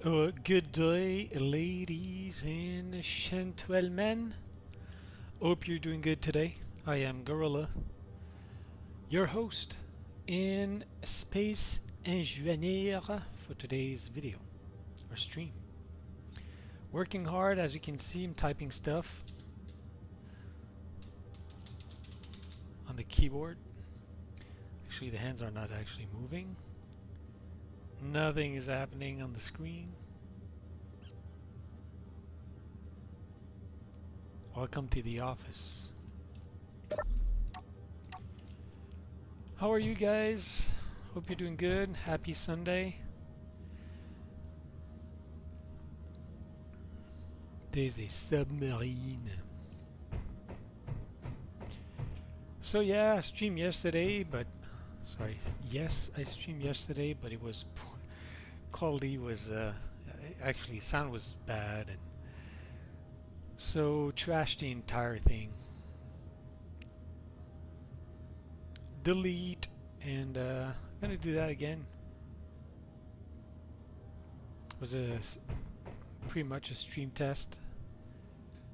Good day, ladies and gentlemen. Hope you're doing good today. I am Gorilla, your host in Space Ingénieur for today's video or stream. Working hard, as you can see, I'm typing stuff on the keyboard. Actually, the hands are not actually moving. Nothing is happening on the screen. Welcome to the office. How are you guys? Hope you're doing good. Happy Sunday. There's a submarine. So yeah, I streamed yesterday, but yes, I streamed yesterday, but it was quality was actually sound was bad, and so trashed the entire thing. Delete, and I'm gonna do that again. It was pretty much a stream test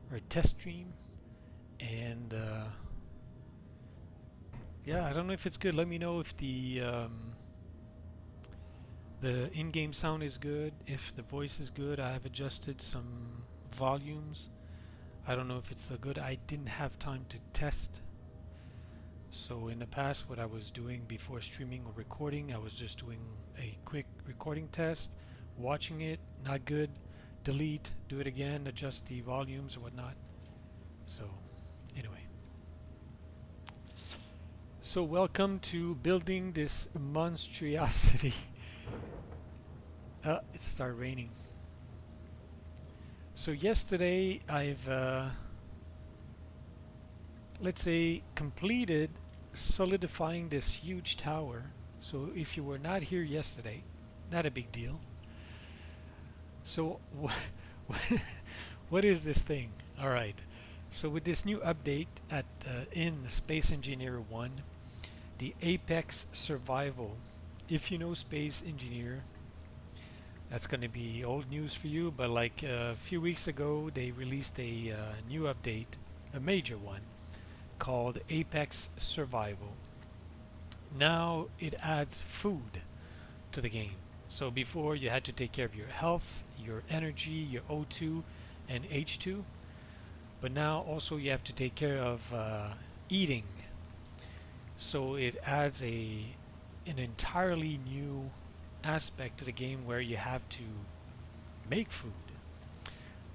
or a test stream, and yeah, I don't know if it's good. Let me know if the in-game sound is good, if the voice is good. I have adjusted some volumes. I don't know if it's so good. I didn't have time to test. So in the past, what I was doing before streaming or recording, I was just doing a quick recording test, watching it, not good, delete, do it again, adjust the volumes or whatnot. So anyway. So welcome to building this monstrosity. It started raining. So yesterday I've let's say completed solidifying this huge tower. So if you were not here yesterday, not a big deal. So what is this thing? Alright, so with this new update at in Space Engineer 1, the Apex Survival, if you know Space Engineer, that's going to be old news for you, but like a few weeks ago they released a new update, a major one, called Apex Survival. Now it adds food to the game. So before you had to take care of your health, your energy, your O2 and H2, but now also you have to take care of eating. So it adds an entirely new aspect to the game where you have to make food.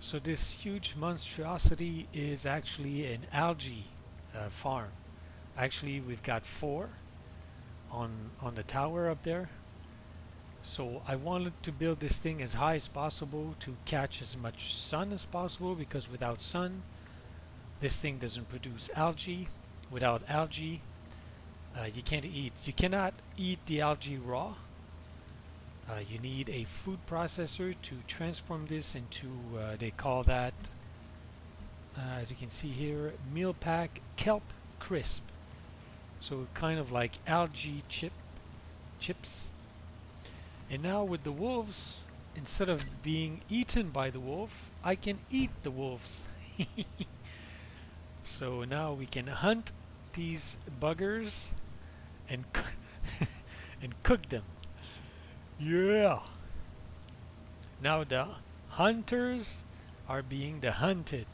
So this huge monstrosity is actually an algae farm. Actually, we've got 4 on the tower up there. So I wanted to build this thing as high as possible to catch as much sun as possible, because without sun this thing doesn't produce algae. Without algae you can't eat. You cannot eat the algae raw. You need a food processor to transform this into, they call that, as you can see here, meal pack kelp crisp. So kind of like algae chips. And now with the wolves, instead of being eaten by the wolf, I can eat the wolves. So now we can hunt these buggers and and cook them. Yeah. Now the hunters are being the hunted.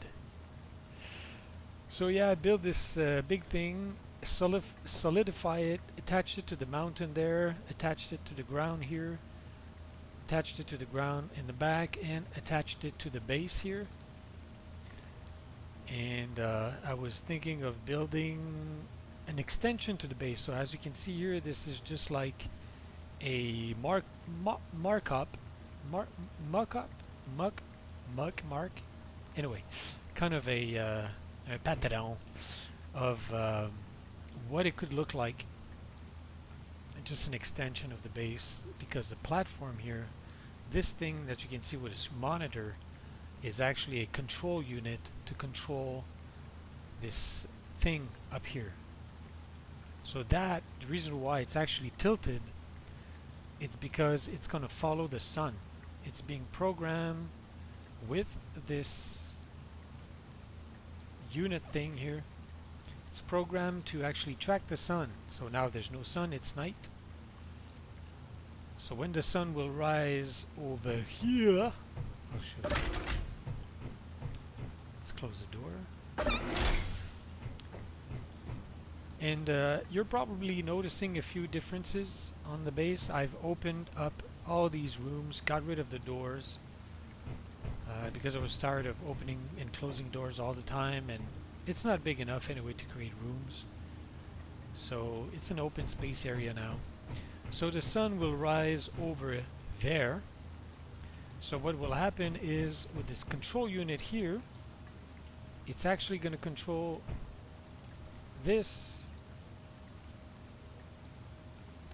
So yeah, I built this big thing, solidify it, attached it to the mountain there, attached it to the ground here, attached it to the ground in the back, and attached it to the base here. And I was thinking of building an extension to the base. So as you can see here, this is just like a mark, anyway, kind of a patron of what it could look like, just an extension of the base, because the platform here, this thing that you can see with this monitor, is actually a control unit to control this thing up here. So that, the reason why it's actually tilted, it's because it's going to follow the sun. it's being programmed with this unit thing here. It's programmed to actually track the sun. So now there's no sun, it's night. So when the sun will rise over here, oh shoot. Let's close the door. And you're probably noticing a few differences on the base. I've opened up all these rooms, got rid of the doors because I was tired of opening and closing doors all the time, and it's not big enough anyway to create rooms. So it's an open space area now. So the sun will rise over there. So what will happen is with this control unit here, it's actually going to control this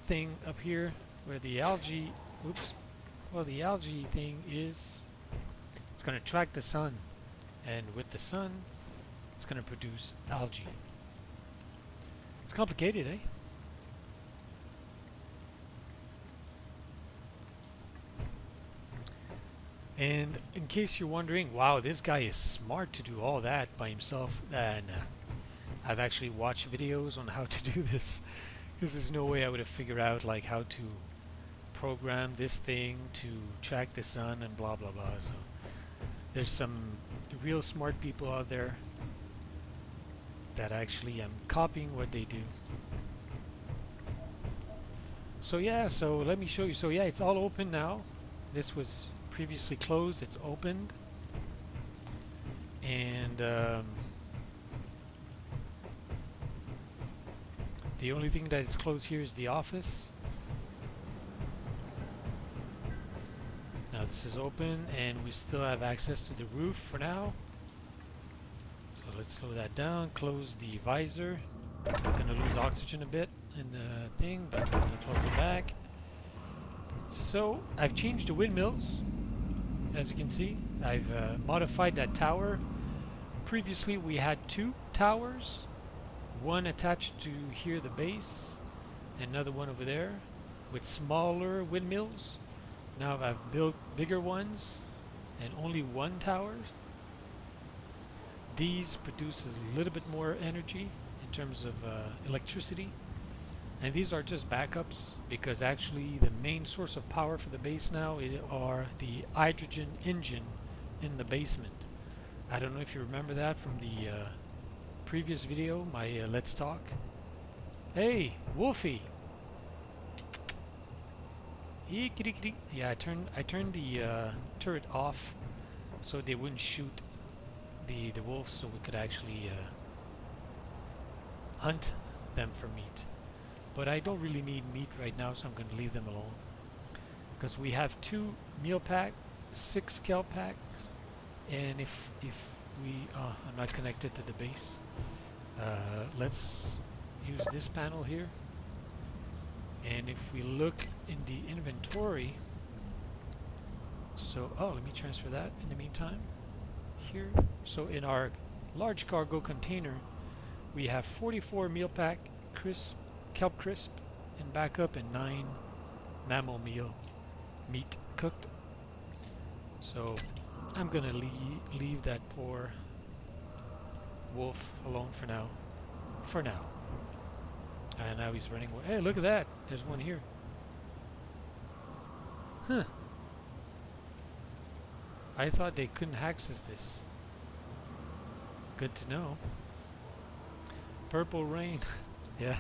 thing up here where the algae, oops, well the algae thing is, it's going to track the sun, and with the sun it's going to produce algae. It's complicated, eh? And in case you're wondering, wow, this guy is smart to do all that by himself, and I've actually watched videos on how to do this, because there's no way I would have figured out like how to program this thing to track the sun and blah blah blah. So there's some real smart people out there that actually am copying what they do. So yeah, so let me show you. So yeah, it's all open now. This was previously closed, it's opened, and the only thing that is closed here is the office. Now this is open and we still have access to the roof for now. So let's slow that down, close the visor. We're gonna lose oxygen a bit in the thing, but we're gonna close it back. So I've changed the windmills. As you can see, I've modified that tower. Previously we had 2 towers, one attached to here, the base, and another one over there with smaller windmills. Now I've built bigger ones and only 1 tower. These produces a little bit more energy in terms of electricity, and these are just backups because actually the main source of power for the base now are the hydrogen engine in the basement. I don't know if you remember that from the previous video, my Let's Talk. Hey, Wolfie! Yeah, I turned the turret off so they wouldn't shoot the wolves, so we could actually hunt them for meat. But I don't really need meat right now, so I'm going to leave them alone. Because we have 2 meal packs, 6 scale packs, and if we... I'm not connected to the base. Let's use this panel here. And if we look in the inventory... So, let me transfer that in the meantime. Here. So in our large cargo container, we have 44 meal pack crisp, kelp crisp, and backup, and 9 mammal meat cooked. So I'm gonna leave that poor wolf alone for now. And now he's running away. Hey, look at that! There's one here. Huh. I thought they couldn't access this. Good to know. Purple rain. Yeah.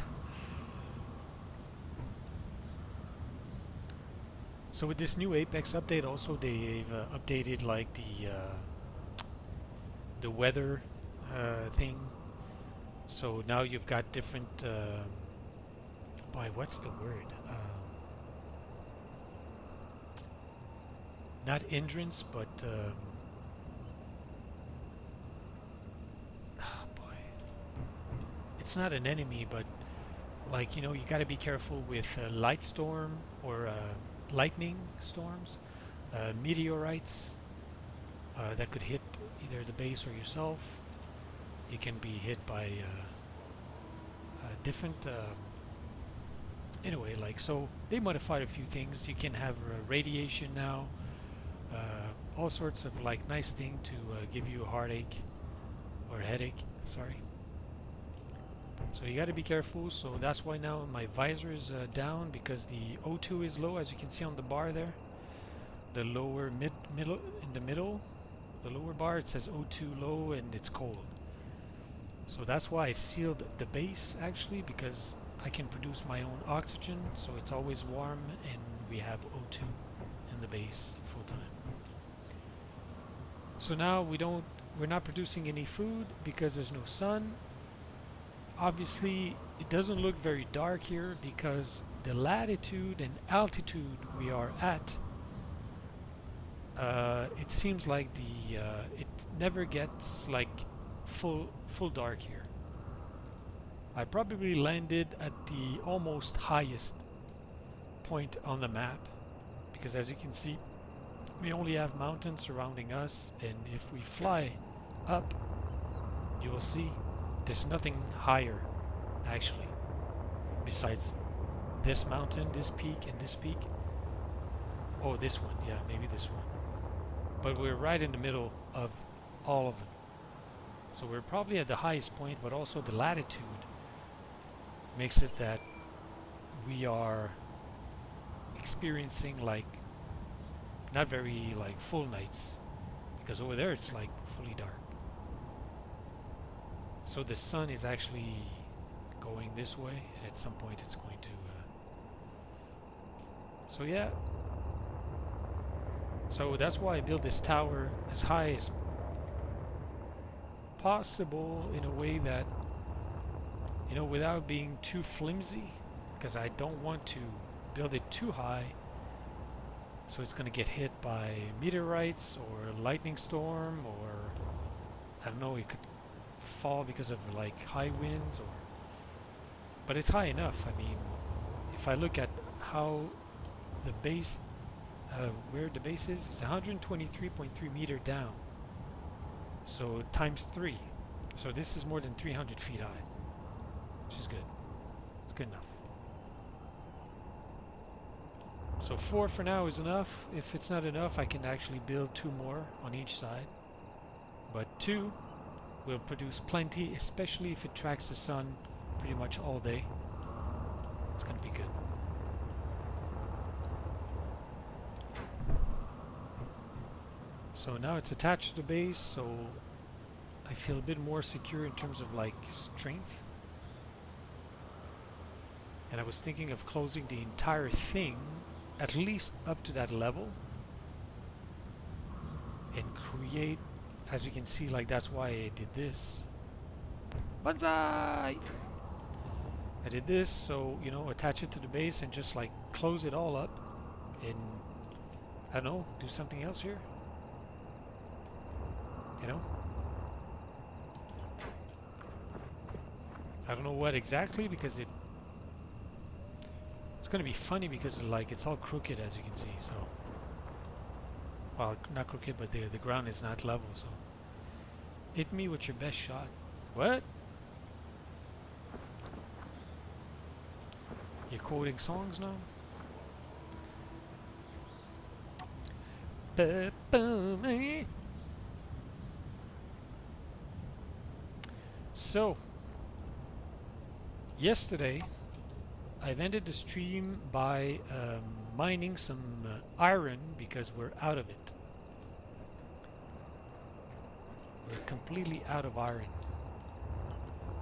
So with this new Apex update, also they've updated like the weather thing. So now you've got different. Boy, what's the word? Not hindrance, but oh boy, it's not an enemy, but like, you know, you got to be careful with light storm or lightning storms, meteorites that could hit either the base or yourself. You can be hit by different anyway, like, so they modified a few things. You can have radiation now, all sorts of like nice thing to give you a heartache or a headache, sorry. So you got to be careful. So that's why now my visor is down, because the O2 is low, as you can see on the bar there. The lower middle in the middle, the lower bar, it says O2 low and it's cold. So that's why I sealed the base actually, because I can produce my own oxygen, so it's always warm and we have O2 in the base full time. So now we're not producing any food because there's no sun. Obviously it doesn't look very dark here because the latitude and altitude we are at, it seems like it never gets like full dark here. I probably landed at the almost highest point on the map, because as you can see we only have mountains surrounding us, and if we fly up you will see there's nothing higher actually besides this mountain, this peak, and this peak. Oh, this one, yeah, maybe this one. But we're right in the middle of all of them. So we're probably at the highest point, but also the latitude makes it that we are experiencing like not very like full nights, because over there it's like fully dark. So the sun is actually going this way, and at some point it's going to so yeah, so that's why I built this tower as high as possible, in a way that, you know, without being too flimsy, because I don't want to build it too high so it's going to get hit by meteorites or lightning storm, or I don't know, it could fall because of like high winds, or but it's high enough. I mean, if I look at how the base where the base is, it's 123.3 meter down, so times 3, so this is more than 300 feet high, which is good. It's good enough. So 4 for now is enough. If it's not enough, I can actually build 2 more on each side, but 2 will produce plenty, especially if it tracks the sun pretty much all day. It's gonna be good. So now it's attached to the base, so I feel a bit more secure in terms of like strength. And I was thinking of closing the entire thing at least up to that level and create, as you can see, like that's why I did this. Banzai! I did this, so, you know, attach it to the base and just like close it all up and, I don't know, do something else here. You know? I don't know what exactly, because it's gonna be funny because like it's all crooked, as you can see, so, well, not crooked, but the ground is not level, so hit me with your best shot. What? You're quoting songs now? So, yesterday I've ended the stream by mining some iron, because we're out of it. We're completely out of iron.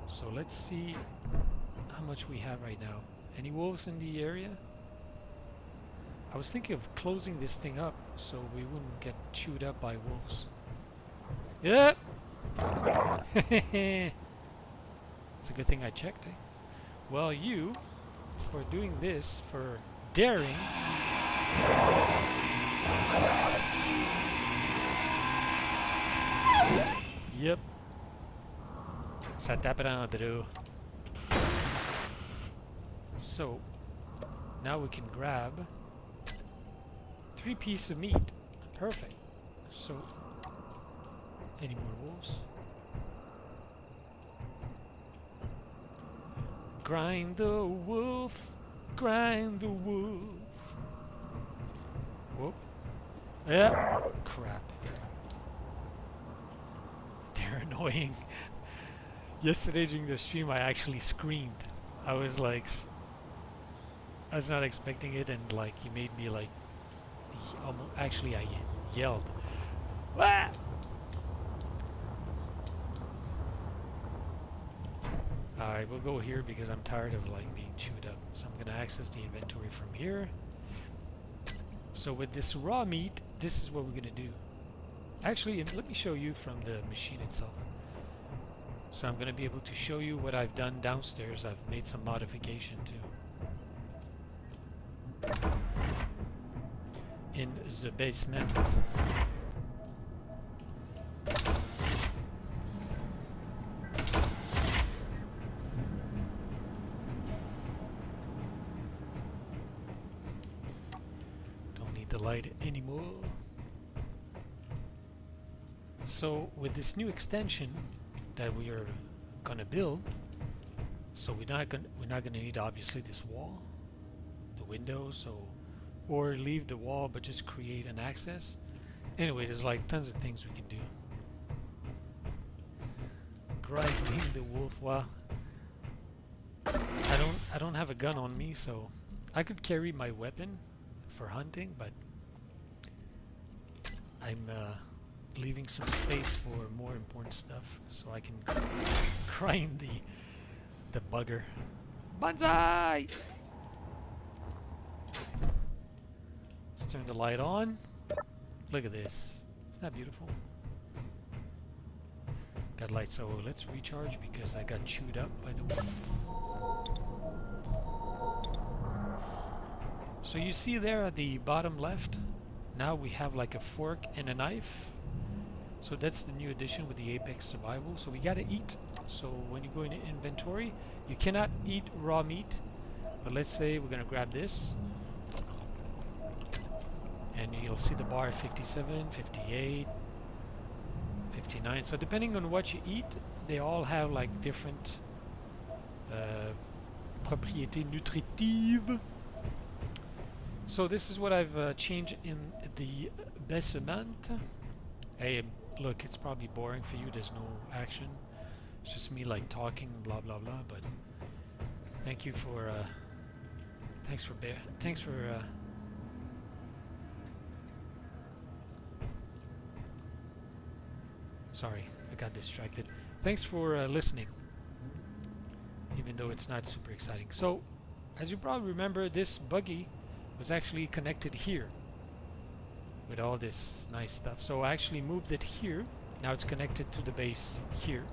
So let's see how much we have right now. Any wolves in the area? I was thinking of closing this thing up so we wouldn't get chewed up by wolves. Yep! It's a good thing I checked, eh? Well, you, for doing this, for daring... Yep. Ça t'apprendra. So, now we can grab 3 pieces of meat. Perfect. So, any more wolves? Grind the wolf, grind the wolf. Whoop. Yeah. Crap. They're annoying. Yesterday during the stream, I actually screamed. I was like, I was not expecting it, and like, he made me like, almost, actually, I yelled. Wah! Alright, we'll go here because I'm tired of like being chewed up. So I'm gonna access the inventory from here. So with this raw meat, this is what we're gonna do. Actually, let me show you from the machine itself. So I'm gonna be able to show you what I've done downstairs. I've made some modification too. In the basement. The light anymore. So with this new extension that we are gonna build, so we're not gonna need obviously this wall, the window, so or leave the wall but just create an access. Anyway, there's like tons of things we can do. Grinding the wolf. Well, I don't have a gun on me, so I could carry my weapon for hunting, but I'm leaving some space for more important stuff, so I can grind the bugger. Banzai! Let's turn the light on. Look at this. Isn't that beautiful? Got light, so let's recharge because I got chewed up by the wolf. So you see there at the bottom left, now we have like a fork and a knife. So that's the new addition with the Apex Survival. So we gotta eat. So when you go in inventory, you cannot eat raw meat. But let's say we're gonna grab this. And you'll see the bar 57, 58, 59. So depending on what you eat, they all have like different propriétés nutritives. So this is what I've changed in the basement. Hey, look, it's probably boring for you. There's no action. It's just me like talking, blah blah blah. But thank you for sorry, I got distracted. Thanks for listening, even though it's not super exciting. So, as you probably remember, this buggy was actually connected here with all this nice stuff. So I actually moved it here. Now it's connected to the base here.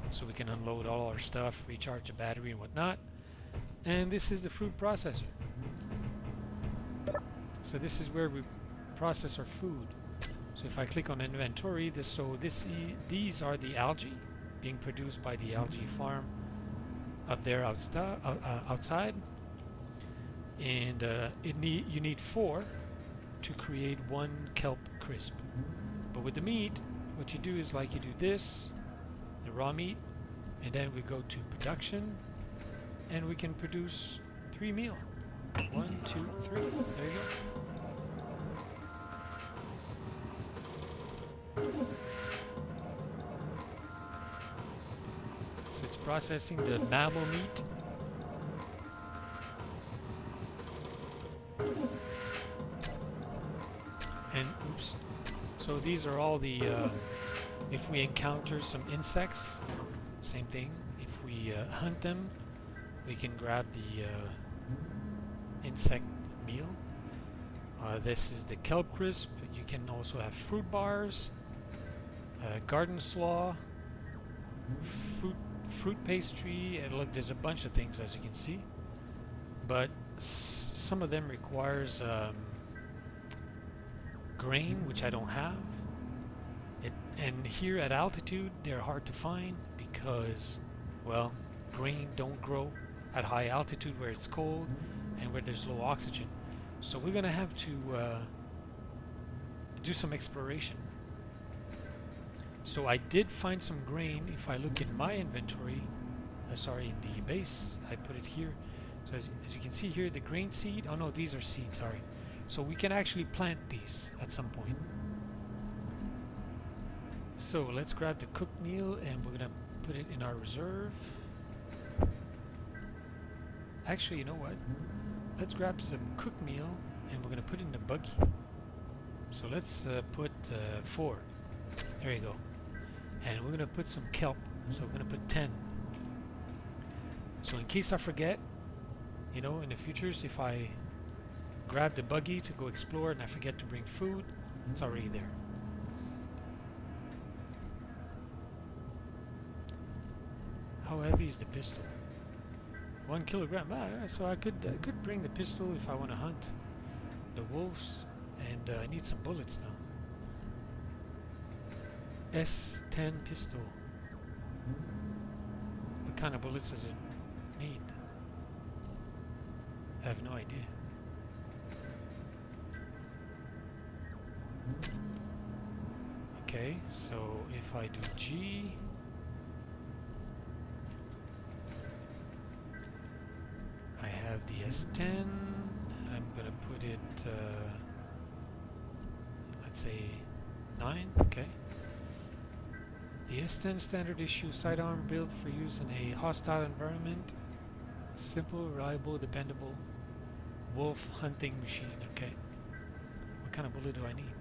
So we can unload all our stuff, recharge the battery and whatnot. And this is the food processor. So this is where we process our food. So if I click on inventory, these are the algae being produced by the algae farm up there outside. And you need 4 to create 1 kelp crisp. But with the meat, what you do is like you do this, the raw meat, and then we go to production, and we can produce 3 meal. 1, 2, 3. There you go. So it's processing the mammal meat. And oops. So these are all the if we encounter some insects, same thing. If we hunt them, we can grab the insect meal. This is the kelp crisp. You can also have fruit bars, garden slaw, fruit pastry, and look, there's a bunch of things as you can see. But some of them requires grain, which I don't have. And here at altitude, they're hard to find because, well, grain don't grow at high altitude where it's cold and where there's low oxygen. So we're gonna have to do some exploration. So I did find some grain. If I look in my inventory, sorry, in the base, I put it here. So as you can see here, the grain seed. Oh no, these are seeds. Sorry. So we can actually plant these at some point. So let's grab the cooked meal and we're gonna put it in our reserve. Actually, you know what? Let's grab some cooked meal and we're gonna put it in the buggy. So let's put 4. There you go. And we're gonna put some kelp. So we're gonna put 10. So in case I forget, you know, in the futures, if I grab the buggy to go explore and I forget to bring food, it's already there. How heavy is the pistol? 1 kilogram. So I could bring the pistol if I want to hunt the wolves, and I need some bullets though. S10 pistol. What kind of bullets does it need? I have no idea. Okay, so if I do G, I have the S10. I'm gonna put it, let's say 9. Okay. The S10 standard issue sidearm built for use in a hostile environment. Simple, reliable, dependable wolf hunting machine. Okay. What kind of bullet do I need?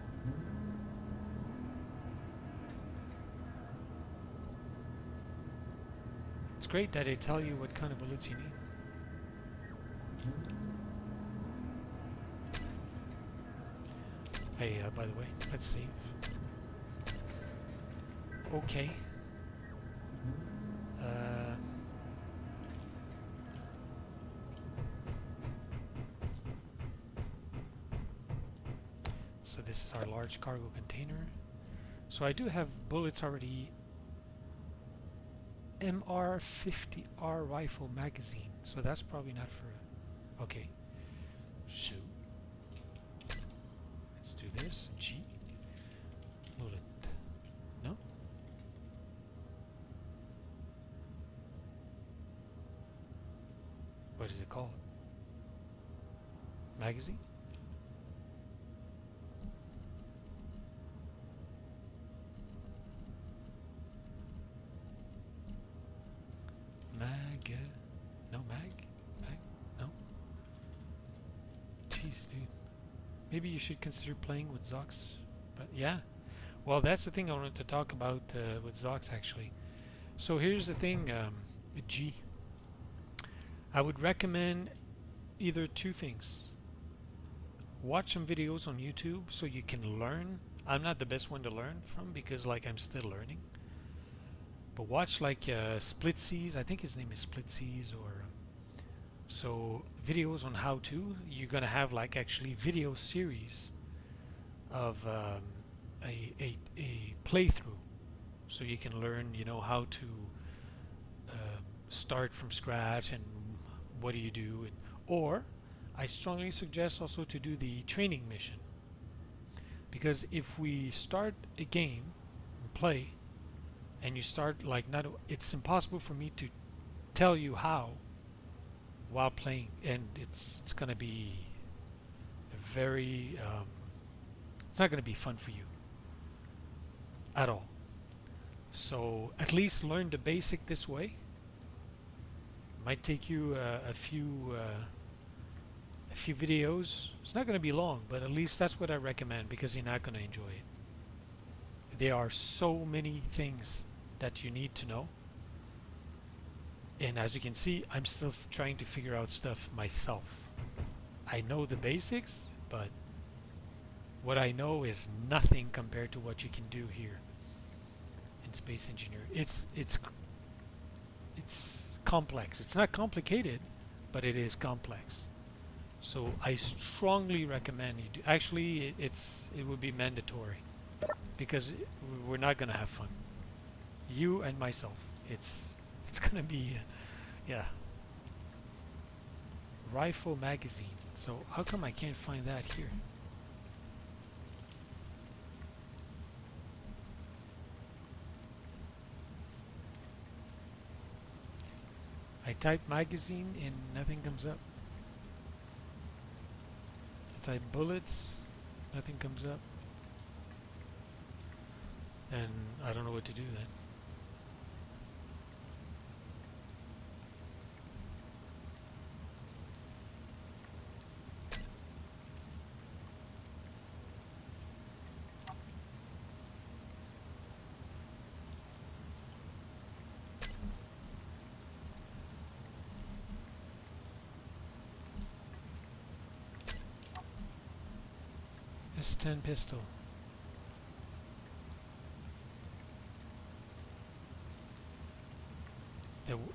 It's great that they tell you what kind of bullets you need. Hey, by the way, let's save. Okay. So this is our large cargo container. So I do have bullets already. MR50R rifle magazine. So that's probably not for... Okay. So let's do this. G. Bullet. No? What is it called? Magazine? Mag? No mag? Mag? No? Jeez, dude. Maybe you should consider playing with Zox. But yeah. Well, that's the thing I wanted to talk about with Zox, actually. So here's the thing, G. I would recommend either 2 things. Watch some videos on YouTube so you can learn. I'm not the best one to learn from because like I'm still learning. But watch like Splitseas. I think his name is Splitseas, or so videos on how to. You're gonna have like actually video series of a playthrough, so you can learn, you know, how to start from scratch and what do you do. And, or I strongly suggest also to do the training mission, because if we start a game and play and you start like not, it's impossible for me to tell you how while playing, and it's gonna be very it's not gonna be fun for you at all. So at least learn the basic this way. Might take you a few videos. It's not going to be long, but at least that's what I recommend, because you're not going to enjoy it. There are so many things that you need to know, and as you can see, I'm still trying to figure out stuff myself. I know the basics, but what I know is nothing compared to what you can do here in Space Engineer. It's complex. It's not complicated, but it is complex. So I strongly recommend you do. Actually, it would be mandatory, because we're not gonna have fun. You and myself. It's gonna be, yeah. Rifle magazine. So how come I can't find that here? I type magazine and nothing comes up. type bullets. Nothing comes up. And I don't know what to do then. S10 pistol.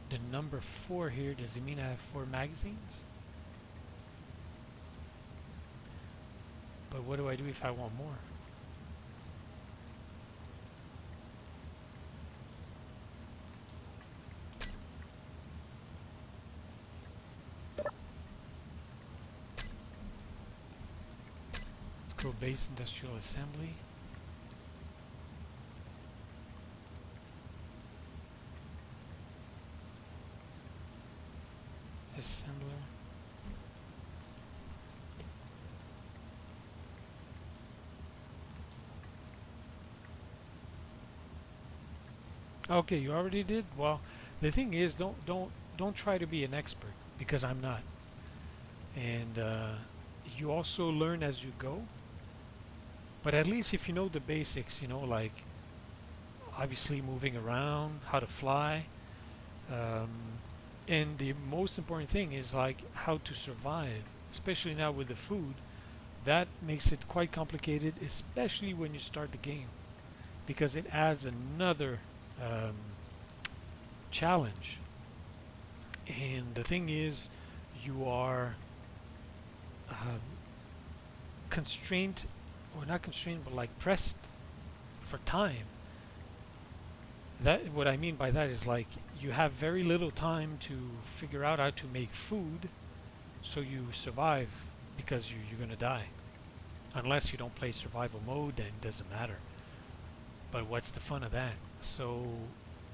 The number 4 here, does it mean I have 4 magazines? But what do I do if I want more? Let's go base industrial assembly. Assembler. Okay, you already did? Well, the thing is, don't try to be an expert, because I'm not. And you also learn as you go. But at least if you know the basics, you know, like obviously moving around, how to fly, and the most important thing is like how to survive, especially now with the food. That makes it quite complicated, especially when you start the game, because it adds another challenge. And the thing is, you are constrained, or not constrained, but like pressed for time. That, what I mean by that is like you have very little time to figure out how to make food, so you survive, because you're gonna die. Unless you don't play survival mode, then it doesn't matter. But what's the fun of that? So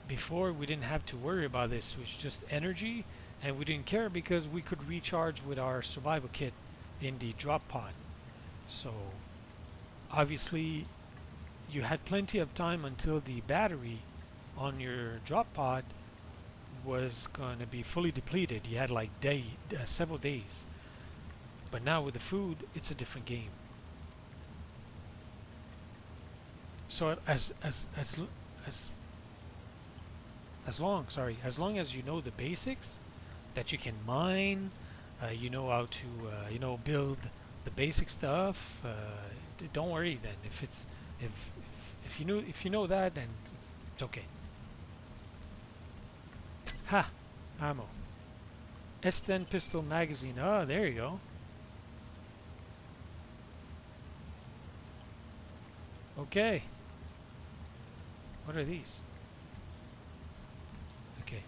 before, we didn't have to worry about this. It was just energy, and we didn't care because we could recharge with our survival kit in the drop pod. So obviously you had plenty of time until the battery on your drop pod was going to be fully depleted. You had like several days. But now with the food, it's a different game. So as long as you know the basics, that you can mine, you know how to build the basic stuff. Don't worry then. If you know that, then it's okay. Ha! Ammo. S10 pistol magazine. Oh, there you go. Okay. What are these? Okay.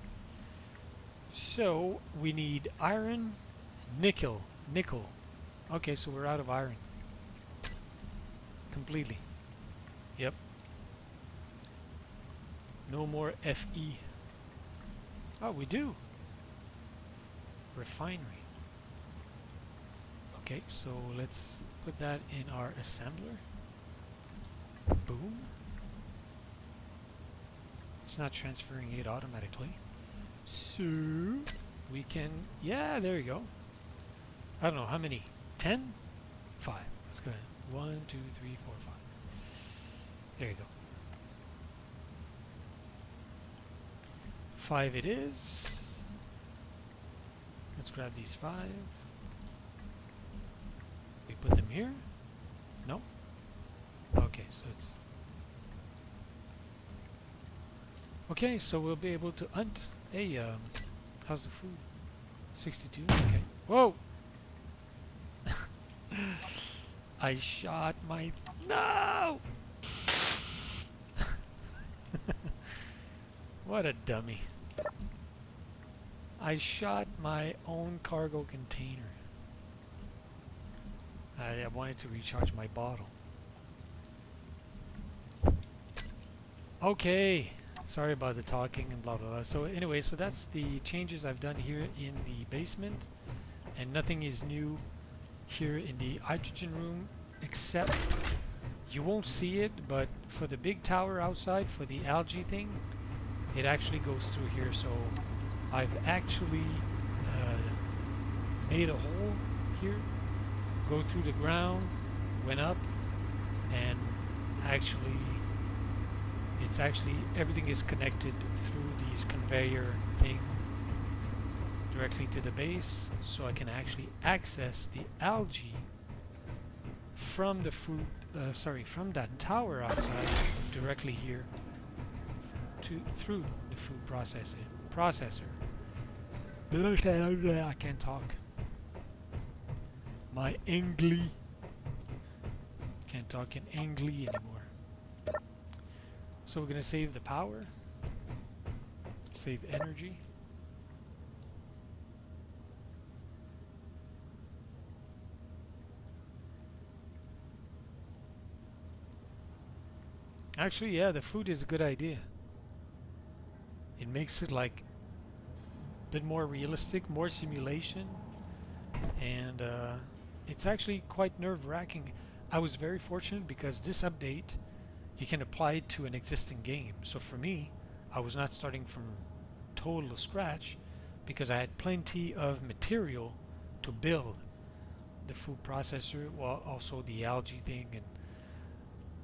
So we need iron, nickel. Okay, so we're out of iron. Completely. Yep. No more Fe. Oh, we do. Refinery. Okay, so let's put that in our assembler. Boom. It's not transferring it automatically. So we can, yeah, there you go. I don't know how many. 10? 5. Let's go ahead. 1, 2, 3, 4, 5. There you go. 5 it is. Let's grab these 5. We put them here. No? Okay, so it's... Okay, so we'll be able to hunt. Hey, how's the food? 62? Okay. Whoa! I shot my... No! What a dummy. I shot my own cargo container. I wanted to recharge my bottle. Okay. Sorry about the talking and blah blah blah. So anyway, so that's the changes I've done here in the basement, and nothing is new here in the hydrogen room, except you won't see it, but for the big tower outside, for the algae thing, it actually goes through here. So I've actually made a hole here, go through the ground, went up, and actually it's actually everything is connected through these conveyor thing directly to the base, so I can actually access the algae from the food from that tower outside directly here through the food processor. I can't talk. My Angli can't talk in Angli anymore. So we're gonna save the power, save energy. Actually, yeah, the food is a good idea. It makes it like a bit more realistic, more simulation, and it's actually quite nerve-wracking. I was very fortunate because this update you can apply it to an existing game. So for me, I was not starting from total scratch because I had plenty of material to build the food processor, well, also the algae thing. And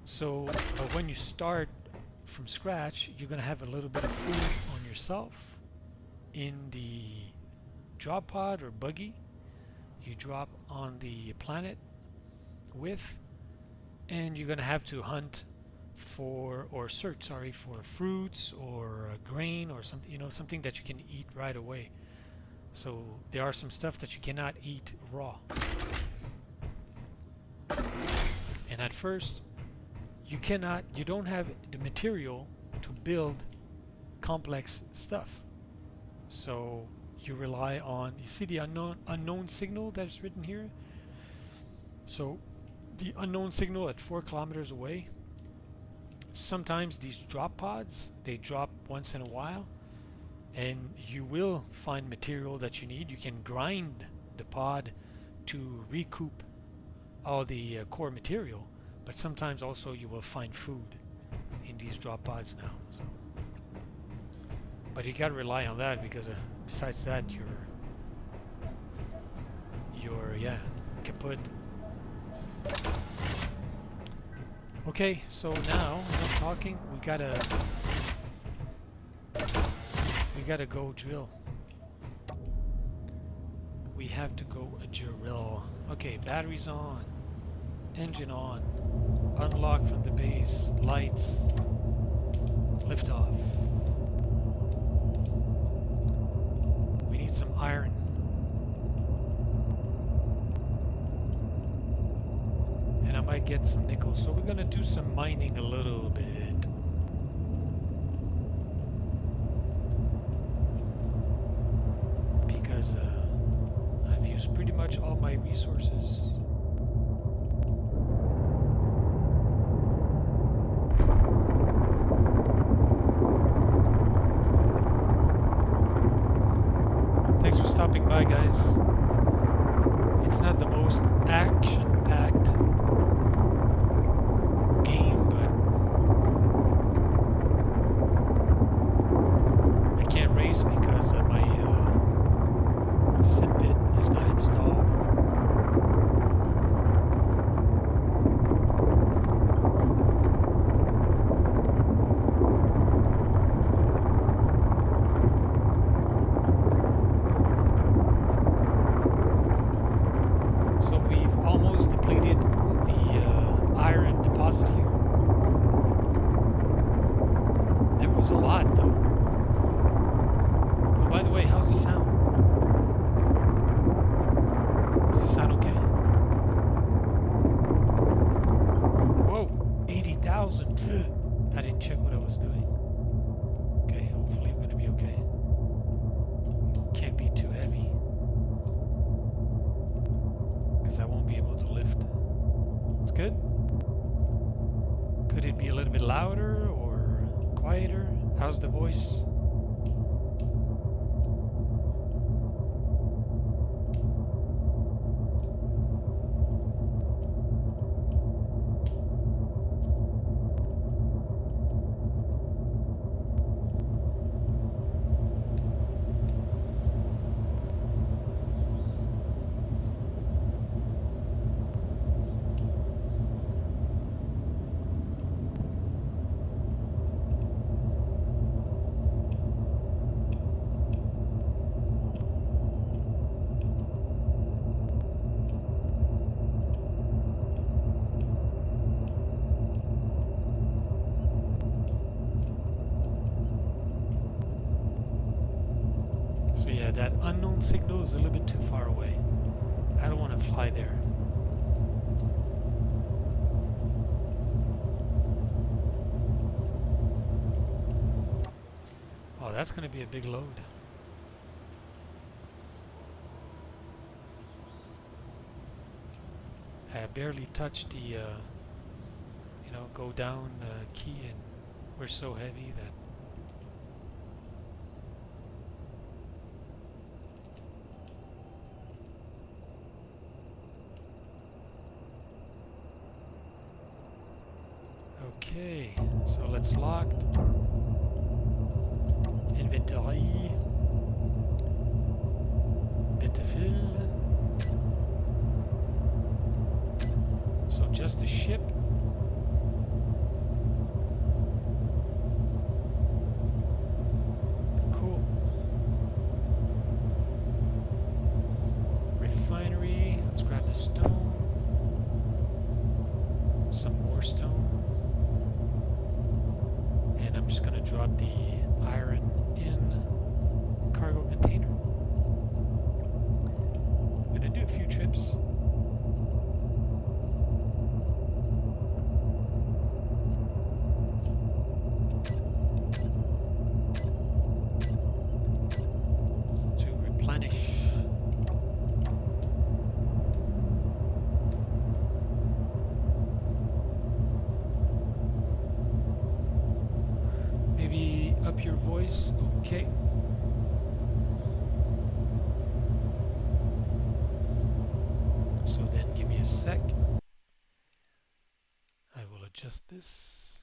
so but when you start from scratch, you're gonna have a little bit of food on yourself in the drop pod or buggy you drop on the planet with, and you're gonna have to hunt for or search for fruits or grain or something, you know, something that you can eat right away. So there are some stuff that you cannot eat raw, and at first you don't have the material to build complex stuff, so you rely on, you see the unknown signal that's written here. So the unknown signal at 4 kilometers away, sometimes these drop pods, they drop once in a while, and you will find material that you need. You can grind the pod to recoup all the core material, but sometimes also you will find food in these drop pods now. So, but you gotta rely on that because besides that, you're yeah, kaput. Okay, so now enough talking. We gotta go drill. We have to go drill. Okay, batteries on, engine on, unlock from the base, lights, lift off. We need some iron. And I might get some nickel. So we're gonna do some mining a little bit. Because I've used pretty much all my resources. Thanks for stopping by, guys. It's not the most action-packed game, but I can't race because my Simpit is not installed. So we've almost depleted the iron deposit here. There was a lot though. Oh, by the way, how's the sound? Does it sound okay? Whoa, 80,000. I didn't check what I was doing. Okay, hopefully we're gonna be okay. Can't be too heavy, because I won't be able to lift. It's good. Could it be a little bit louder or quieter? How's the voice? So yeah, that unknown signal is a little bit too far away. I don't want to fly there. Oh, that's going to be a big load. I barely touched the, go down key, and we're so heavy that. Okay, so let's lock. Inventory. Bitte fill. So just a ship. Cool. Refinery. Let's grab the stone. Some more stone. And I'm just going to drop the iron in cargo container. I'm going to do a few trips. Your voice, okay. So then give me a sec. I will adjust this.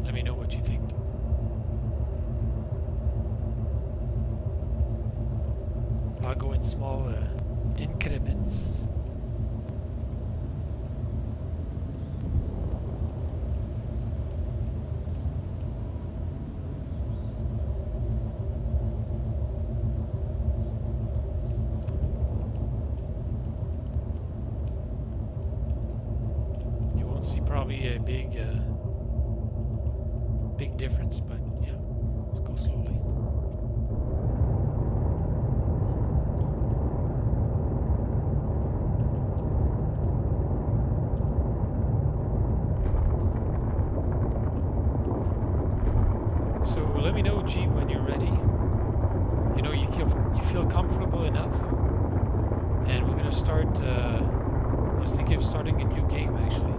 Let me know what you think. I'll go in small increments. You won't see probably a big difference, but yeah, let's go slowly. So let me know, G, when you're ready. You know, you feel comfortable enough, and we're gonna start. I was thinking of starting a new game actually.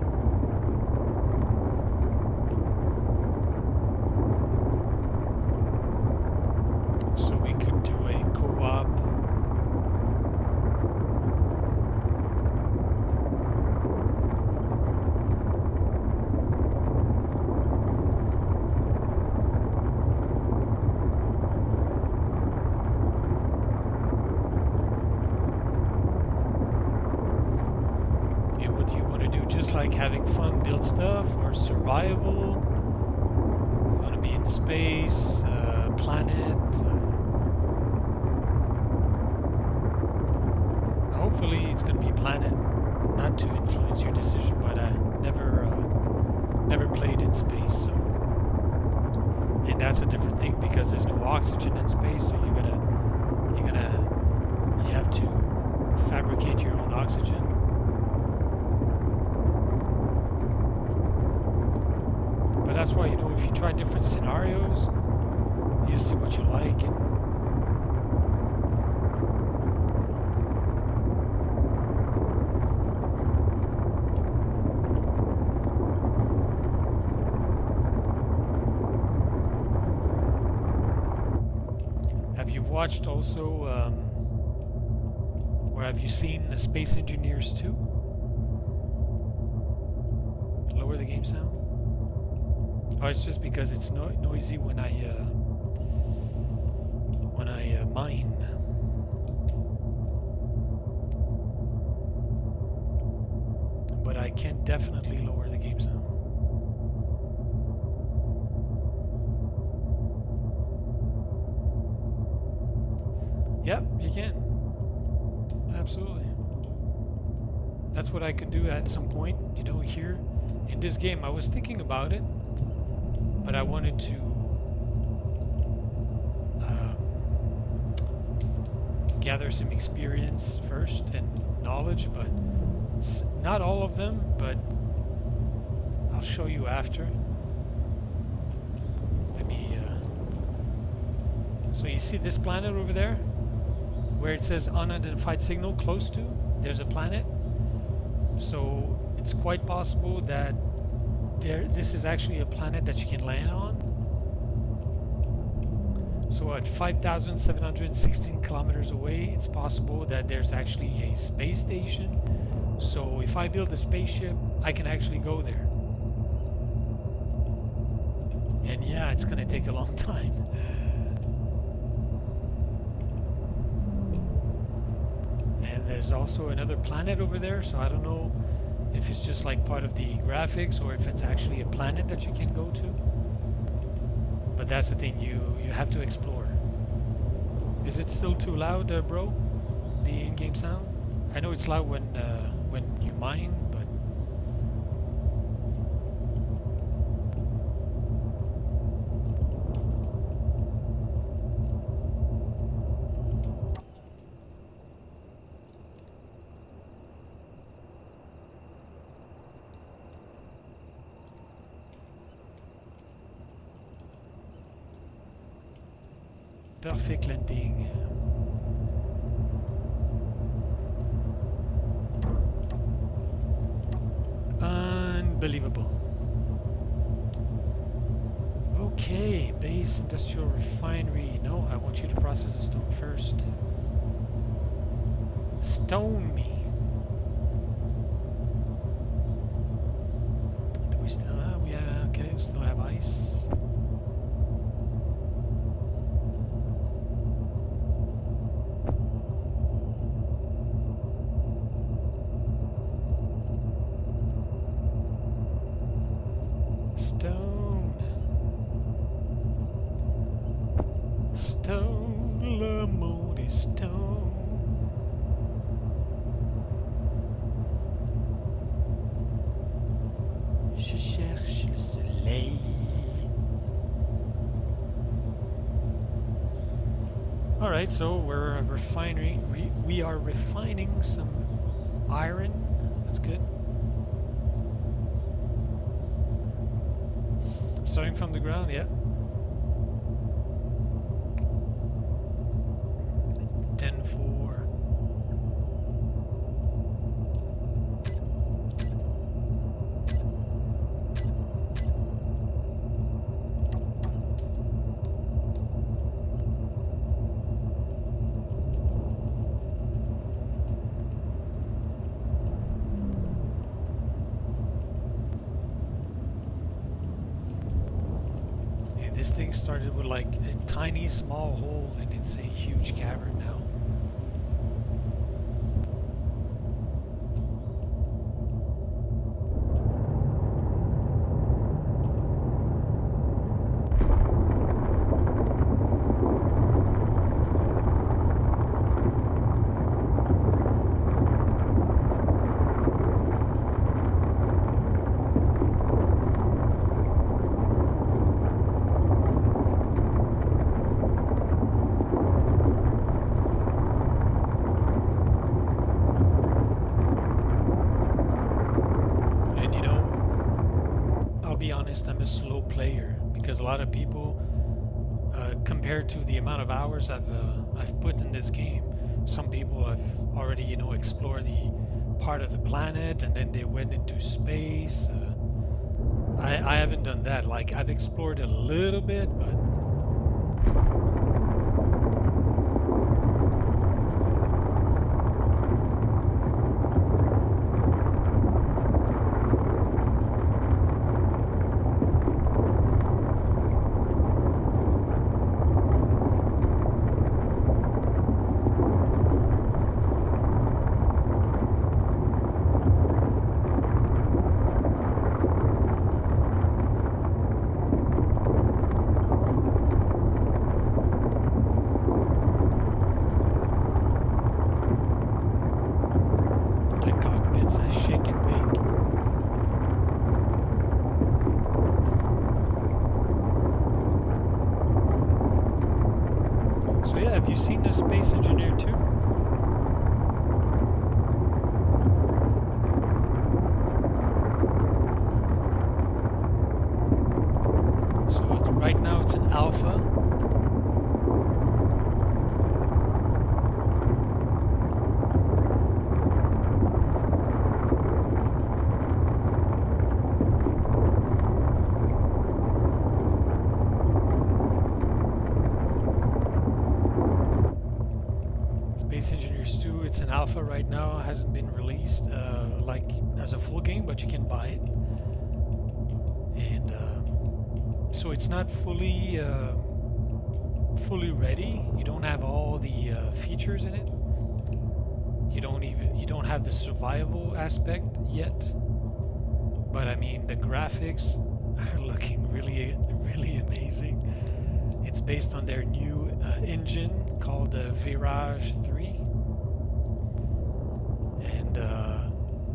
So we could do a co-op. And what do you want to do? Just like having fun, build stuff, or survival? You want to be in space, planet? Hopefully it's going to be planet, not to influence your decision, but I never played in space, so. And that's a different thing because there's no oxygen in space, so you have to fabricate your own oxygen. But that's why, you know, if you try different scenarios, you see what you like. And have you watched also, or have you seen the Space Engineers 2? Lower the game sound. Oh, it's just because it's noisy when I mine. But I can definitely lower the game sound. Yep, you can. Absolutely. That's what I could do at some point, you know, here in this game. I was thinking about it, but I wanted to gather some experience first and knowledge, but not all of them, but I'll show you after. Let me, so you see this planet over there? Where it says unidentified signal close to, there's a planet. So it's quite possible that this is actually a planet that you can land on. So at 5,716 kilometers away, it's possible that there's actually a space station. So if I build a spaceship, I can actually go there. And yeah, it's gonna take a long time. And there's also another planet over there, so I don't know if it's just like part of the graphics or if it's actually a planet that you can go to. But that's the thing, you have to explore. Is it still too loud, bro? The in-game sound? I know it's loud when you mine, but perfect landing. Unbelievable. Okay, base industrial refinery. No, I want you to process the stone first. Stone me. Do we still have? Yeah, okay, we still have ice. Stone. Stone, le monde est stone. Je cherche le soleil. Alright, so we're refining. We are refining some iron. That's good. Starting from the ground, yeah. 10-4. This thing started with like a tiny small hole and it's a huge cavern now. I'm a slow player because a lot of people, compared to the amount of hours I've put in this game, some people have already, you know, explored the part of the planet and then they went into space. I haven't done that. Like I've explored a little bit, but you seen the Space Engineer 2? So right now it's an alpha. Space Engineers 2, it's an alpha right now, hasn't been released like as a full game, but you can buy it. And so it's not fully ready. You don't have all the features in it. You don't have the survival aspect yet. But I mean, the graphics are looking really amazing. It's based on their new engine called Virage 3. And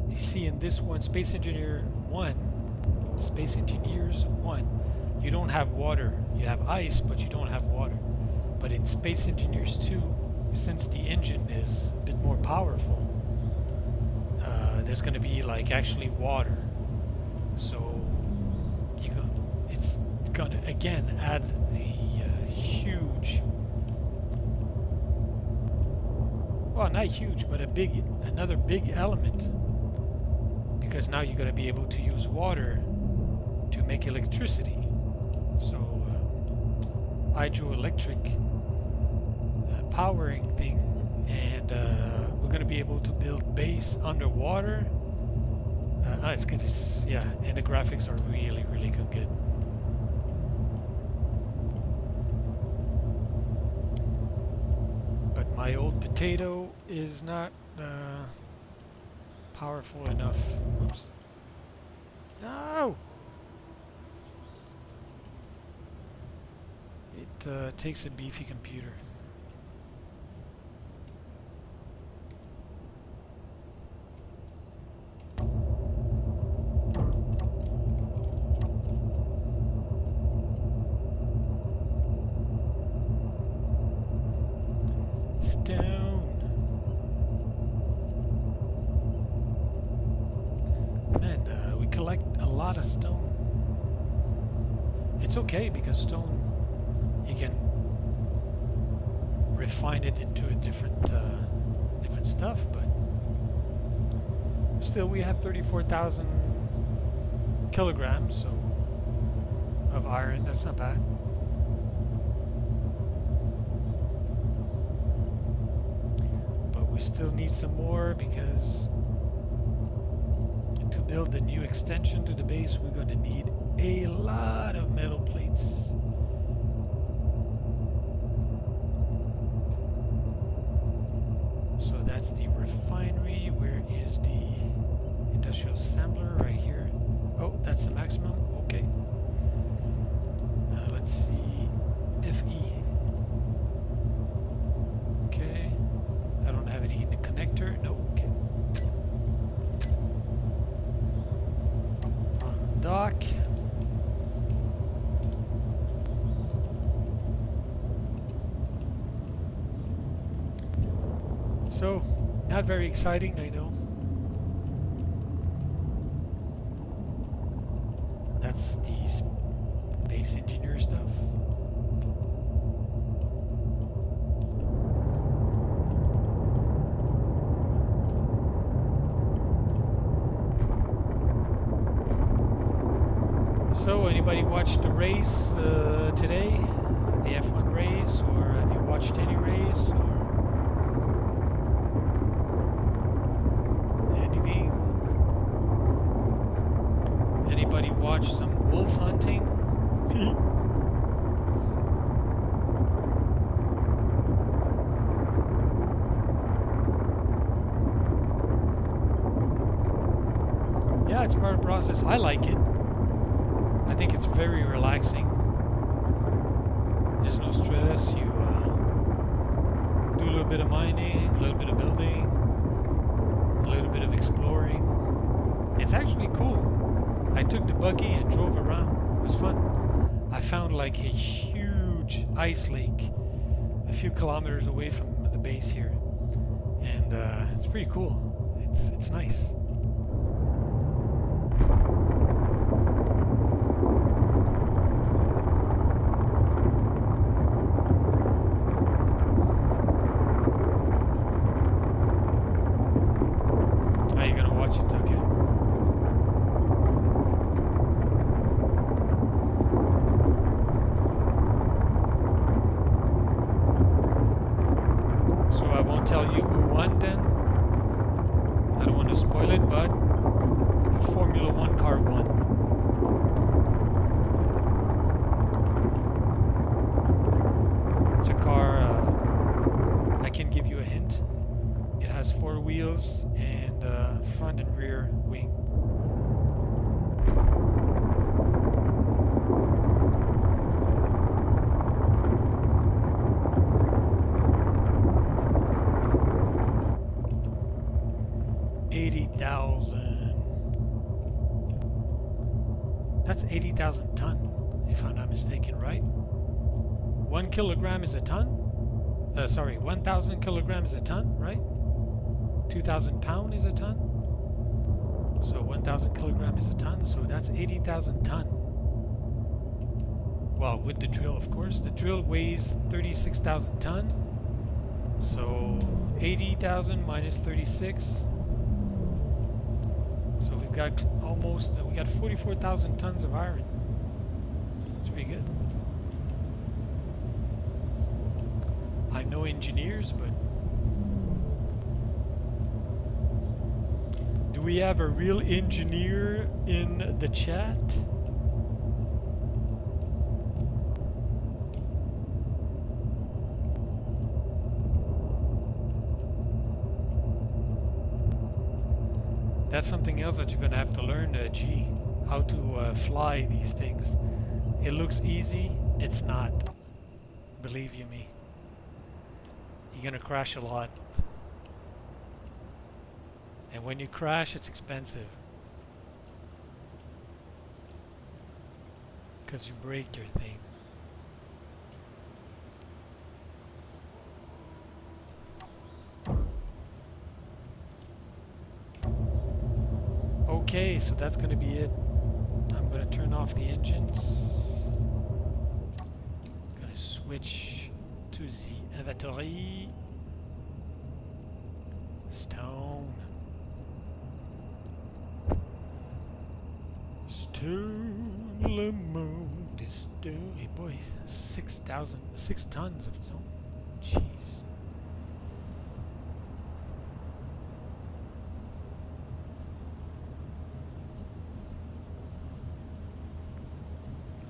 you see in this one, Space Engineers 1, you don't have water. You have ice, but you don't have water. But in Space Engineers 2, since the engine is a bit more powerful, there's going to be like actually water. So it's going to again add a huge, well, not huge, but another big element, because now you're going to be able to use water to make electricity. So hydroelectric powering thing, and we're going to be able to build base underwater. It's good. Yeah, and the graphics are really good. But my old potato is not powerful enough. Oops. No! It takes a beefy computer. Stone. Man, we collect a lot of stone. It's okay because stone, you can refine it into a different stuff, but still we have 34,000 kilograms of iron. That's not bad. But we still need some more, because to build the new extension to the base, we're going to need a lot of metal plates. So that's the refinery. Where is the industrial assembler? Right here. Oh, that's the maximum. Okay. Let's see. FE. Okay. I don't have any in the connector. No. Okay. On dock. So, not very exciting, I know. That's the space engineer stuff. So, anybody watched the race today? The F1 race? Or have you watched any race? Or anything? Anybody watch some wolf hunting? Yeah, it's part of the process. I like it. I think it's very relaxing. There's no stress. You do a little bit of mining, a little bit of building, a little bit of exploring. It's actually cool. I took the buggy and drove around. It was fun. I found like a huge ice lake, a few kilometers away from the base here, and it's pretty cool. It's nice. Are you gonna watch it? Okay. So I won't tell you who won then. I don't want to spoil it, but a Formula One car won. It's a car, I can give you a hint. It has 4 wheels and front and rear wing. That's 80,000 ton, if I'm not mistaken, right? 1 kilogram is a ton? Sorry, 1,000 kilograms is a ton, right? 2,000 pound is a ton? So 1,000 kilogram is a ton, so that's 80,000 ton. Well, with the drill, of course. The drill weighs 36,000 ton. So 80,000 minus 36. So we've got almost, we got 44,000 tons of iron. That's pretty good. I'm no engineers, but do we have a real engineer in the chat? That's something else that you're going to have to learn, G. How to fly these things. It looks easy. It's not. Believe you me. You're going to crash a lot. And when you crash, it's expensive. Because you break your thing. Okay, so that's going to be it. I'm going to turn off the engines. Going to switch to the inventory. Stone. Stone, lemon, stone. Hey boy, 6 tons of stone. Jeez.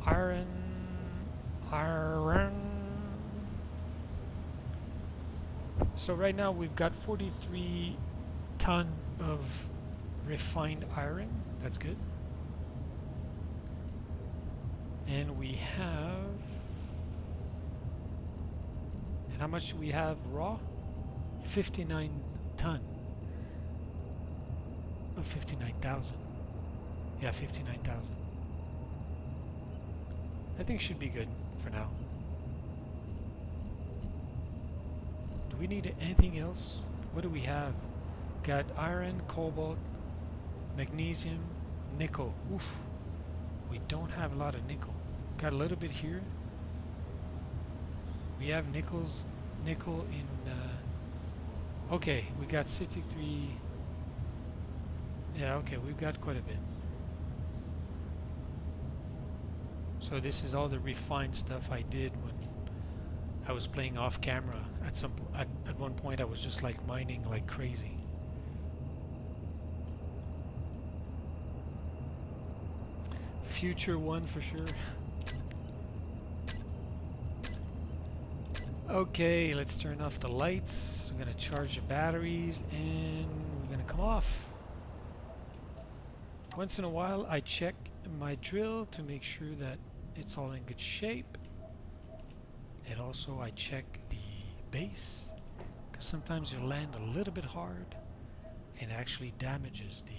Iron. So right now we've got 43 ton of refined iron. That's good. And we have, and how much do we have raw? 59 ton of 59,000. Yeah, 59,000. I think should be good for now. Do we need anything else? What do we have? Got iron, cobalt, magnesium, nickel. Oof. We don't have a lot of nickel. Got a little bit here. We have nickel in okay, we got 63. Yeah, okay, we've got quite a bit. So this is all the refined stuff I did when I was playing off camera. At one point I was just like mining like crazy. Future one for sure. Okay, let's turn off the lights. We're gonna charge the batteries and we're gonna come off. Once in a while I check my drill to make sure that it's all in good shape, and also I check the base because sometimes you land a little bit hard and actually damages the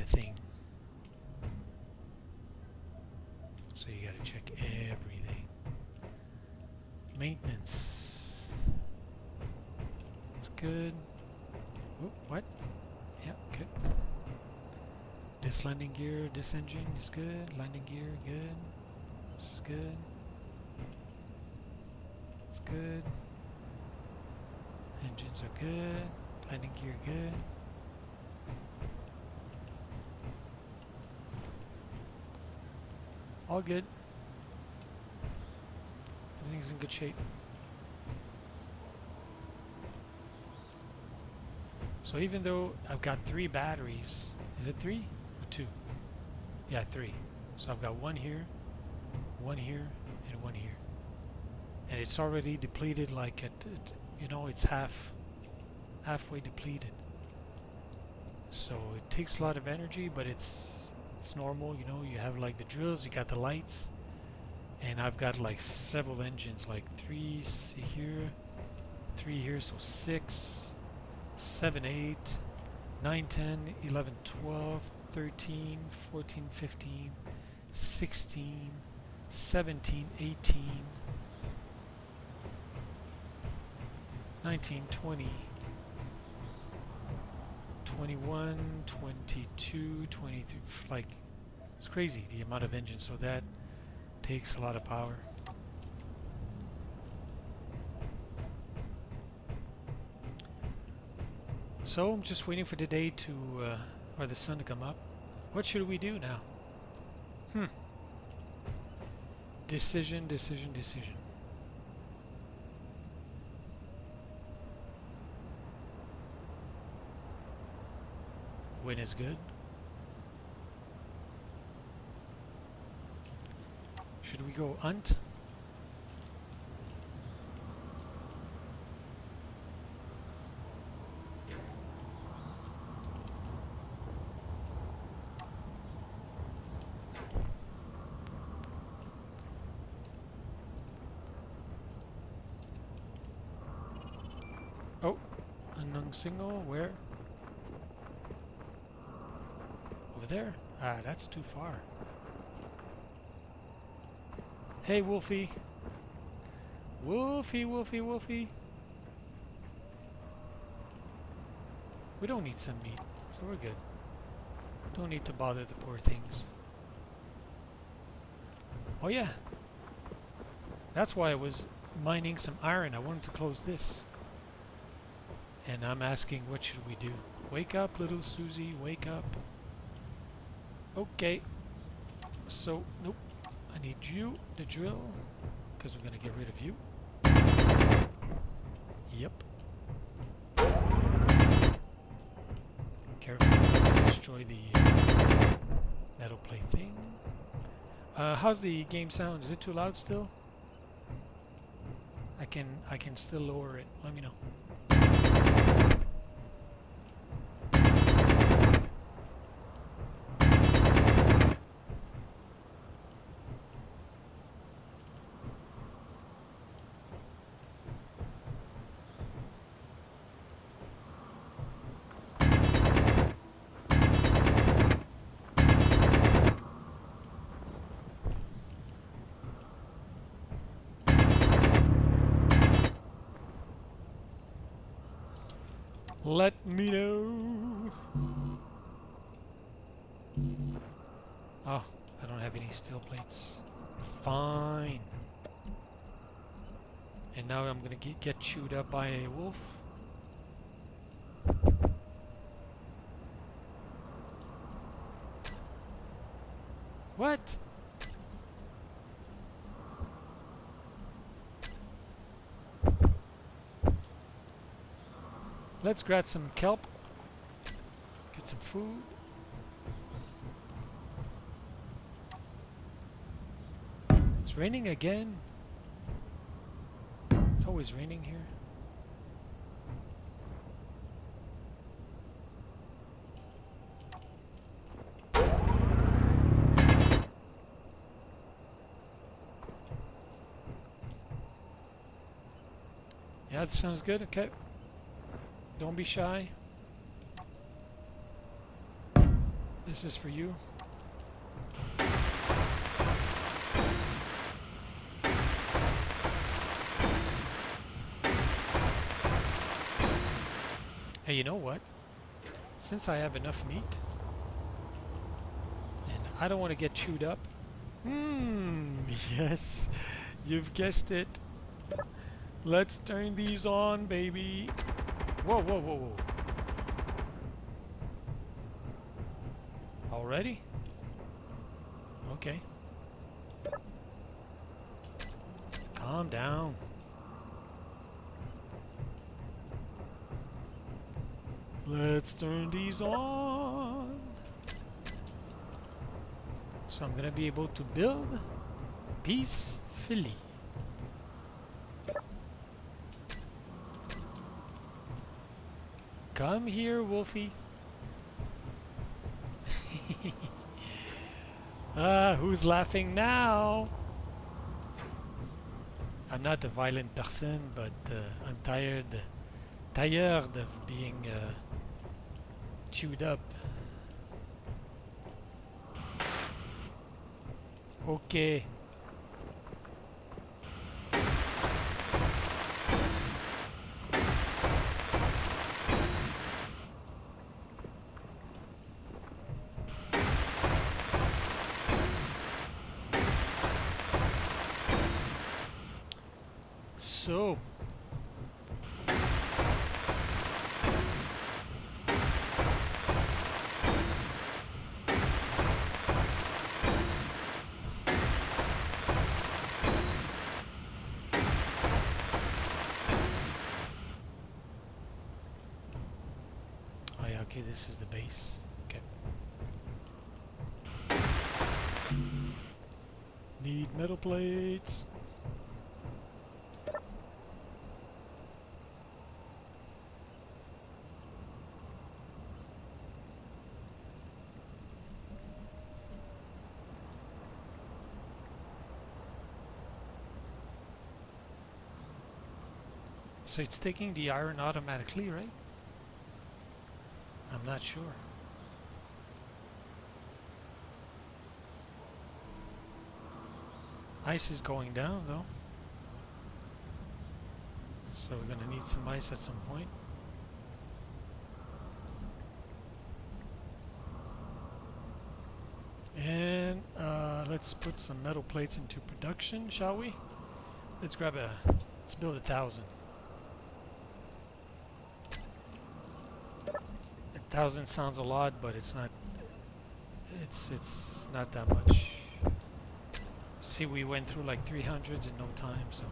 thing. So you gotta check everything. Maintenance. It's good. Oh, what? Yeah, good. This landing gear, this engine is good. Landing gear, good. This is good. It's good. Engines are good. Landing gear, good. All good. Everything's in good shape. So even though I've got 3 batteries, is it 3 or 2? Yeah, 3. So I've got one here, and one here. And it's already depleted, like you know, it's halfway depleted. So it takes a lot of energy, but it's normal, you know. You have like the drills, you got the lights, and I've got like several engines, like 3 here, 3 here, so 6, 7, 8, 9, 10, 11, 12, 13, 14, 15, 16, 17, 18, 19, 20, 21, 22, 23, like, it's crazy the amount of engines, so that takes a lot of power. So I'm just waiting for the day to, or the sun to come up. What should we do now? Decision. Win is good. Should we go hunt? Oh, unknown signal, where? Over there? Ah, that's too far. Hey, Wolfie. Wolfie. We don't need some meat, so we're good. Don't need to bother the poor things. Oh yeah. That's why I was mining some iron. I wanted to close this. And I'm asking, what should we do? Wake up, little Susie, wake up. Okay. So, nope. I need you to drill, because we're going to get rid of you. Yep. Careful not to destroy the metal plate thing. How's the game sound? Is it too loud still? I can still lower it. Let me know. Let me know. Oh, I don't have any steel plates. Fine. And now I'm gonna get chewed up by a wolf. What? Let's grab some kelp. Get some food. It's raining again. It's always raining here. Yeah, that sounds good. Okay. Don't be shy. This is for you. Hey, you know what? Since I have enough meat, and I don't want to get chewed up. Yes, you've guessed it. Let's turn these on, baby. Whoa, whoa, whoa, whoa. Already? Okay. Calm down. Let's turn these on. So I'm gonna be able to build peacefully. Come here, Wolfie. Who's laughing now? I'm not a violent person, but I'm tired of being chewed up. Okay. So, oh yeah, okay, this is the base. Okay. Need metal plates. So it's taking the iron automatically, right? I'm not sure. Ice is going down though. So we're gonna need some ice at some point. And let's put some metal plates into production, shall we? Let's build 1,000. 1,000 sounds a lot, but it's not. It's not that much. See, we went through like 300s in no time, so.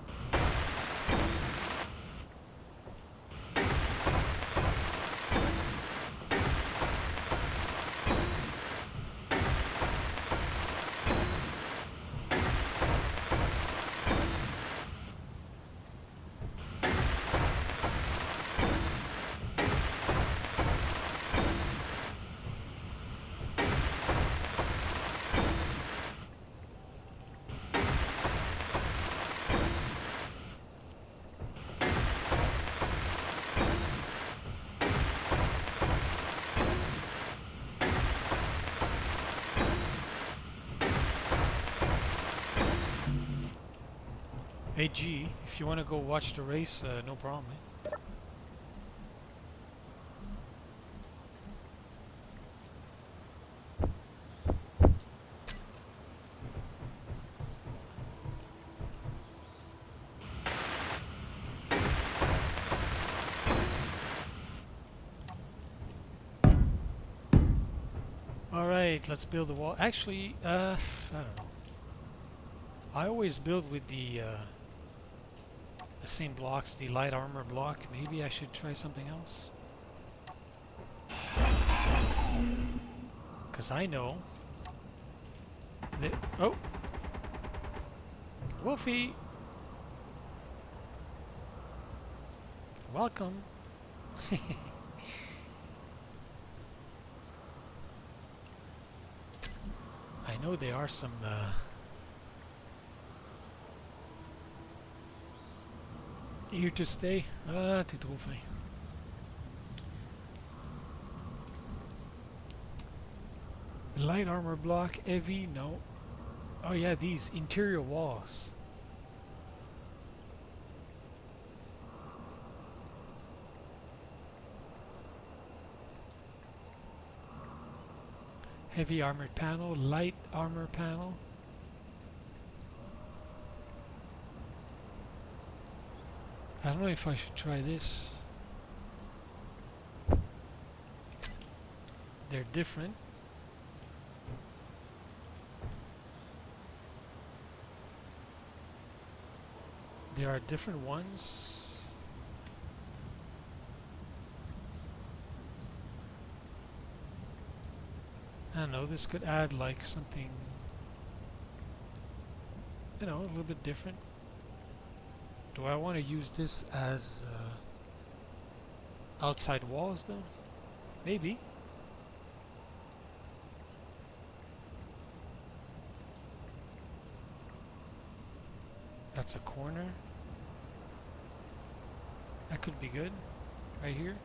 Hey G, if you want to go watch the race, no problem. Eh? Alright, let's build the wall. Actually, I don't know. I always build with the same blocks, the light armor block. Maybe I should try something else. Because I know that... Oh! Wolfie! Welcome! I know there are some... here to stay. Ah, t'es trop fin. Light armor block, heavy, no. Oh yeah, these interior walls. Heavy armored panel, light armor panel. I don't know if I should try this. They're different. There are different ones. I don't know, this could add like something, you know, a little bit different. Do I want to use this as outside walls though? Maybe. That's a corner. That could be good, right here.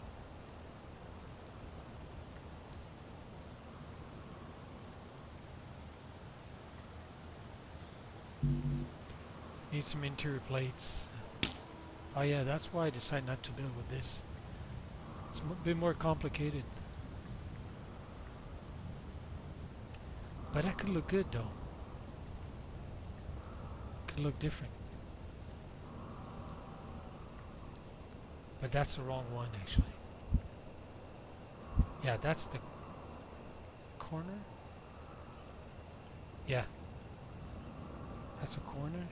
Need some interior plates. Oh yeah, that's why I decided not to build with this. It's a bit more complicated. But that could look good though. Could look different. But that's the wrong one actually. Yeah, that's the corner. Yeah. That's a corner.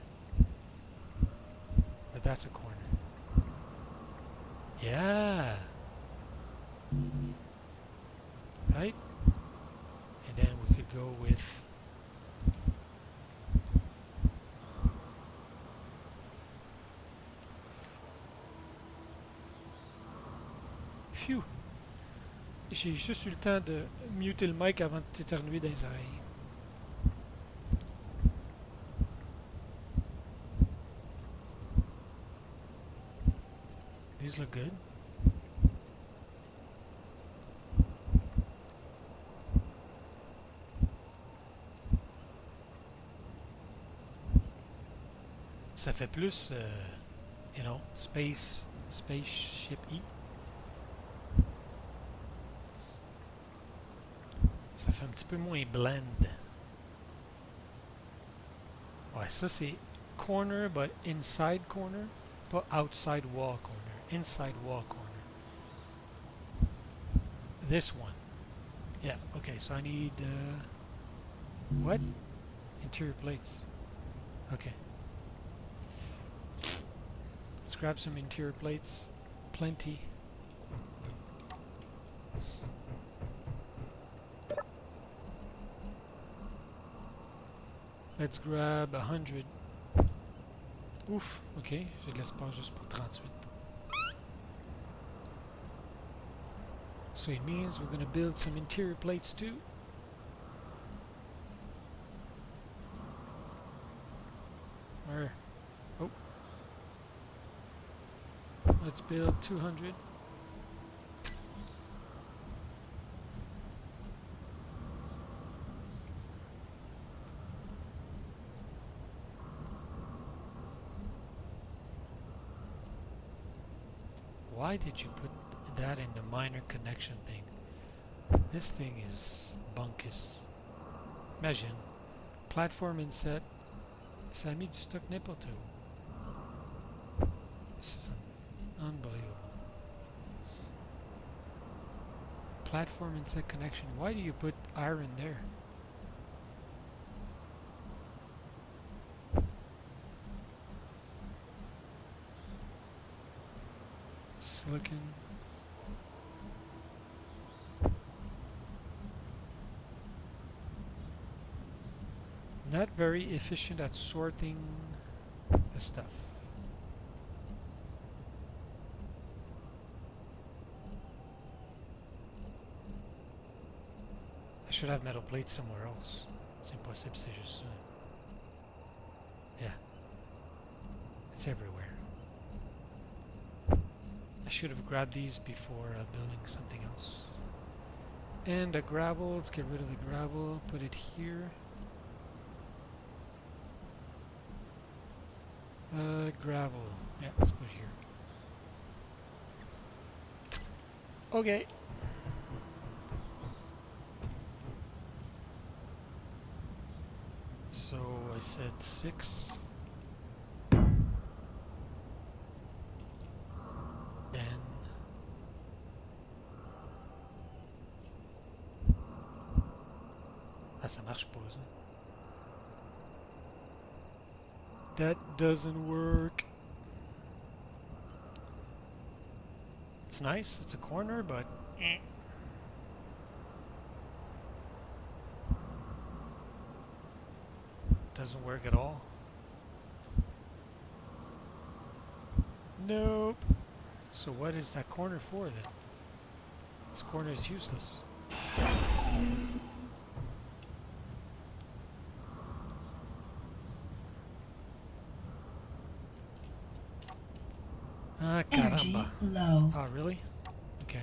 But that's a corner. Yeah. Right? And then we could go with phew. J'ai juste eu le temps de muter le mic avant de t'éternuer dans les oreilles. These look good. Ça fait plus, you know, spaceship-y. Ça fait un petit peu moins blend. Ouais, ça c'est corner, but inside corner, pas outside wall corner. Inside wall corner. This one. Yeah, okay, so I need, what? Interior plates. Okay. Let's grab some interior plates. Plenty. Let's grab 100. Ouf, ok, j'ai de l'espace juste pour 38. So it means we're going to build some interior plates too. Where? Oh. Let's build 200. Why did you put that in the minor connection thing? This thing is bunkus. Imagine. Platform inset. Ça a mis du stock nipple too. This is unbelievable. Platform inset connection. Why do you put iron there? Silicon. Not very efficient at sorting the stuff. I should have metal plates somewhere else. C'est impossible, c'est juste ça. Yeah. It's everywhere. I should have grabbed these before building something else. And the gravel, let's get rid of the gravel, put it here. Gravel. Yeah, let's put it here. Okay. said 6. Then ah, ça marche pas, ça. That doesn't work. It's nice, it's a corner, but doesn't work at all. Nope. So what is that corner for then? This corner is useless. Ah, Energy caramba. low. Ah, really? Okay.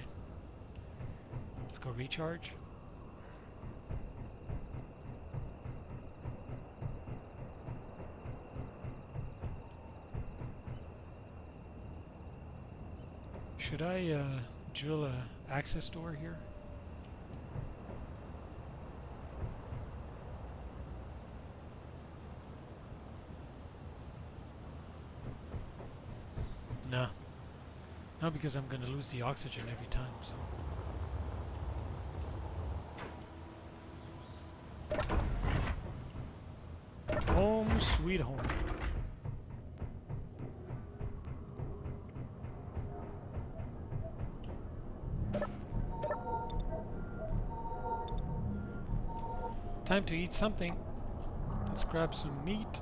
Let's go recharge. Should I drill a access door here? No. No, because I'm going to lose the oxygen every time, so. Home sweet home. Time to eat something. Let's grab some meat.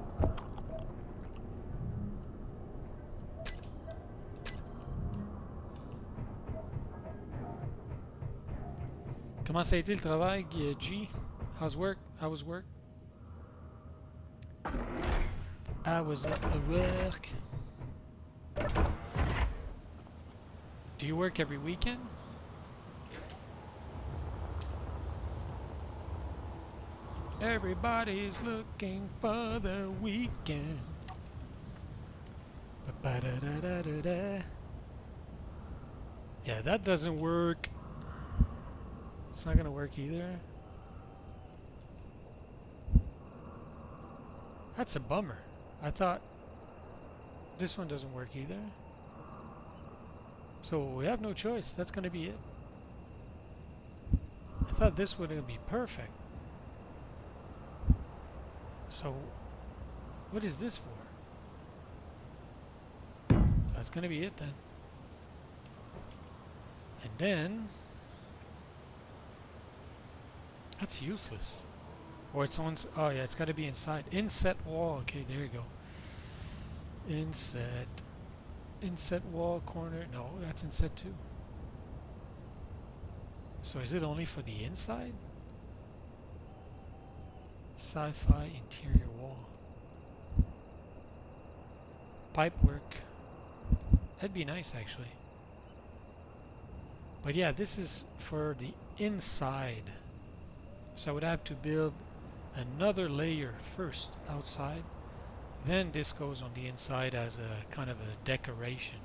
Comment ça a été le travail, G? How's work? How was work? I was at work. Do you work every weekend? Everybody's looking for the weekend. Ba-da-da-da-da-da. Yeah, that doesn't work. It's not gonna work either. That's a bummer. I thought this one doesn't work either. So we have no choice. That's gonna be it. I thought this would be perfect. So what is this for? That's gonna be it then. And then that's useless. Or it's on. Oh yeah, it's got to be inside. Inset wall. Okay, there you go. Inset. Inset wall corner. No, that's inset too. So is it only for the inside? Sci-fi interior wall. Pipe work. That'd be nice actually. But yeah, this is for the inside. So I would have to build another layer first outside. Then this goes on the inside as a kind of a decoration.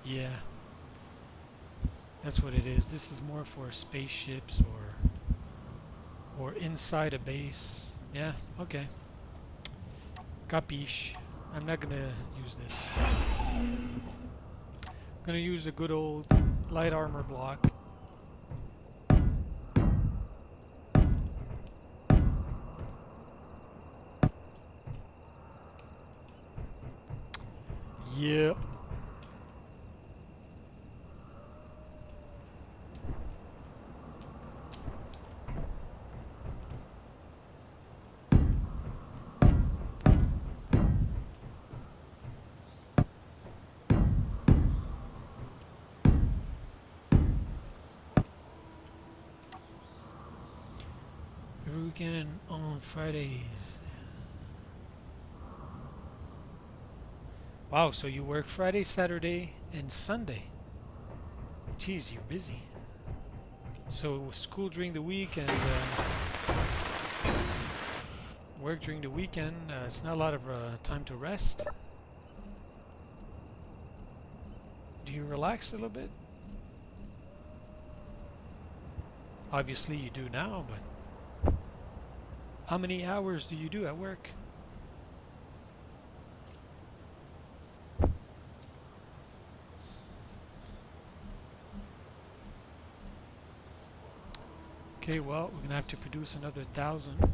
Yeah. That's what it is. This is more for spaceships or inside a base. Yeah, okay. Capiche. I'm not gonna use this. I'm gonna use a good old light armor block. Yep. Every weekend on Fridays. Wow, so you work Friday, Saturday, and Sunday. Jeez, you're busy. So school during the week and work during the weekend. It's not a lot of time to rest. Do you relax a little bit? Obviously you do now, but how many hours do you do at work? Okay, well, we're gonna have to produce another 1,000.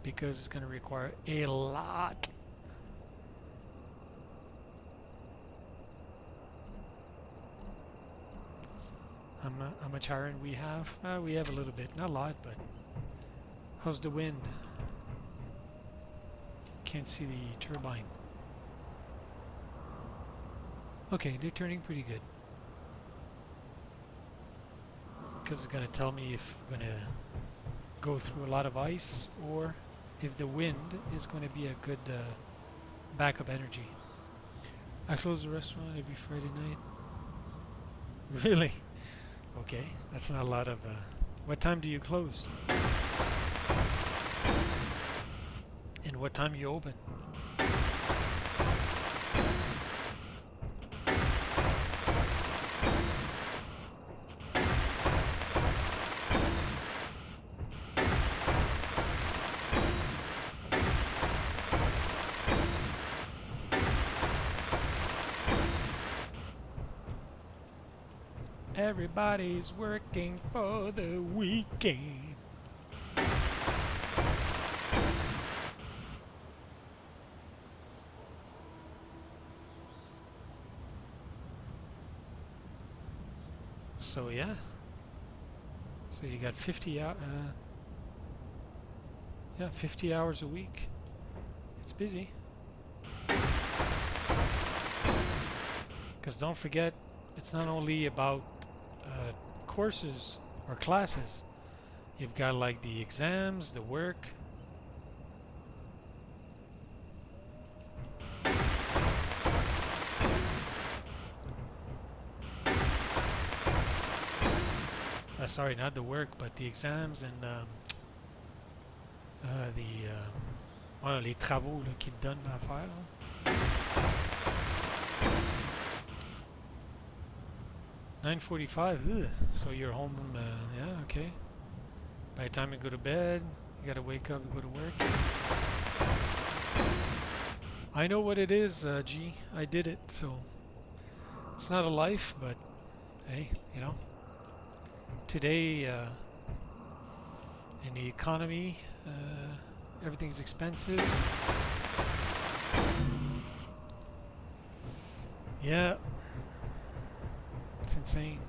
Because it's gonna require a lot. How much iron we have? We have a little bit, not a lot, but how's the wind? Can't see the turbine. Okay, they're turning pretty good. Because it's gonna tell me if we're gonna go through a lot of ice or if the wind is going to be a good backup energy. I close the restaurant every Friday night. Really? Okay, that's not a lot of... what time do you close? And what time you open? Everybody's working for the weekend. So yeah. So you got 50 yeah, 50 hours a week. It's busy. Because don't forget, it's not only about courses or classes. You've got like the exams, the work. Sorry, not the work, but the exams and les travaux là, qu'ils te donnent à faire. Là. 9:45. So you're home. Yeah, okay. By the time you go to bed, you gotta wake up and go to work. I know what it is, G. I did it, so it's not a life, but hey, you know. Today, in the economy, everything's expensive. Yeah. It's insane.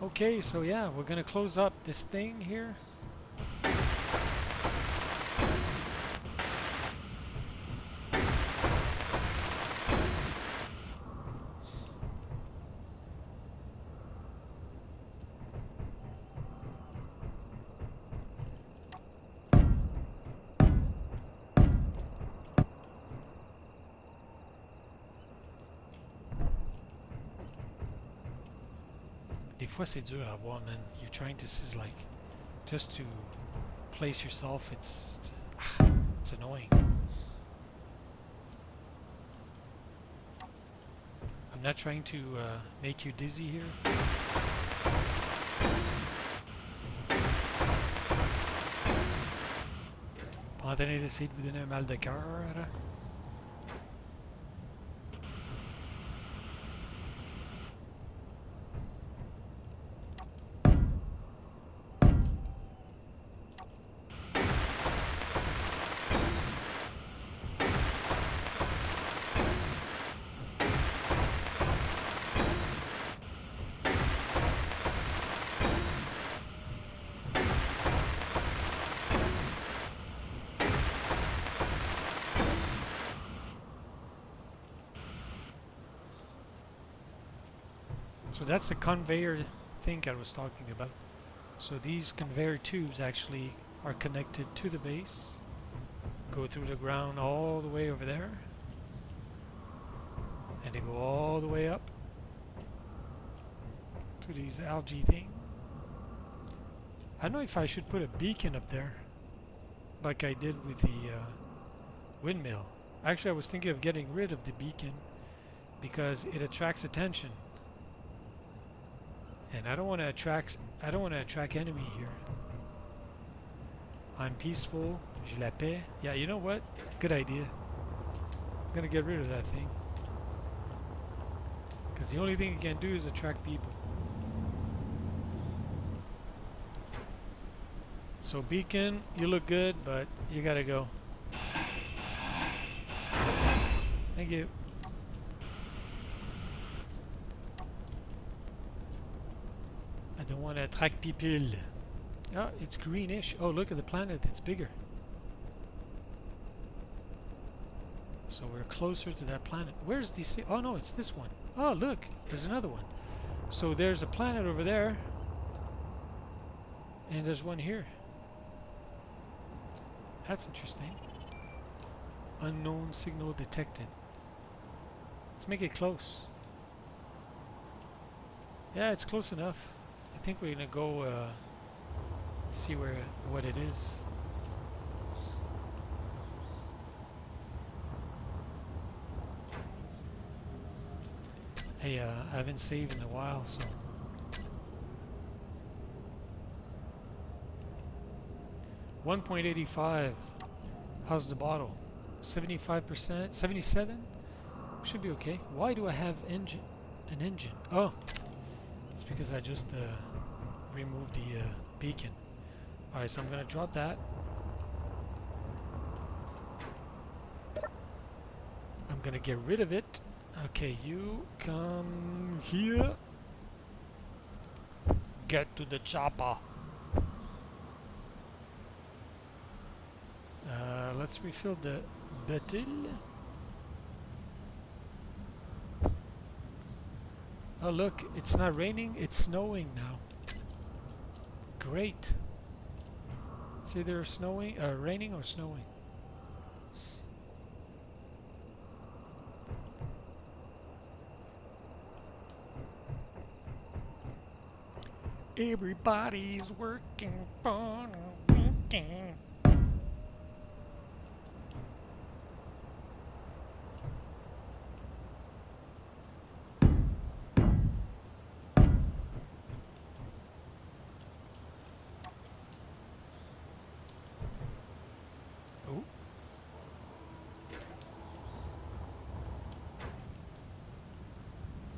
Okay, so yeah, we're gonna close up this thing here. Des fois c'est dur à voir, man. You're trying to like just to place yourself. It's annoying. I'm not trying to make you dizzy here. Pas en train d'essayer de vous donner un mal de cœur, hein? So that's the conveyor thing I was talking about. So these conveyor tubes actually are connected to the base, go through the ground all the way over there, and they go all the way up. to these algae thing. I don't know if I should put a beacon up there, like I did with the windmill. Actually, I was thinking of getting rid of the beacon because it attracts attention, and I don't want to attract enemy here. I'm peaceful. J'ai la paix. Yeah, you know what? Good idea. I'm gonna get rid of that thing because the only thing it can do is attract people. So beacon, you look good, but you gotta go. Thank you. I don't want to attract people. Oh, it's greenish. Oh, look at the planet. It's bigger. So we're closer to that planet. Where's the... Oh, no, it's this one. Oh, look. There's another one. So there's a planet over there. And there's one here. That's interesting. Unknown signal detected. Let's make it close. Yeah, it's close enough. I think we're gonna go see what it is. Hey, I haven't saved in a while, so 1.85. How's the bottle? 75%? 77? Should be okay. Why do I have an engine? Oh, it's because I just removed the beacon. Alright, so I'm gonna drop that. I'm gonna get rid of it. Okay, you come here. Get to the chopper. Let's refill the bottle. Oh look, it's not raining, it's snowing now. Great. It's either snowing, raining or snowing. Everybody's working for the weekend. Oh.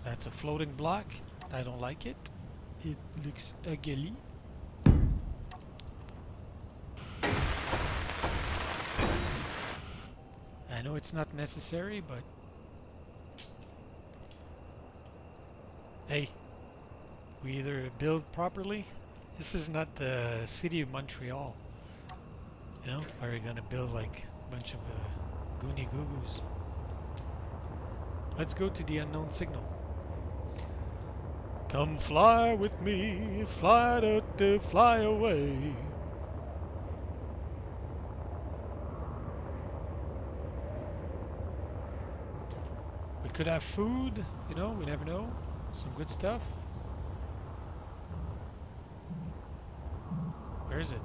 That's a floating block. I don't like it. It looks ugly. I know it's not necessary, but hey, we either build properly. This is not the city of Montreal. You know, are we gonna build like a bunch of goony goo-goos? Let's go to the unknown signal. Come fly with me, fly to fly away. We could have food, you know, we never know. Some good stuff. Where is it?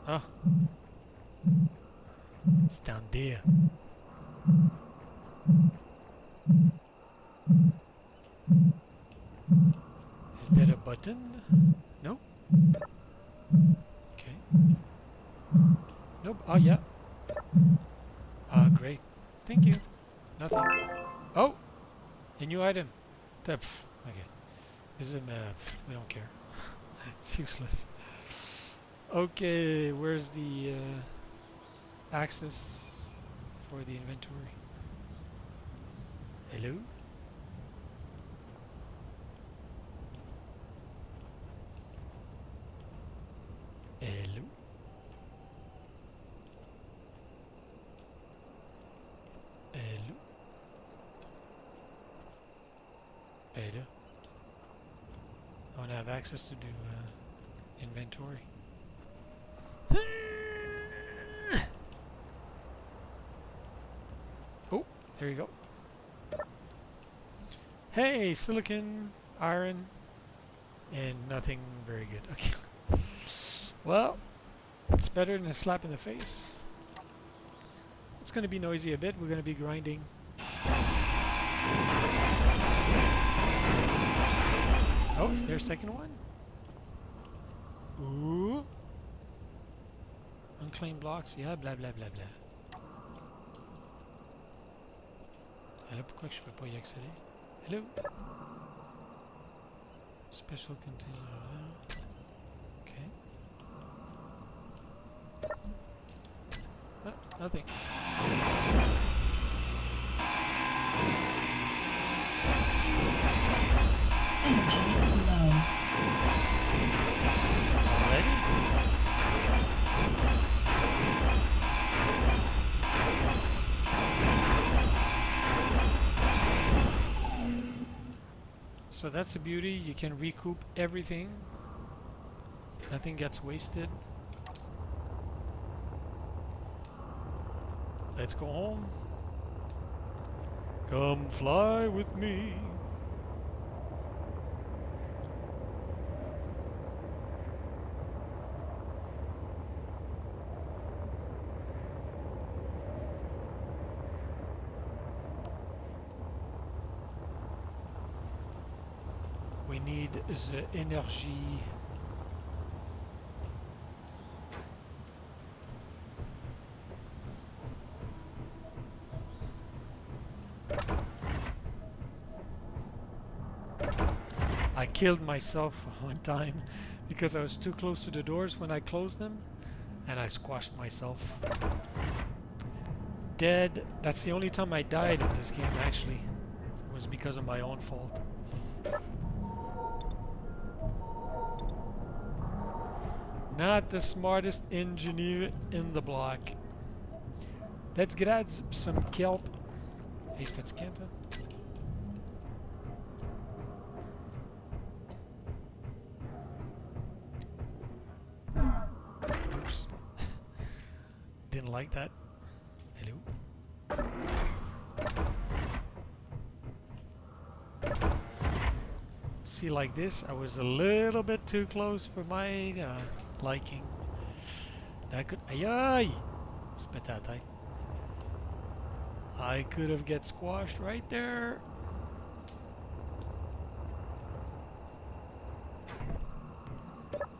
Oh. It's down there. Is there a button? No? Okay. Nope. Oh, yeah. Ah, great. Thank you. Nothing. Oh! A new item. Okay. This is a map. We don't care. It's useless. Okay, where's the access for the inventory? Hello? Hello? Hello? Hello? I want to have access to do inventory. Oh, there you go. Hey, silicon, iron, and nothing very good. Okay. Well, it's better than a slap in the face. It's going to be noisy a bit. We're going to be grinding. Oh, is there a second one? Ooh. Unclaimed blocks. Yeah, blah blah blah blah. Et là, pourquoi je peux pas y accéder? Hello? Special container. Okay. Ah, nothing. Energy low. Already? So that's a beauty. You can recoup everything. Nothing gets wasted. Let's go home. Come fly with me. We need the energy. I killed myself one time because I was too close to the doors when I closed them, and I squashed myself. Dead. That's the only time I died in this game, actually. It was because of my own fault. Not the smartest engineer in the block. Let's grab some kelp. Hey, Fitzcamper. Oops. Didn't like that. Hello. See, like this, I was a little bit too close for my liking. That could... Ay! Spettatay. I could have get squashed right there.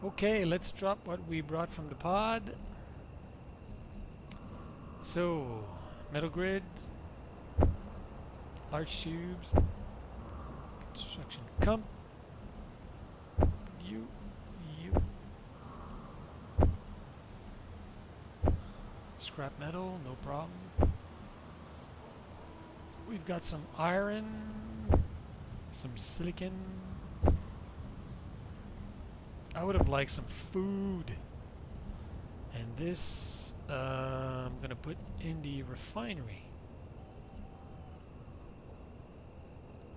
Okay, let's drop what we brought from the pod. So, metal grid, large tubes, construction comp, you. Scrap metal, no problem. We've got some iron, some silicon. I would have liked some food. And this I'm gonna put in the refinery.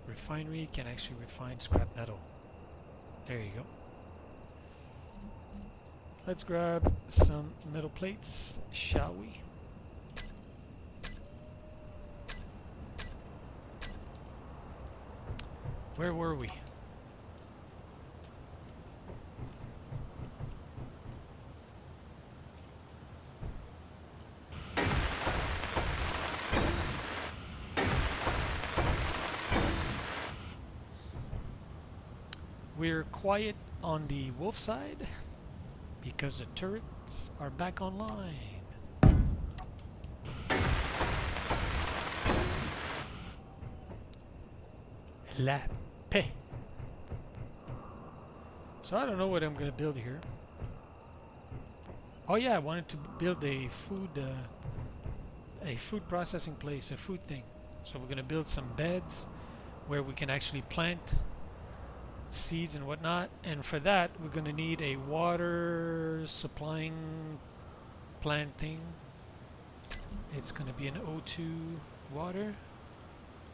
Refinery can actually refine scrap metal. There you go. Let's grab some metal plates, shall we? Where were we? We're quiet on the wolf side because the turrets are back online. La paix. So I don't know what I'm gonna build here. Oh yeah, I wanted to build a food processing place, a food thing. So we're gonna build some beds where we can actually plant seeds and whatnot, and for that we're going to need a water supplying plant thing. It's going to be an O2 water.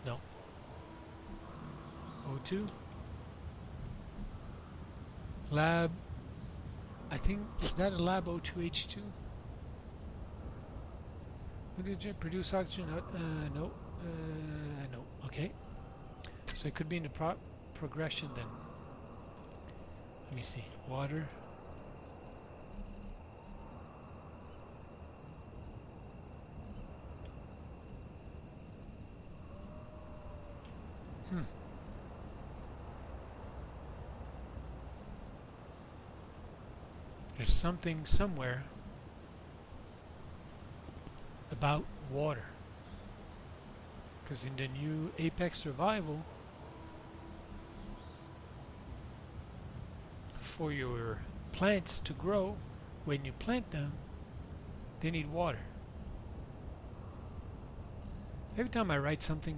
No. O2 lab. I think, is that a lab O2H2? Did you produce oxygen? No. No. Okay. So it could be in the progression then. Let me see. Water. Hmm. There's something somewhere about water. Because in the new Apex Survival, for your plants to grow, when you plant them, they need water. Every time I write something,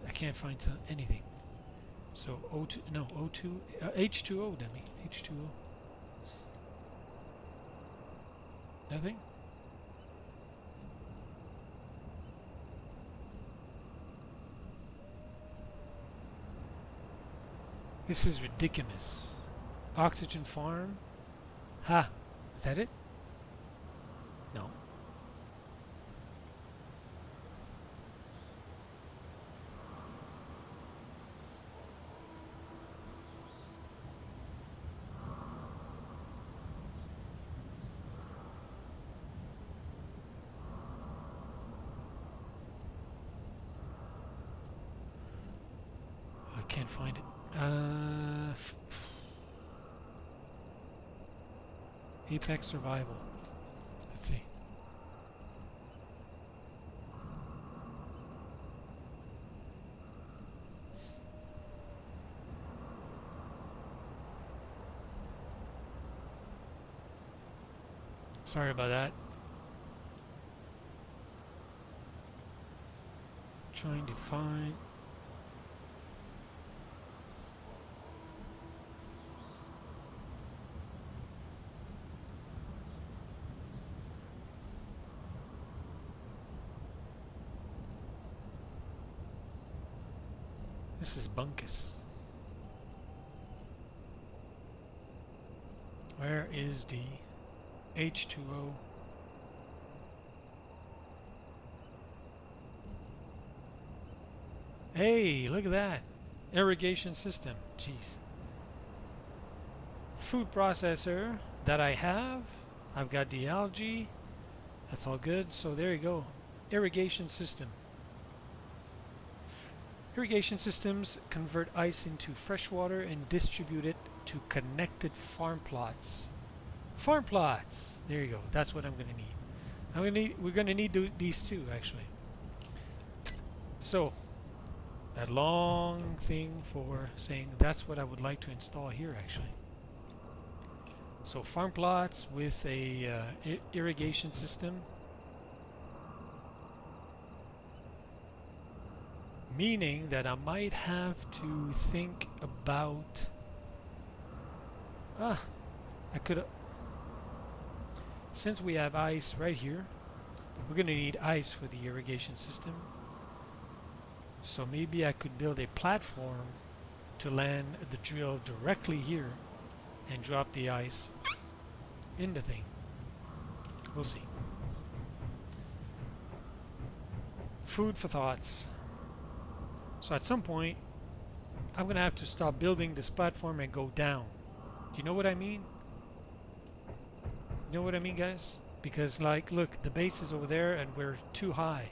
I can't find anything. So O2, no, O2, H2O, dummy, H2O. Nothing? This is ridiculous. Oxygen farm? Ha! Is that it? No. I can't find it. Apex Survival. Let's see. Sorry about that. Trying to find. This is Bunkus. Where is the H2O? Hey, look at that. Irrigation system. Jeez. Food processor that I have. I've got the algae. That's all good. So there you go. Irrigation system. Irrigation systems convert ice into fresh water and distribute it to connected farm plots. Farm plots! There you go. That's what I'm going to need. We're going to need these two, actually. So, that long thing for saying that's what I would like to install here, actually. So, farm plots with a irrigation system. Meaning that I might have to think about... I could... Since we have ice right here, we're going to need ice for the irrigation system. So maybe I could build a platform to land the drill directly here and drop the ice in the thing. We'll see. Food for thoughts. So at some point, I'm going to have to stop building this platform and go down. Do you know what I mean? You know what I mean, guys? Because, like, look, the base is over there and we're too high.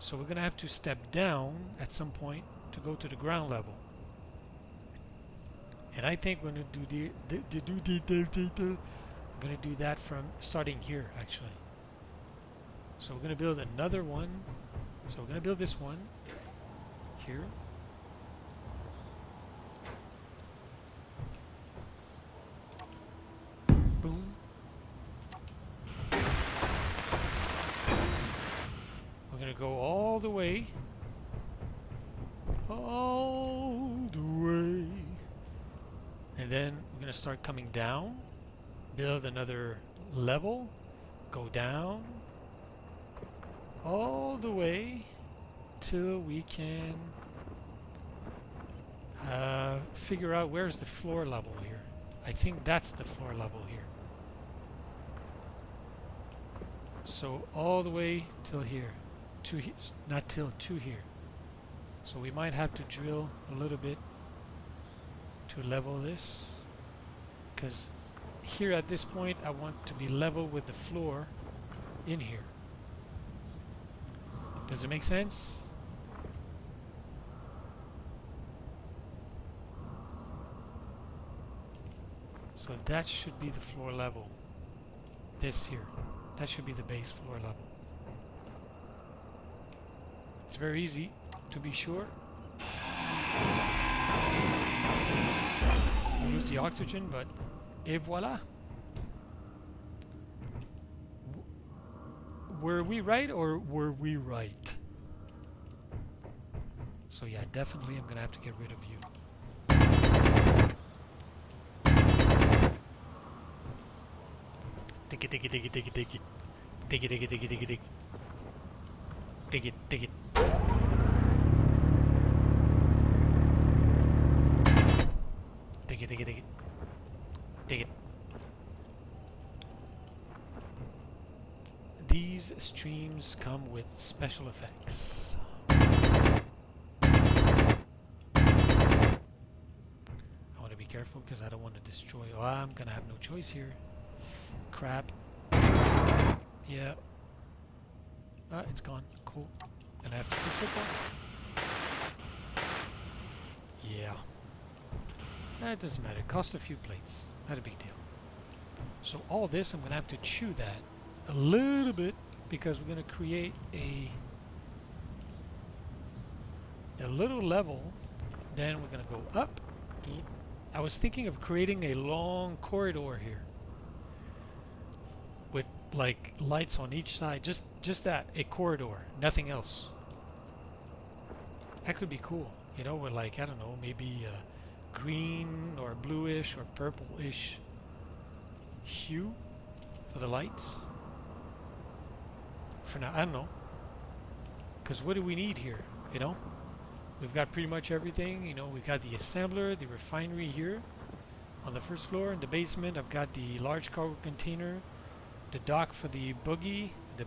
So we're going to have to step down at some point to go to the ground level. And I think we're going to do that from starting here, actually. So we're going to build another one. So we're going to build this one here. Boom. We're going to go all the way. All the way. And then we're going to start coming down. Build another level. Go down. All the way till we can figure out where's the floor level here. I think that's the floor level here. So all the way till here. Not till, to here. So we might have to drill a little bit to level this, because here at this point I want to be level with the floor in here. Does it make sense? So that should be the floor level. This here. That should be the base floor level. It's very easy to be sure. I lose the oxygen, but et voila. Were we right or were we right? So yeah, definitely I'm gonna have to get rid of you. Dig it, dig it, dig it, dig it, dig it. Dig it, dig it, dig it, dig it, dig it. Dig it, dig it. Dig it, dig it, dig it. Dig it. These streams come with special effects. I want to be careful because I don't want to destroy. Oh, I'm gonna have no choice here. Crap. Yeah. Ah, it's gone. Cool. And I have to fix it though? Yeah. It doesn't matter. It cost a few plates. Not a big deal. So all this, I'm going to have to chew that a little bit because we're going to create a little level. Then we're going to go up. I was thinking of creating a long corridor here with like lights on each side. Just that, a corridor, nothing else. That could be cool. You know, with like, I don't know, maybe green or bluish or purple-ish hue for the lights. For now, I don't know. Because what do we need here, you know? We've got pretty much everything. You know, we've got the assembler, the refinery here on the first floor. In the basement, I've got the large cargo container, the dock for the buggy, the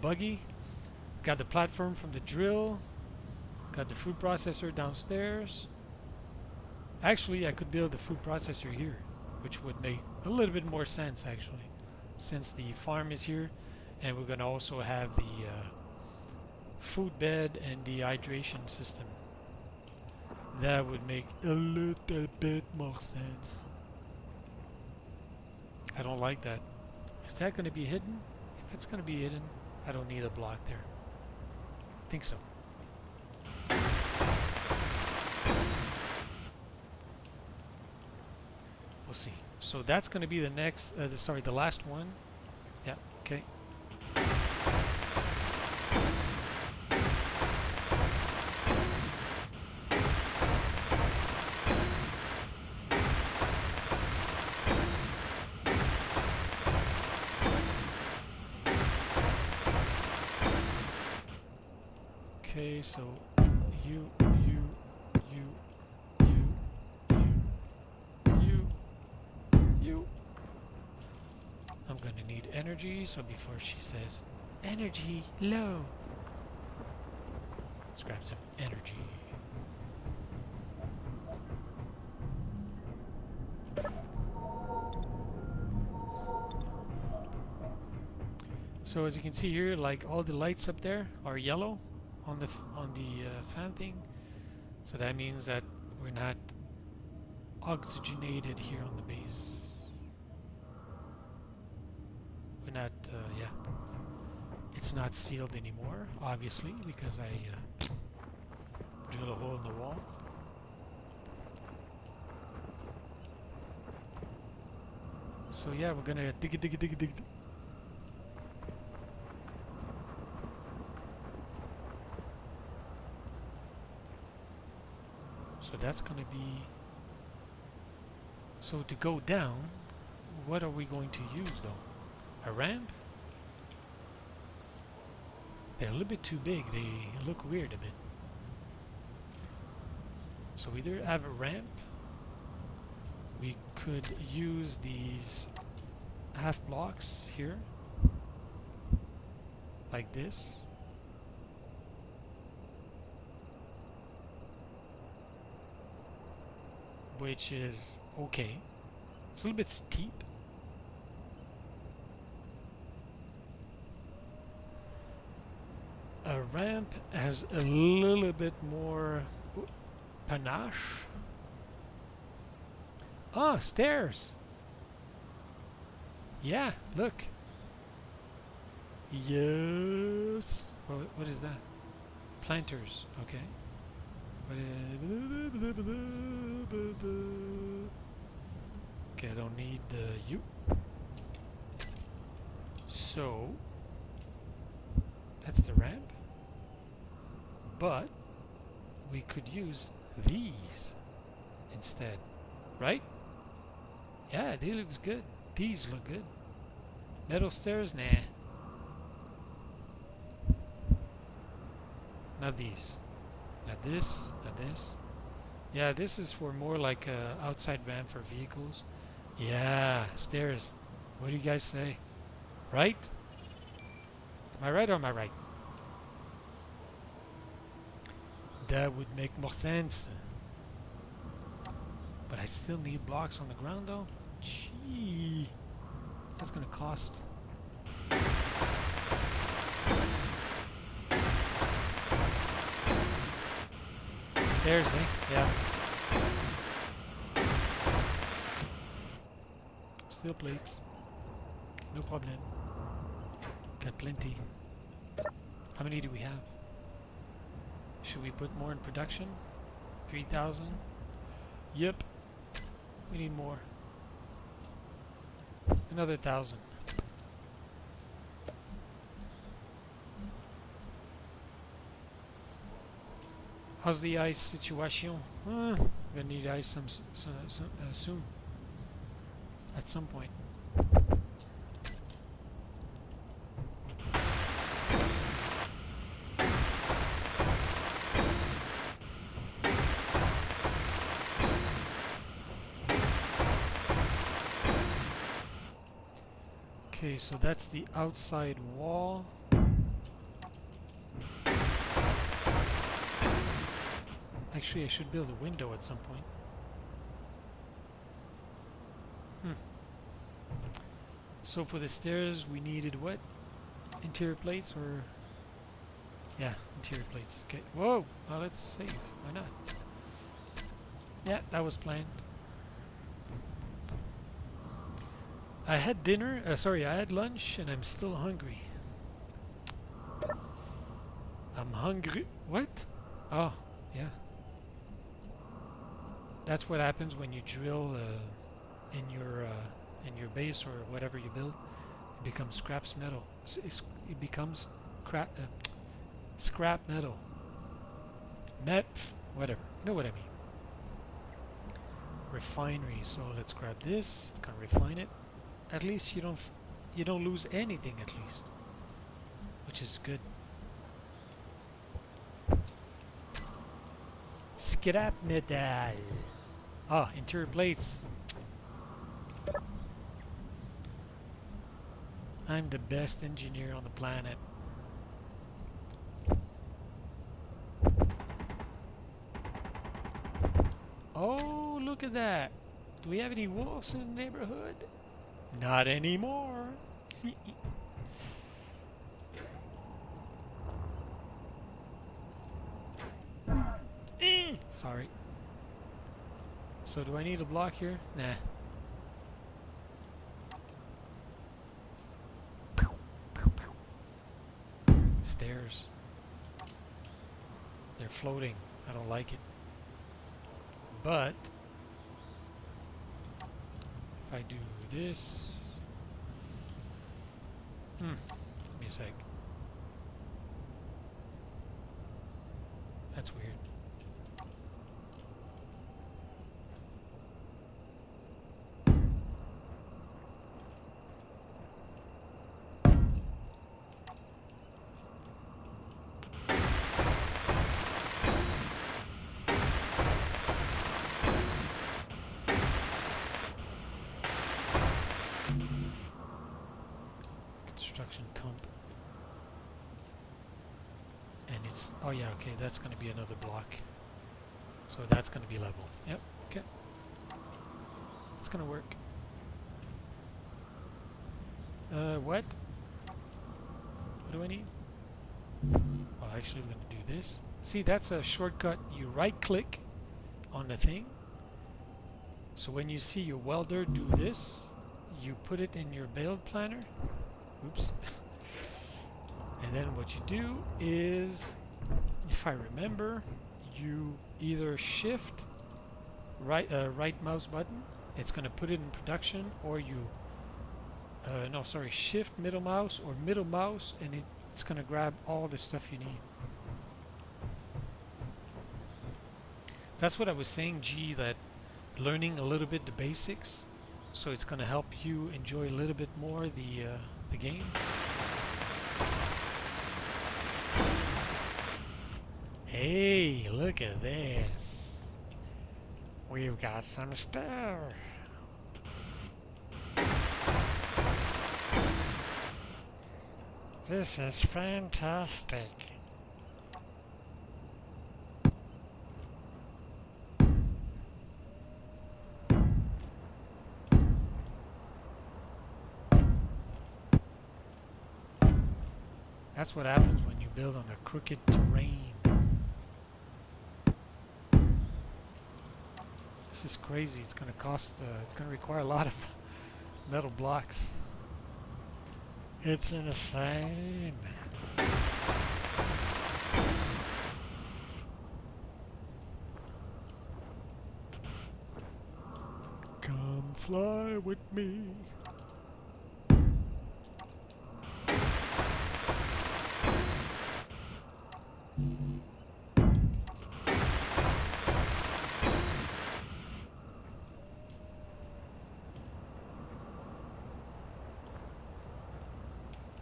buggy. Got the platform from the drill. Got the food processor downstairs. Actually, I could build the food processor here, which would make a little bit more sense actually, since the farm is here, and we're gonna also have the food bed and the hydration system. That would make a little bit more sense. I don't like that. Is that going to be hidden? If it's going to be hidden, I don't need a block there. I think so. We'll see. So that's going to be the next, the last one. Yeah, okay. Okay, so you. I'm gonna need energy, so before she says energy low, let's grab some energy. So as you can see here, like all the lights up there are yellow on the fan thing, so that means that we're not oxygenated here on the base. We're not, yeah. It's not sealed anymore, obviously, because I drill a hole in the wall. So yeah, we're gonna dig it, dig it, dig it, dig it. So that's gonna be... So to go down, what are we going to use though? A ramp? They're a little bit too big. They look weird a bit. So we either have a ramp, we could use these half blocks here, like this. which is okay. It's a little bit steep. A ramp has a little bit more panache. Ah, stairs. Yeah, look. Yes. What is that? Planters. Okay. Okay, I don't need the U. So that's the ramp. But we could use these instead, right? Yeah, they looks good. These look good. Metal stairs, nah. Not these. Not this. Not this. Yeah, this is for more like a outside ramp for vehicles. Yeah, stairs. What do you guys say? Right? Am I right or am I right? That would make more sense. But I still need blocks on the ground though. Gee, that's gonna cost. Stairs, eh? Yeah. Steel plates. No problem. Got plenty. How many do we have? Should we put more in production? 3,000? Yep. We need more. Another 1,000. How's the ice situation? We're gonna need ice soon. At some point. Okay, so that's the outside wall. Actually, I should build a window at some point. So for the stairs, we needed what? Interior plates or... Yeah, interior plates. Okay. Whoa! Well, let's save. Why not? Yeah, that was planned. I had dinner. Sorry, I had lunch and I'm still hungry. I'm hungry. What? Oh, yeah. That's what happens when you drill in your base or whatever you build. It becomes scrap metal. It becomes scrap metal. Whatever. You know what I mean. Refinery. So let's grab this. It's gonna refine it. At least you don't lose anything. At least, which is good. Scrap metal. Ah, interior plates. I'm the best engineer on the planet. Oh, look at that. Do we have any wolves in the neighborhood? Not anymore. Sorry. So do I need a block here? Nah. Stairs. They're floating. I don't like it. But if I do this... Give me a sec. That's weird. Construction comp. And it's... Oh yeah, okay, that's going to be another block. So that's going to be level. Yep, okay. It's gonna work. What? What do I need? Well, actually, we're gonna do this. See, that's a shortcut. You right-click on the thing. So when you see your welder do this, you put it in your build planner. Oops. And then what you do is, if I remember, you either shift right mouse button, it's going to put it in production, or you no, sorry, shift middle mouse or middle mouse, and it's going to grab all the stuff you need. That's what I was saying, G, that learning a little bit the basics, so it's going to help you enjoy a little bit more the game. Hey, look at this. We've got some spare. This is fantastic. That's what happens when you build on a crooked terrain. This is crazy. It's going to cost, it's going to require a lot of metal blocks. It's insane. Come fly with me.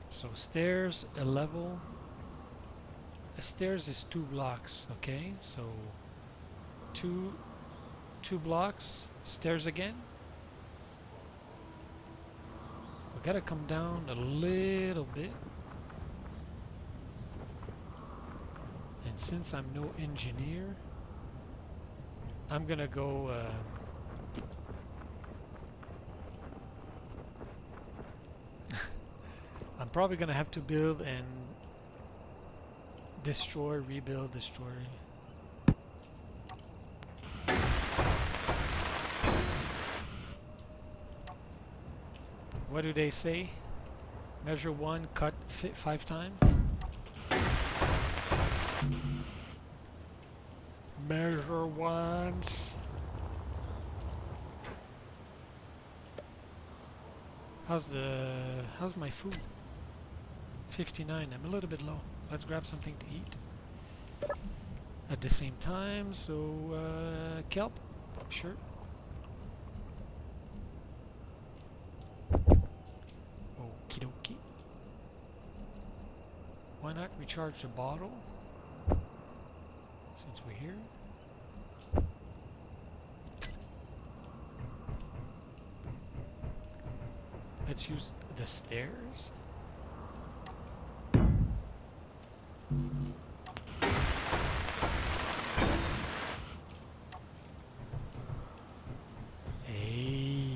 So stairs, a level. A stairs is 2 blocks, okay? So two blocks, stairs again. We gotta come down a little bit. And since I'm no engineer, I'm gonna go I'm probably gonna have to build and destroy, rebuild, destroy. What do they say? Measure 1, cut 5 times? Measure once. How's my food? 59. I'm a little bit low. Let's grab something to eat at the same time. So kelp, sure. Okie dokie. Why not recharge the bottle since we're here? Let's use the stairs. Hey,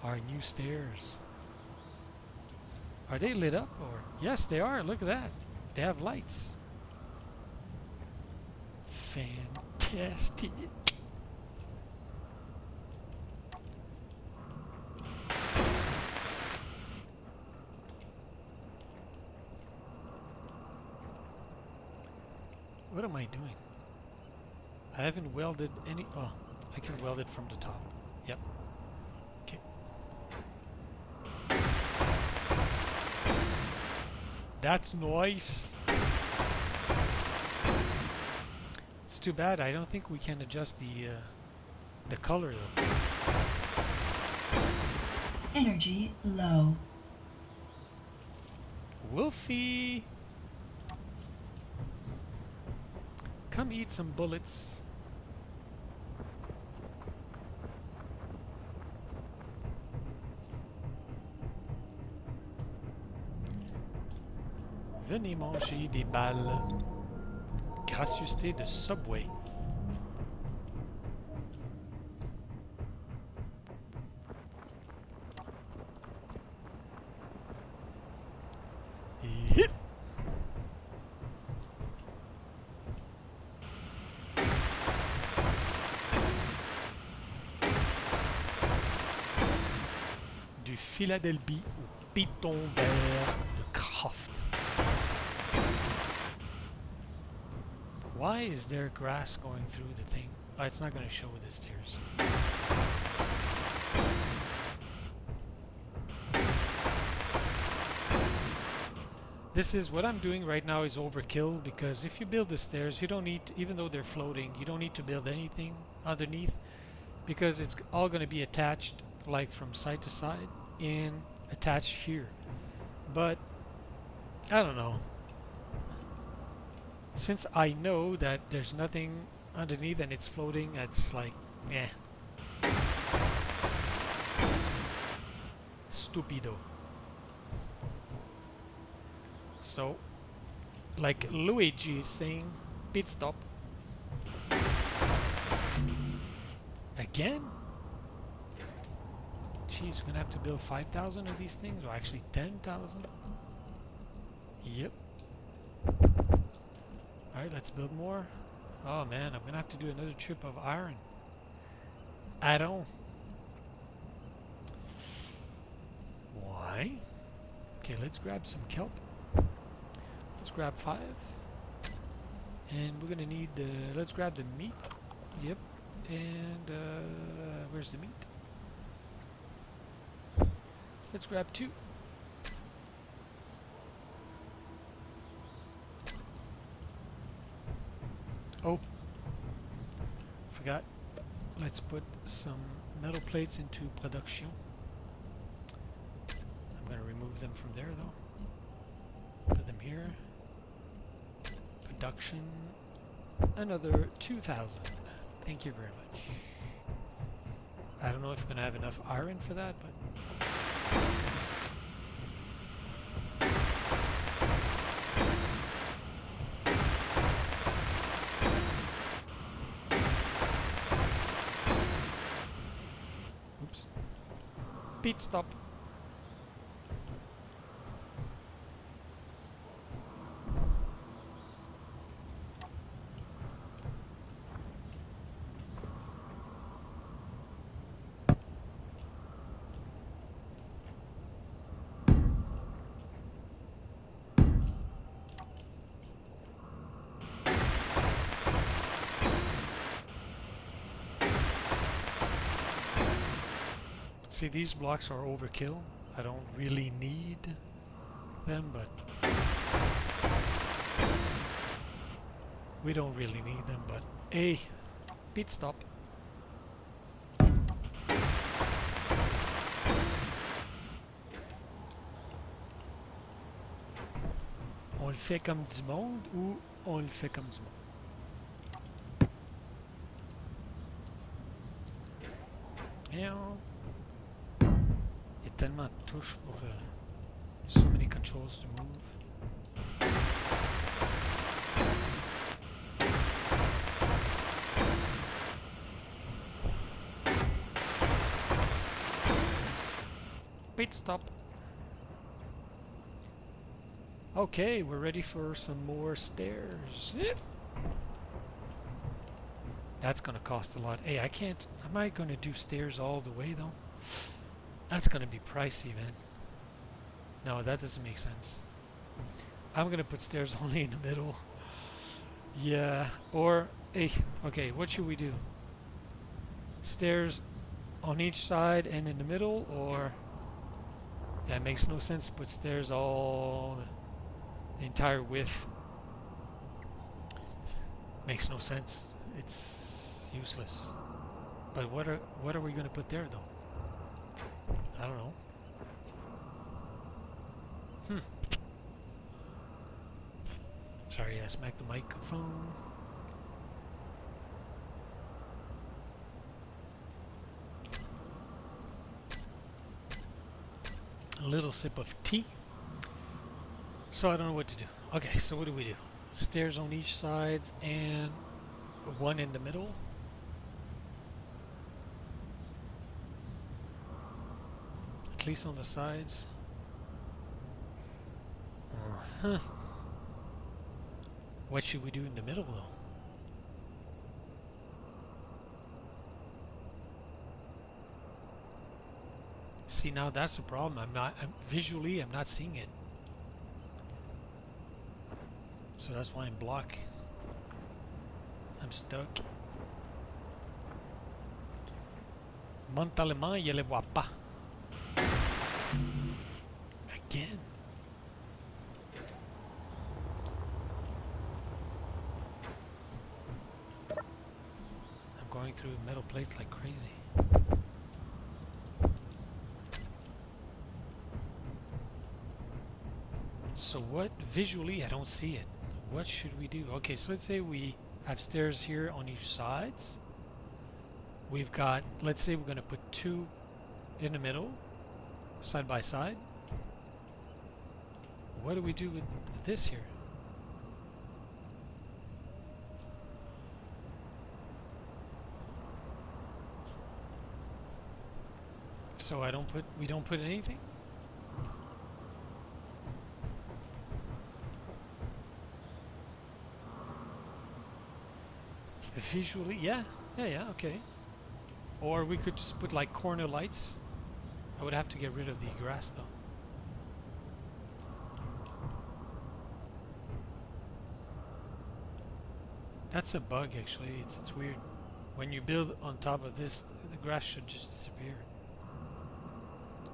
our new stairs. Are they lit up or? Yes, they are. Look at that. They have lights. Fantastic. What am I doing? I haven't welded any. Oh, I can weld it from the top. Yep. Okay. That's nice. It's too bad. I don't think we can adjust the color though. Energy low. Wolfie, come eat some bullets. Venez manger des balles. Gracieuseté de Subway. du Philadelphie au piton vert de Croft. Why is there grass going through the thing? Oh, it's not going to show the stairs. This is what I'm doing right now is overkill, because if you build the stairs, you don't need, even though they're floating, you don't need to build anything underneath, because it's all going to be attached like from side to side and attached here. But I don't know. Since I know that there's nothing underneath and it's floating, it's like, eh. Stupido. So, like Luigi is saying, pit stop. Again? Jeez, we're gonna have to build 5,000 of these things, or actually 10,000. Yep. Alright, let's build more. Oh man, I'm gonna have to do another trip of iron. Iron. Why? Okay, let's grab some kelp. Let's grab 5. And we're gonna need let's grab the meat. Yep. And where's the meat? Let's grab 2. Oh, forgot. Let's put some metal plates into production. I'm gonna remove them from there though. Put them here. Production. Another 2,000. Thank you very much. I don't know if we're gonna have enough iron for that, but oops. Pit stop. See, these blocks are overkill. I don't really need them, but we don't really need them, but hey, pit stop. On le fait comme du monde ou on le fait comme du monde? Il y a tellement de touches pour so many controls to move. Pit stop. Okay, we're ready for some more stairs. That's gonna cost a lot. Hey, I can't. Am I gonna do stairs all the way though? That's gonna be pricey, man. No, that doesn't make sense. I'm gonna put stairs only in the middle. Yeah, or hey, okay, what should we do? Stairs on each side and in the middle, or yeah, it makes no sense to put stairs all the entire width. Makes no sense. It's useless. But what are we gonna put there though? I don't know. Sorry, I smacked the microphone. A little sip of tea. So I don't know what to do. Okay, so what do? Stairs on each side and one in the middle. At least on the sides. Uh-huh. What should we do in the middle though? See, now that's the problem. Visually, I'm not seeing it. So that's why I'm blocked. I'm stuck. Mentalement, je les vois pas. Again. I'm going through metal plates like crazy. So what, visually, I don't see it. What should we do? Okay, so let's say we have stairs here on each sides. We've got, let's say we're going to put 2 in the middle, side by side. What do we do with this here? So we don't put anything? Visually, yeah, okay. Or we could just put like corner lights. I would have to get rid of the grass though. That's a bug actually, it's weird. When you build on top of this, the grass should just disappear.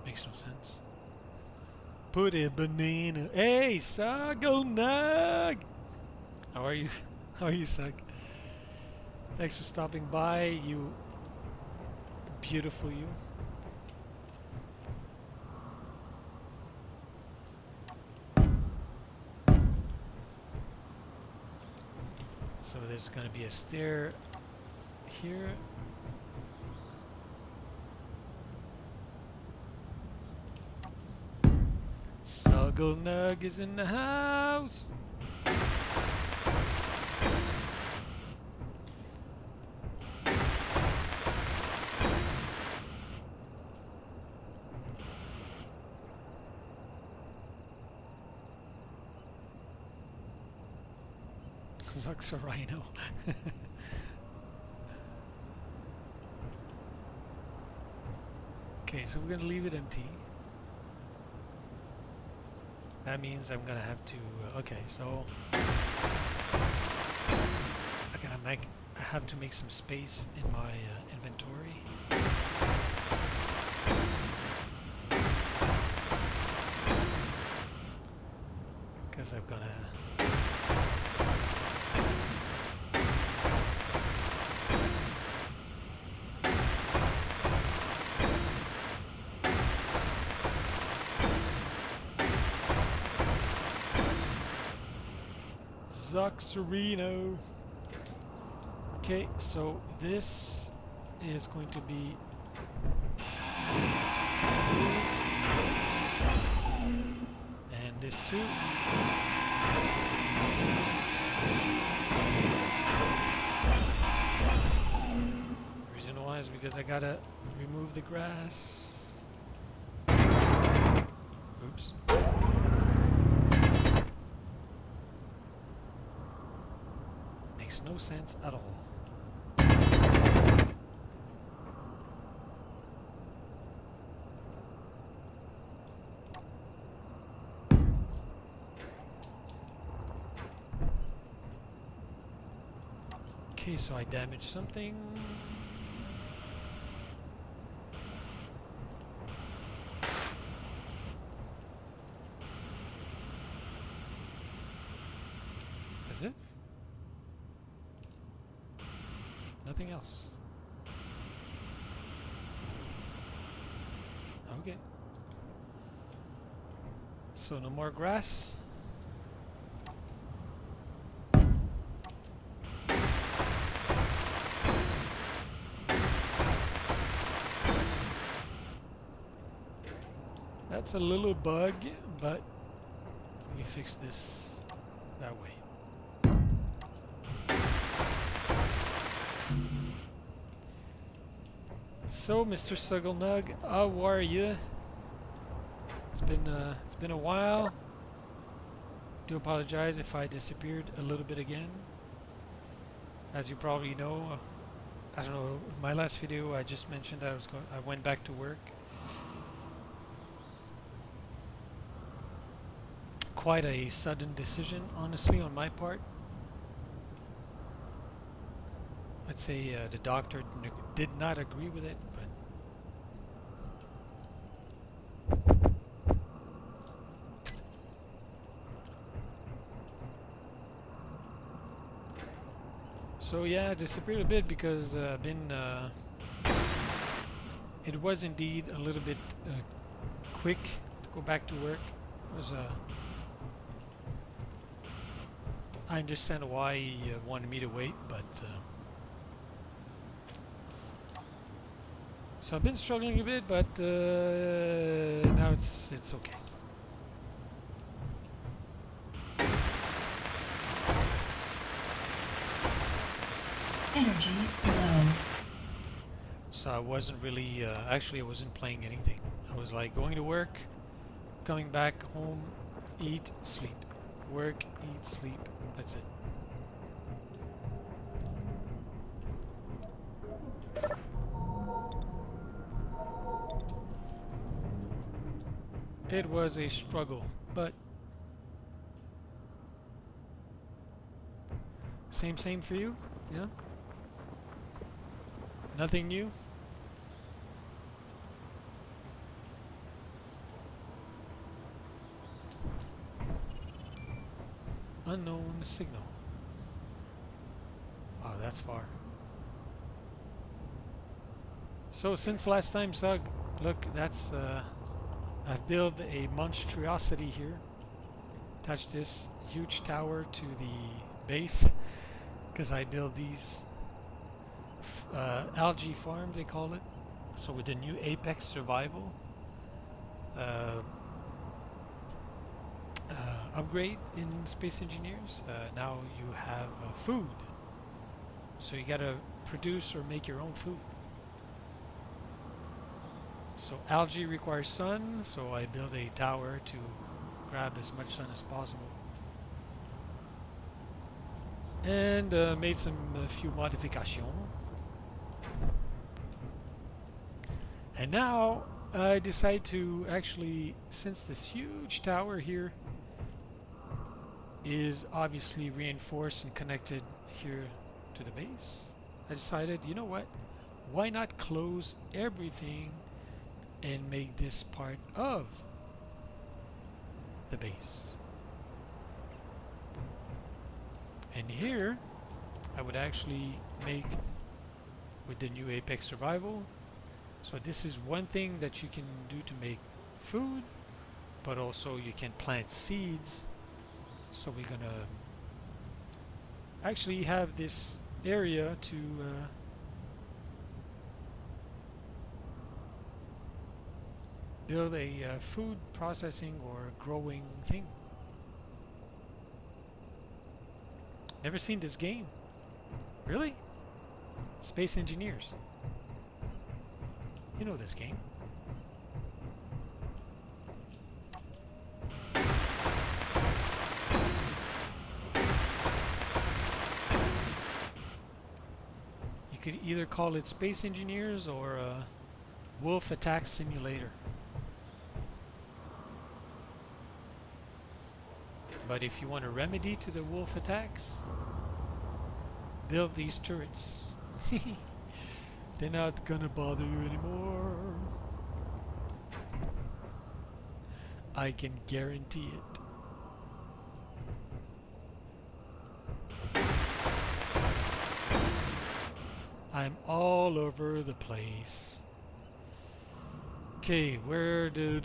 Makes no sense. Put a banana. Hey, Suggle Nug! How are you? How are you, Sug? Thanks for stopping by, you beautiful you. So there's going to be a stair here. Suggle Nug is in the house. Zuck's a rhino. Okay, so we're gonna leave it empty. That means I'm gonna have to. Okay, so I have to make some space in my inventory. Because I'm gonna. Zuxarino. Okay, so this is going to be and this too. Reason why is because I gotta remove the grass. Oops. Makes no sense at all. Okay, so I damaged something. That's it? Nothing else. Okay. So no more grass. That's a little bug, but we fix this that way. So, Mr. Sugglnug, how are you? It's been a while. Do apologize if I disappeared a little bit again. As you probably know, I don't know. My last video, I just mentioned that I went back to work. quite a sudden decision, honestly, on my part. Let's say the doctor did not agree with it, but so yeah, disappeared a bit because been it was indeed a little bit quick to go back to work. It was I understand why he wanted me to wait, but so I've been struggling a bit, but now it's okay. Energy low. So I wasn't really actually I wasn't playing anything. I was like going to work, coming back home, eat, sleep, work, eat, sleep. That's it. It was a struggle, but same for you? Yeah? Nothing new? Unknown signal. Oh, that's far. So since last time, Sug, look, that's I've built a monstrosity here. Attach this huge tower to the base because I build these algae farm, they call it. So with the new Apex Survival uh, upgrade in Space Engineers, now you have food. So you gotta produce or make your own food. So algae requires sun, so I build a tower to grab as much sun as possible. And made some few modifications. And now I decide to actually, since this huge tower here is obviously reinforced and connected here to the base, I decided, you know what, why not close everything and make this part of the base. And here I would actually make with the new Apex Survival. So this is one thing that you can do to make food, but also you can plant seeds. So we're gonna actually have this area to build a food processing or growing thing. Never seen this game. Really? Space Engineers. You know this game. You could either call it Space Engineers or Wolf Attack Simulator. But if you want a remedy to the wolf attacks, build these turrets. They're not gonna bother you anymore. I can guarantee it. I'm all over the place. Okay, where do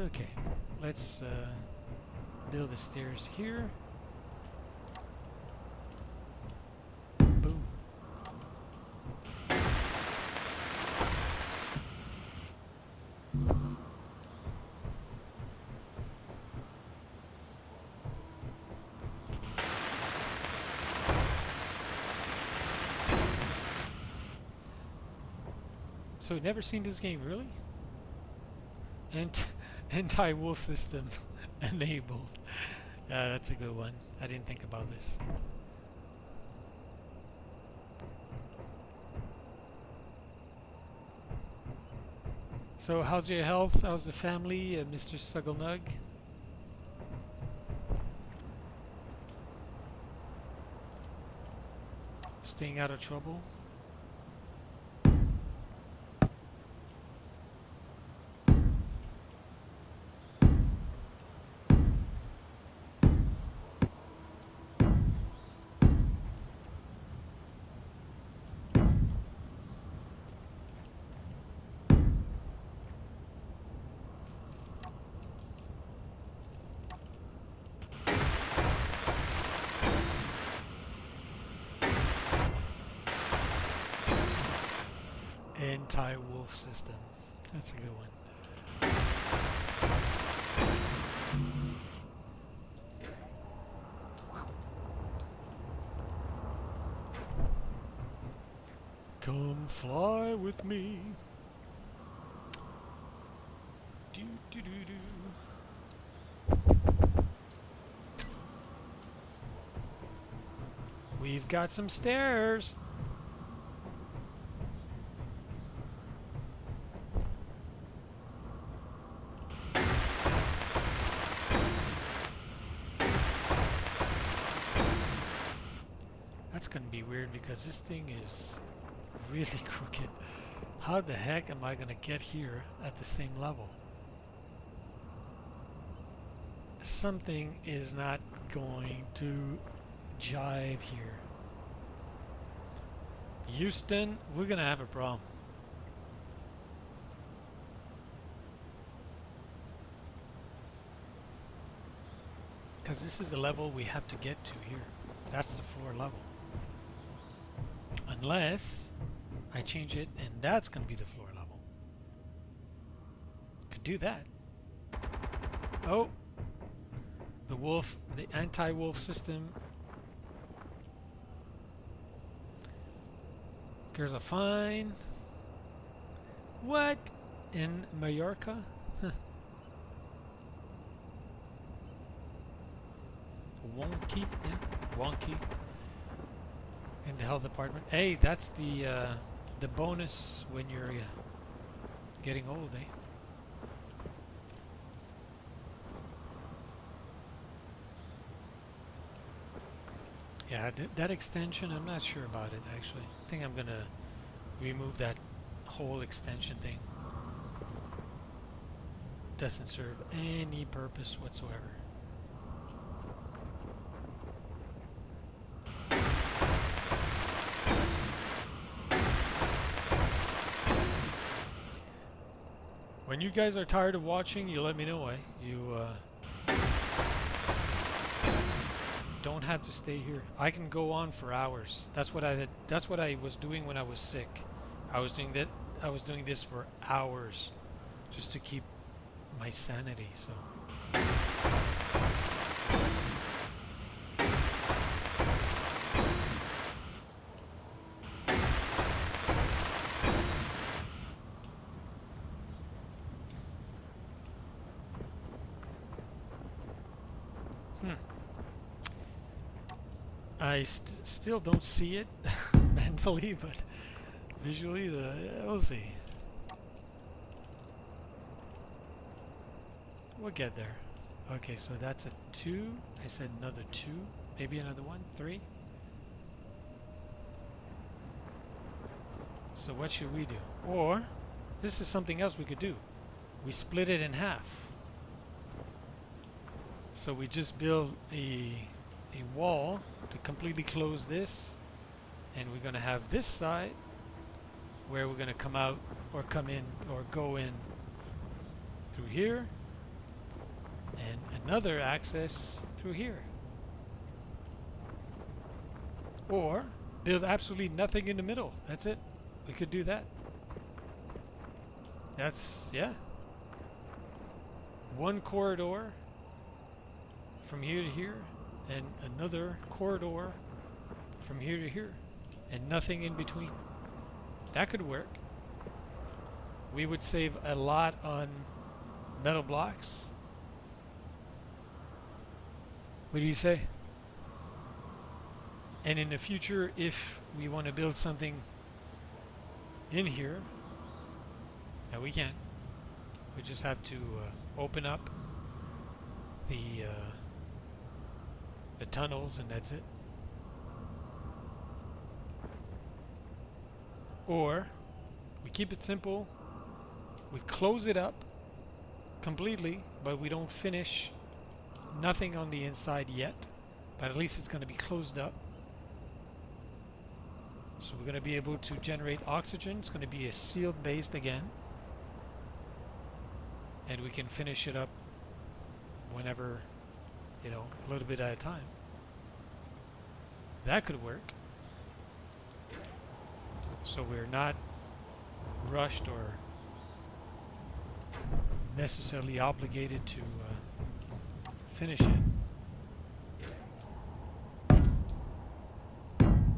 okay, let's build the stairs here. Boom. So never seen this game, really? Anti-wolf system enabled. That's a good one. I didn't think about this. So how's your health? How's the family, Mr. Sugglnug? staying out of trouble. Anti-wolf system. That's a good one. Come fly with me. Do do do do. We've got some stairs. That's gonna be weird because this thing is really crooked. How the heck am I gonna get here at the same level? Something is not going to jive here. Houston, we're gonna have a problem. Because this is the level we have to get to here. That's the floor level. Unless I change it and that's gonna be the floor level. Could do that. Oh! The wolf, the anti-wolf system. There's a fine. What? In Mallorca? Huh. Wonky, yeah, wonky. In the health department. Hey, that's the bonus when you're getting old, eh? Yeah, that extension, I'm not sure about it actually. I think I'm gonna remove that whole extension thing. Doesn't serve any purpose whatsoever. When you guys are tired of watching, you let me know, eh? You don't have to stay here. I can go on for hours. That's what I did. That's what I was doing when I was sick. I was doing that. I was doing this for hours, just to keep my sanity. So. I still don't see it mentally, but visually, we'll see. We'll get there. Okay, so that's a 2. I said another 2. Maybe another 1. 3. So what should we do? Or, this is something else we could do. We split it in half. So we just build a wall to completely close this, and we're going to have this side where we're going to come out or come in or go in through here, and another access through here. Or build absolutely nothing in the middle. That's it. We could do that. That's, yeah. One corridor from here to here, and another corridor from here to here, and nothing in between. That could work. We would save a lot on metal blocks. What do you say? And in the future, if we want to build something in here, now we can. We just have to open up the tunnels, and that's it. Or we keep it simple, we close it up completely, but we don't finish nothing on the inside yet, but at least it's going to be closed up. So we're going to be able to generate oxygen. It's going to be a sealed base again, and we can finish it up whenever, you know, a little bit at a time. That could work. So we're not rushed or necessarily obligated to finish it.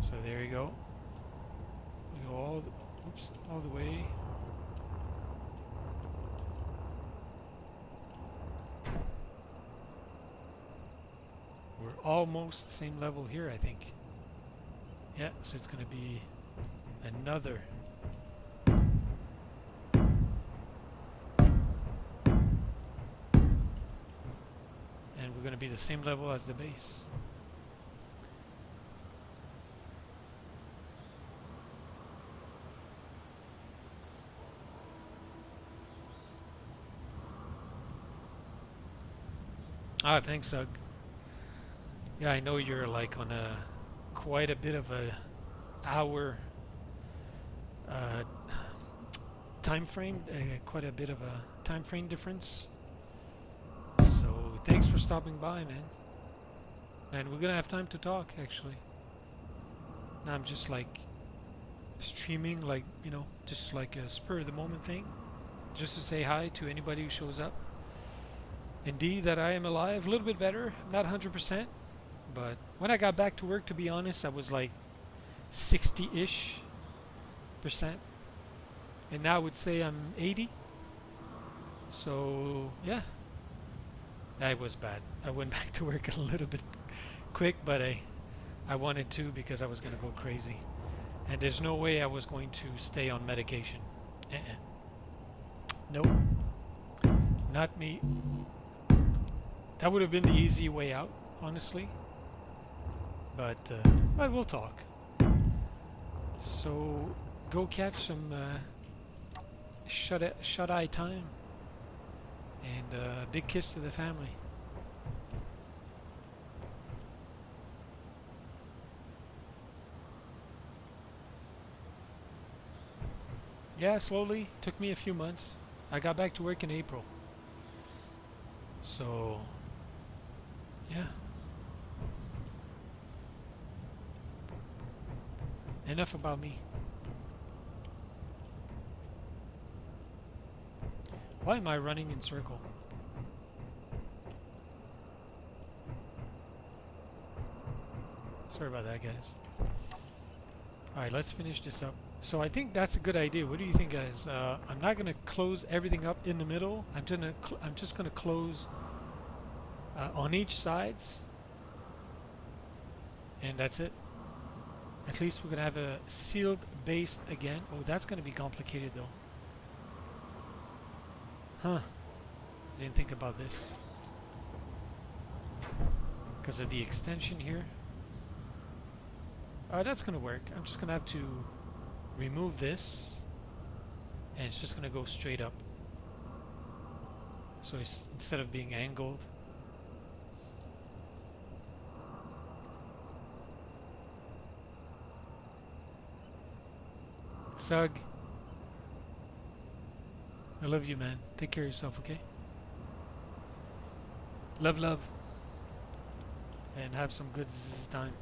So there you go. We go all the way. We're almost same level here, I think. Yeah, so it's going to be another. And we're going to be the same level as the base. Ah, thanks, Ugg. Yeah, I know you're like on a quite a bit of a hour time frame, quite a bit of a time frame difference. So thanks for stopping by, man. And we're gonna have time to talk actually. Now I'm just like streaming, like, you know, just like a spur of the moment thing, just to say hi to anybody who shows up. Indeed, that I am alive, a little bit better, not 100%, but when I got back to work, to be honest, I was like 60-ish percent, and now I would say I'm 80. So yeah, that was bad. I went back to work a little bit quick, but I wanted to because I was going to go crazy, and there's no way I was going to stay on medication. Nope, not me. That would have been the easy way out, honestly. But we'll talk. So go catch some shut-eye time, and big kiss to the family. Yeah, slowly. Took me a few months. I got back to work in April. So yeah. Enough about me. Why am I running in circle? Sorry about that, guys. Alright, let's finish this up. So I think that's a good idea. What do you think, guys? I'm not going to close everything up in the middle. I'm just going to close on each sides. And that's it. At least we're going to have a sealed base again. Oh, that's going to be complicated though. Huh. Didn't think about this. Because of the extension here. That's going to work. I'm just going to have to remove this. And it's just going to go straight up. So it's, instead of being angled. Sug, I love you, man. Take care of yourself, okay? Love, love. And have some good time.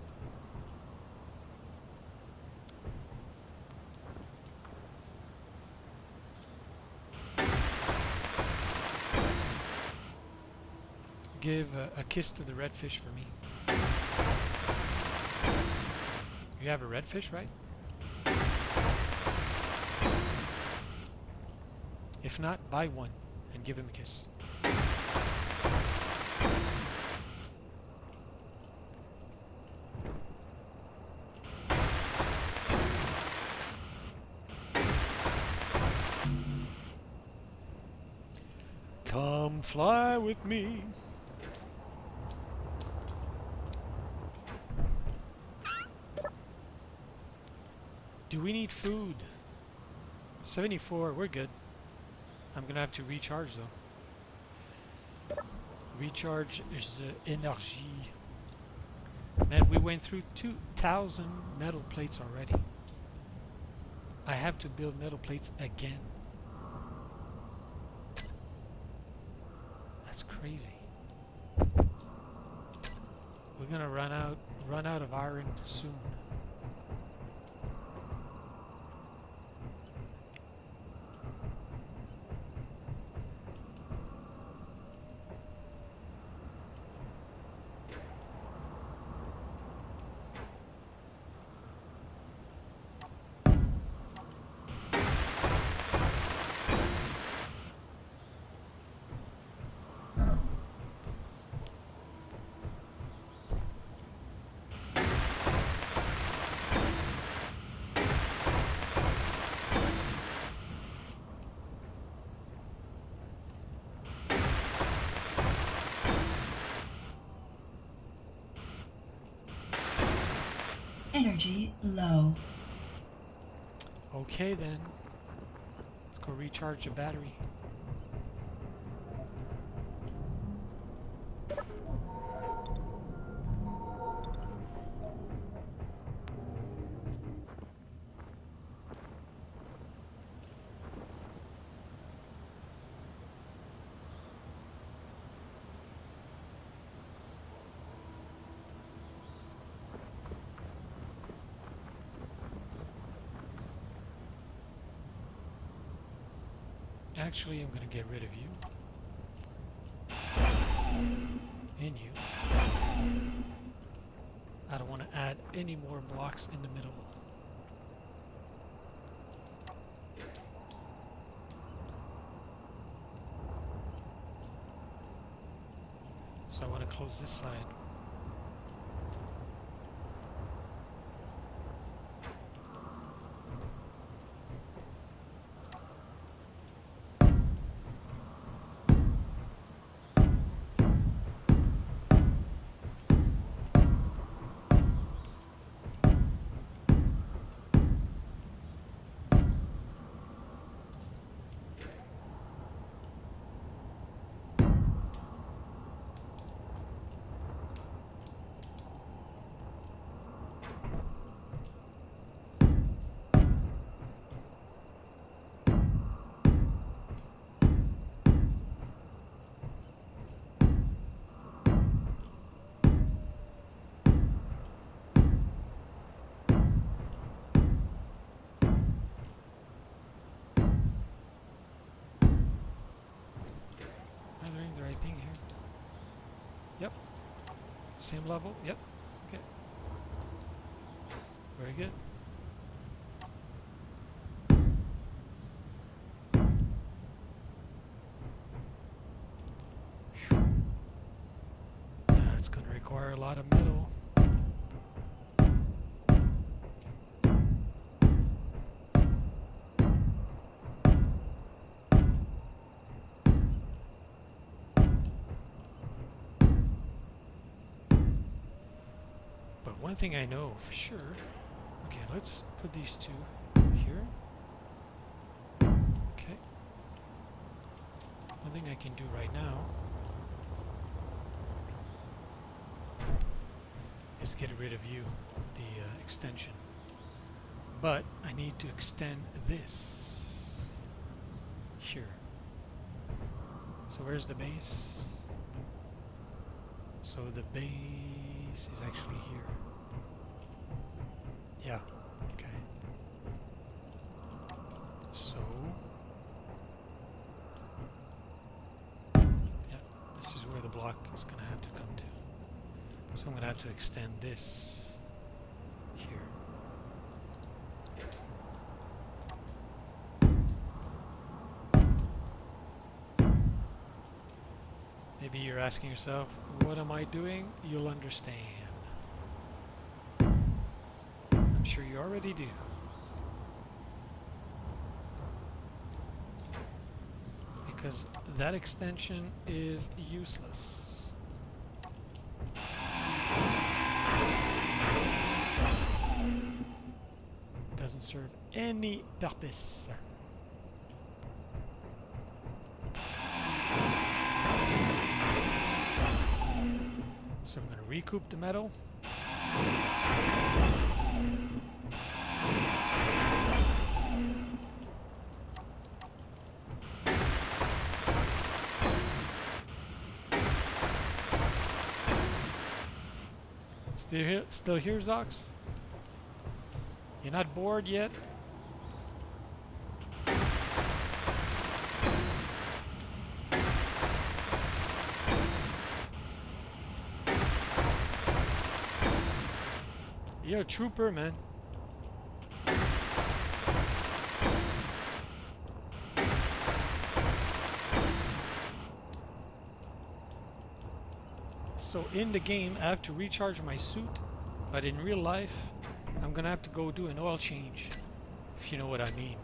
Give a kiss to the redfish for me. You have a redfish, right? If not, buy one and give him a kiss. Come fly with me. Do we need food? 74, we're good. I'm gonna have to recharge though. Recharge the energy. Man, we went through 2,000 metal plates already. I have to build metal plates again. That's crazy. We're gonna run out of iron soon. Energy low. Okay then. Let's go recharge the battery. Actually, I'm going to get rid of you. And you. I don't want to add any more blocks in the middle. So I want to close this side. Am I doing the right thing here? Yep. Same level? Yep. Okay. Very good. Phew. That's going to require a lot of metal. But one thing I know for sure. Okay, let's put these two here. Okay. One thing I can do right now is get rid of you, the extension. But I need to extend this here. So where's the base? So the base is actually here. Yeah, okay. So, yeah, this is where the block is going to have to come to. So I'm going to have to extend this here. Maybe you're asking yourself, what am I doing? You'll understand. I'm sure you already do. Because that extension is useless. Doesn't serve any purpose. So I'm going to recoup the metal. Still here, Zox? You're not bored yet? You're a trooper, man. So in the game, I have to recharge my suit, but in real life, I'm gonna have to go do an oil change, if you know what I mean.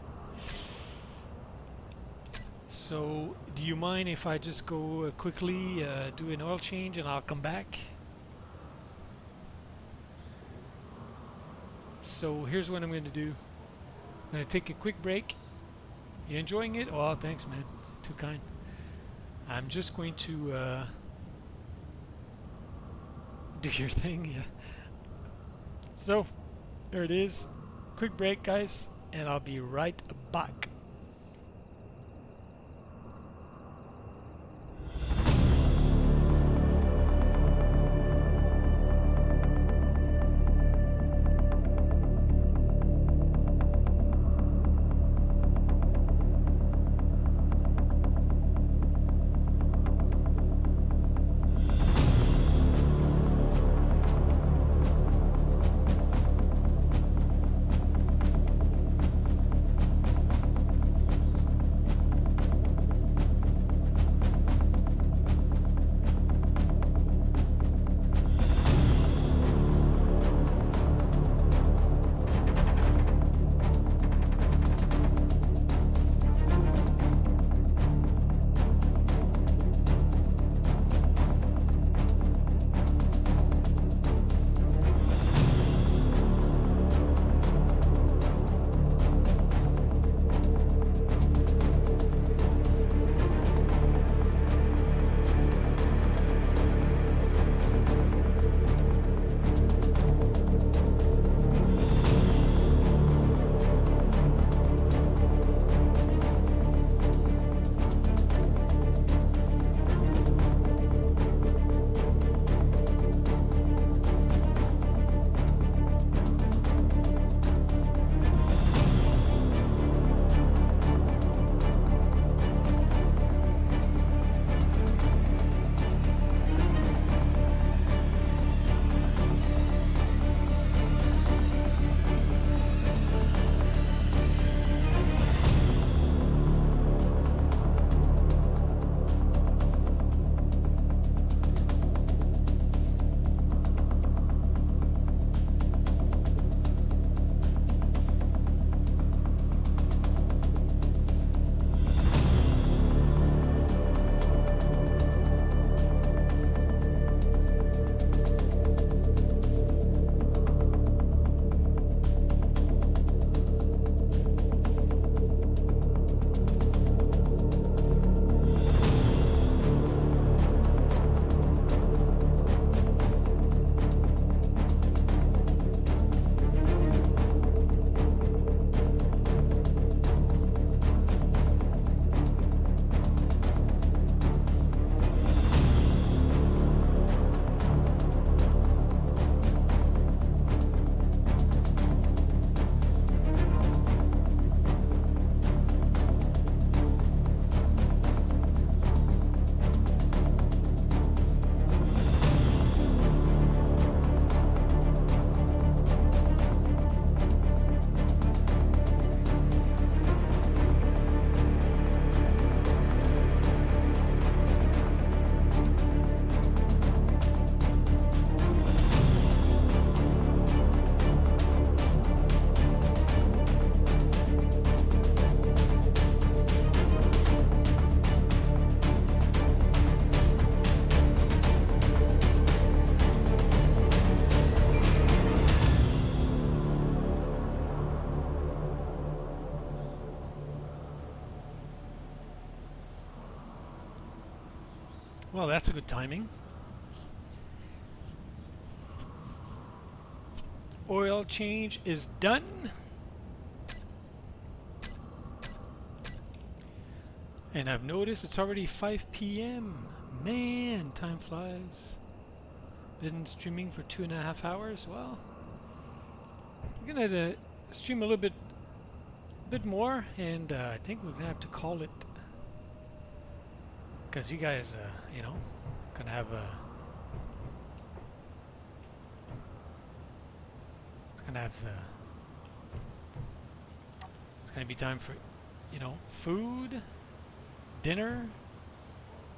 So, do you mind if I just go quickly do an oil change and I'll come back? So here's what I'm going to do. I'm going to take a quick break. You enjoying it? Oh, thanks, man. Too kind. I'm just going to do your thing. Yeah. So, there it is. Quick break, guys, and I'll be right back. Well, that's a good timing. oil change is done. And I've noticed it's already 5 p.m. Man, time flies. Been streaming for 2.5 hours. Well, I'm gonna stream a little bit more, and I think we're gonna have to call it, because you guys, you know, gonna have a, it's gonna have, it's gonna be time for, you know, food, dinner,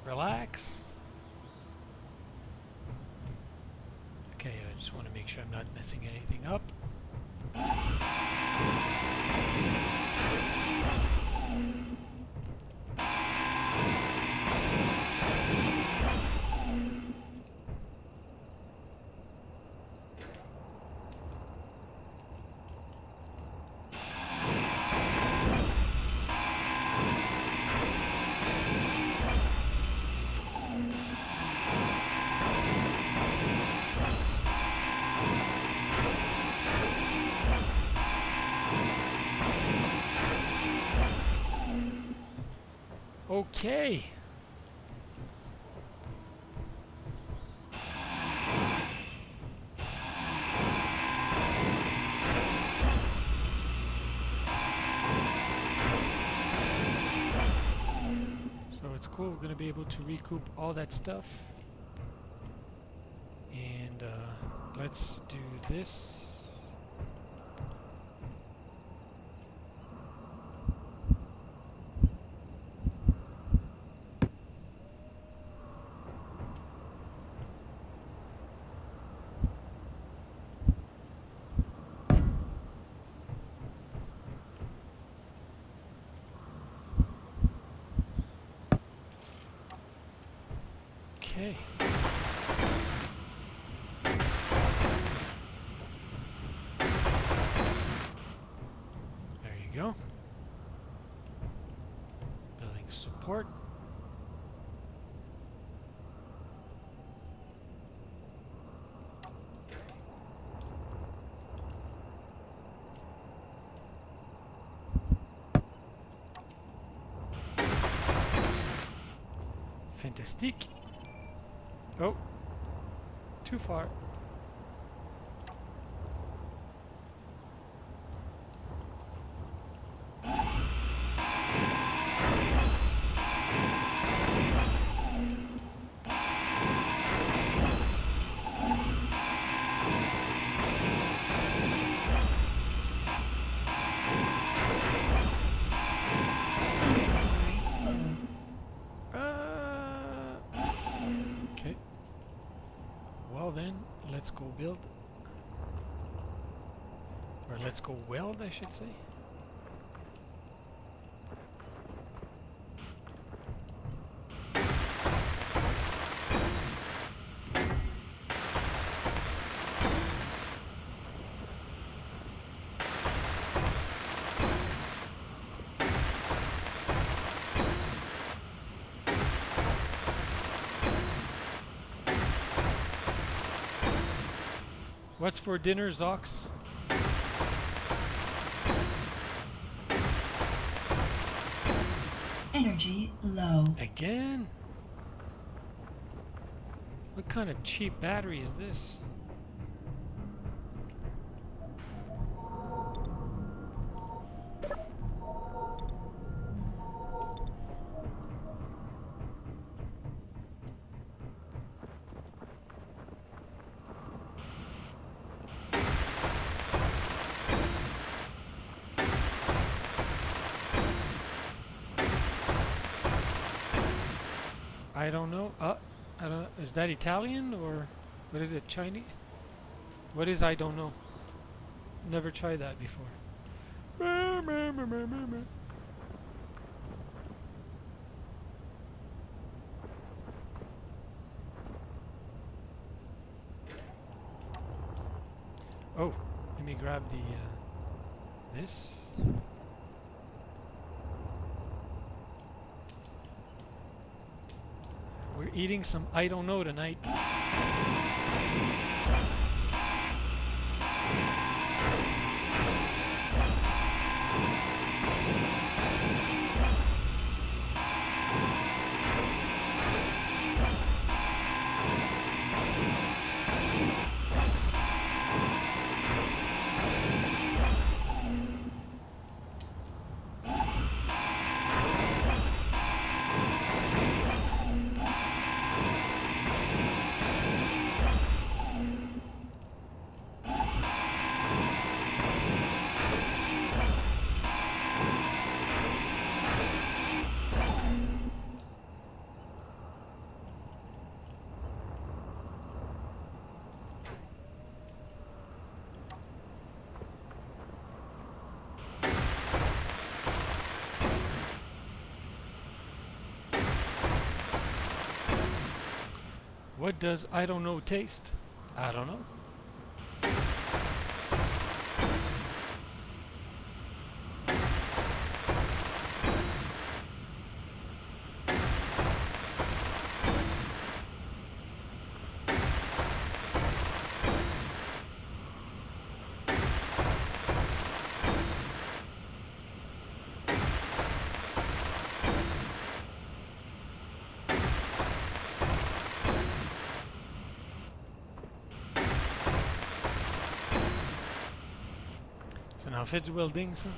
relax. Okay, I just want to make sure I'm not messing anything up. Okay. So it's cool, we're going to be able to recoup all that stuff. And let's do this. Okay. There you go. Building support. Fantastic. Oh, too far. Okay. Well then, let's go build. Or let's go weld, I should say. What's for dinner, Zox? Energy low. Again? What kind of cheap battery is this? I don't know. I don't. Is that Italian or what is it? Chinese? What is I don't know? Never tried that before. Oh, let me grab the this. We're eating some I don't know tonight. What does I don't know taste? I don't know. Så now fits welding, so.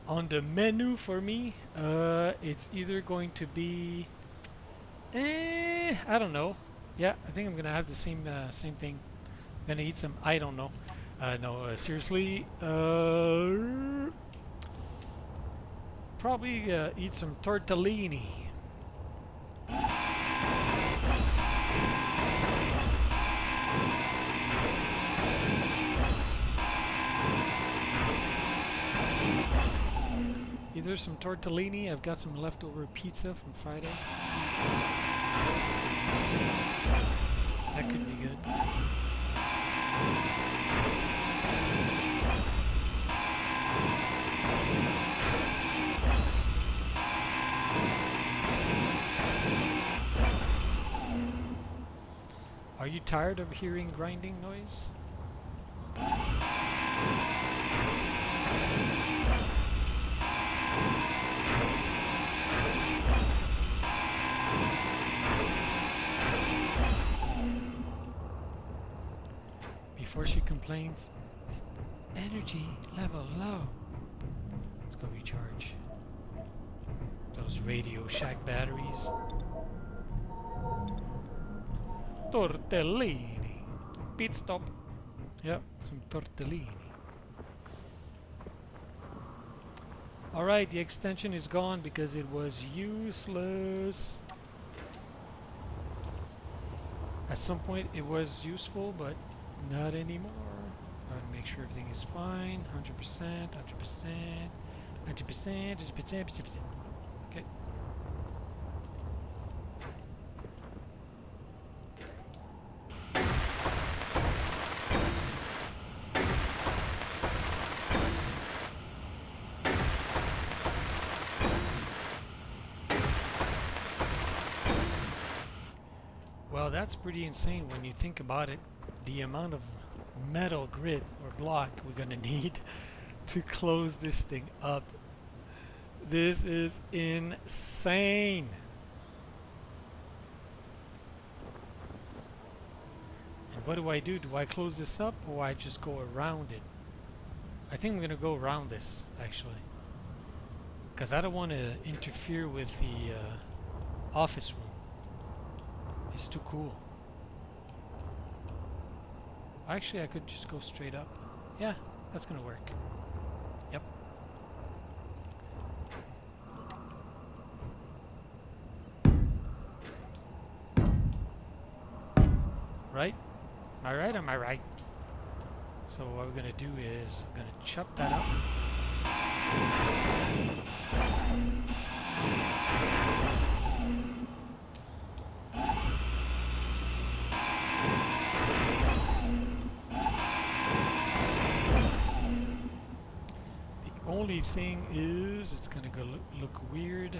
On the menu for me, it's either going to be, I don't know. Yeah, I think I'm gonna have the same thing. Gonna eat some. I don't know. No, seriously. Probably eat some tortellini. Either some tortellini. I've got some leftover pizza from Friday. That could be good. Are you tired of hearing grinding noise? Before she complains, energy level low. Let's go recharge those Radio Shack batteries. Tortellini. Pit stop. Yep, some tortellini. Alright, the extension is gone because it was useless. At some point it was useful, but not anymore. I want to make sure everything is fine. 100%, 100%, 100%, 100%, 100%. Okay. Well, that's pretty insane when you think about it. The amount of metal grid or block we're gonna need to close this thing up. This is insane. And what do? Do I close this up or I just go around it? I think I'm gonna go around this actually, because I don't want to interfere with the office room. It's too cool. Actually, I could just go straight up. Yeah, that's gonna work. Yep. Right? Am I right? Am I right? So what we're gonna do is I'm gonna chop that up. Only thing is it's gonna go look weird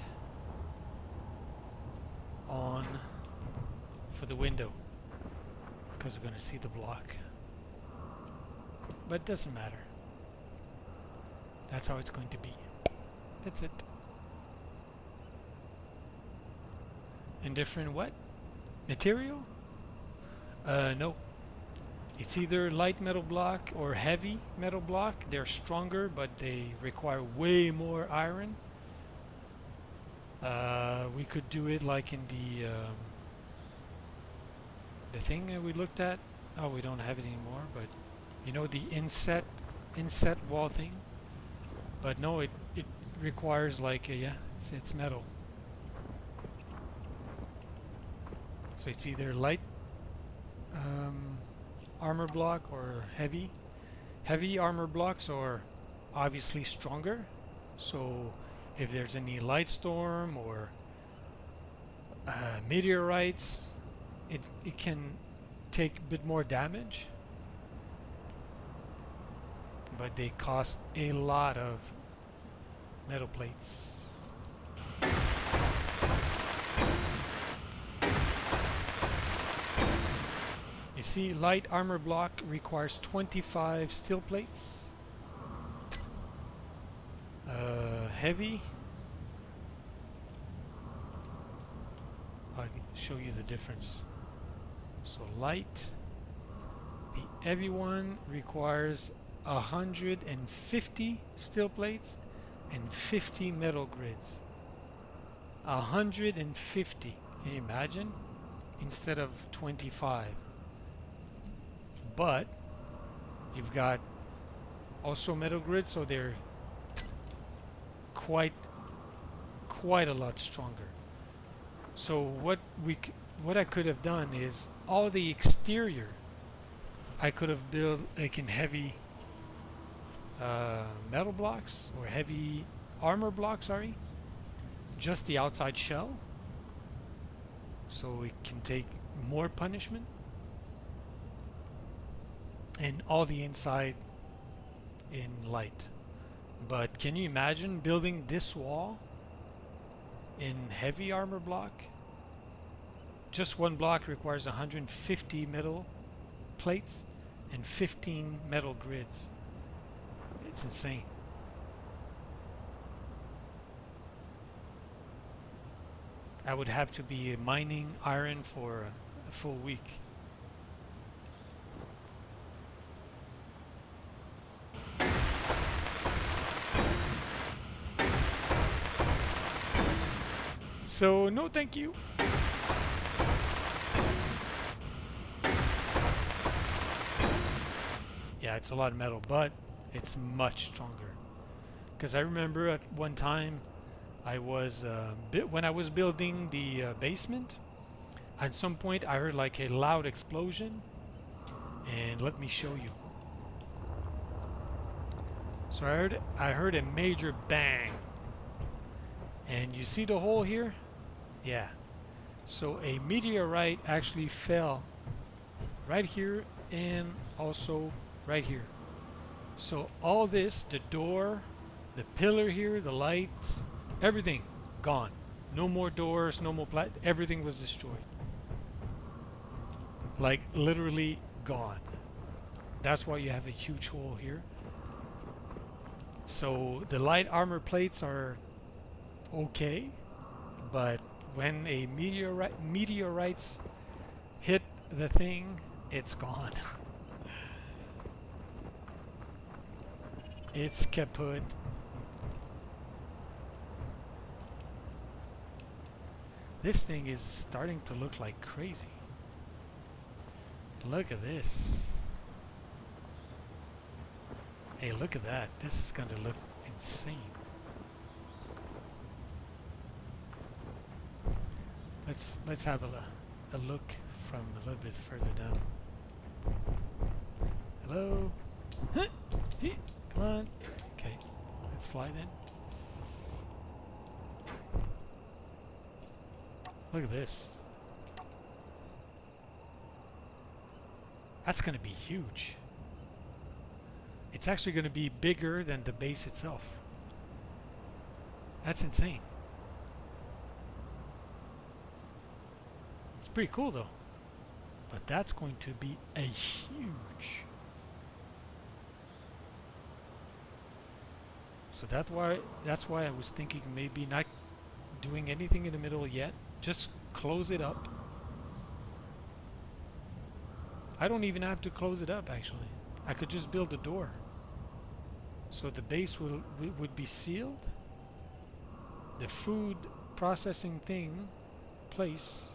on for the window because we're gonna see the block, but it doesn't matter. That's how it's going to be. That's it. Indifferent what? Material? No. It's either light metal block or heavy metal block. They're stronger, but they require way more iron. We could do it like in the thing that we looked at. Oh, we don't have it anymore, but you know the inset wall thing. But no, it requires like yeah, it's metal. So it's either light armor block or heavy armor blocks or obviously stronger. So if there's any light storm or meteorites, it can take a bit more damage, but they cost a lot of metal plates. You see, light armor block requires 25 steel plates. Heavy, I'll show you the difference. So light, the heavy one requires 150 steel plates and 50 metal grids. 150, can you imagine? Instead of 25. But you've got also metal grids, so they're quite a lot stronger. So what I could have done is all the exterior I could have built like in heavy metal blocks or heavy armor blocks, sorry, just the outside shell, so it can take more punishment, and all the inside in light. But can you imagine building this wall in heavy armor block? Just one block requires 150 metal plates and 15 metal grids. It's insane. I would have to be mining iron for a full week. So no thank you. Yeah, it's a lot of metal, but it's much stronger. Because I remember at one time I was when I was building the basement, at some point I heard like a loud explosion, and let me show you. So I heard a major bang, and you see the hole here? Yeah. So a meteorite actually fell right here and also right here. So all this, the door, the pillar here, the lights, everything gone. No more doors, no more everything was destroyed. Like literally gone. That's why you have a huge hole here. So the light armor plates are okay, but when a meteorites hit the thing, it's gone. It's kaput. This thing is starting to look like crazy. Look at this. Hey, look at that. This is going to look insane. Let's have a look from a little bit further down. Hello? Huh? Come on. Okay, let's fly then. Look at this. That's going to be huge. It's actually going to be bigger than the base itself. That's insane. It's pretty cool though. But that's going to be a huge. So that's why I was thinking maybe not doing anything in the middle yet. Just close it up. I don't even have to close it up actually. I could just build a door. So the base would be sealed. The food processing place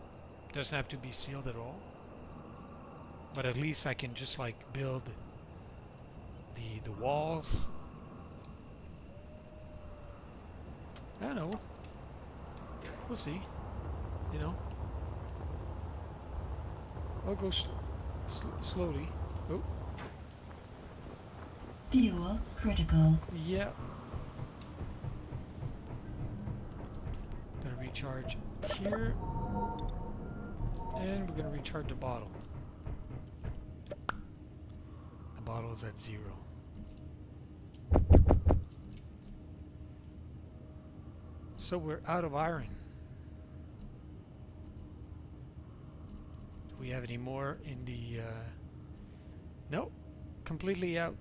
doesn't have to be sealed at all. But at least I can just like build the walls. I don't know. We'll see. You know. I'll go slowly. Oh. Fuel critical. Yeah. Gonna recharge here. And we're gonna recharge the bottle. The bottle is at 0. So we're out of iron. Do we have any more in the... Nope. Completely out.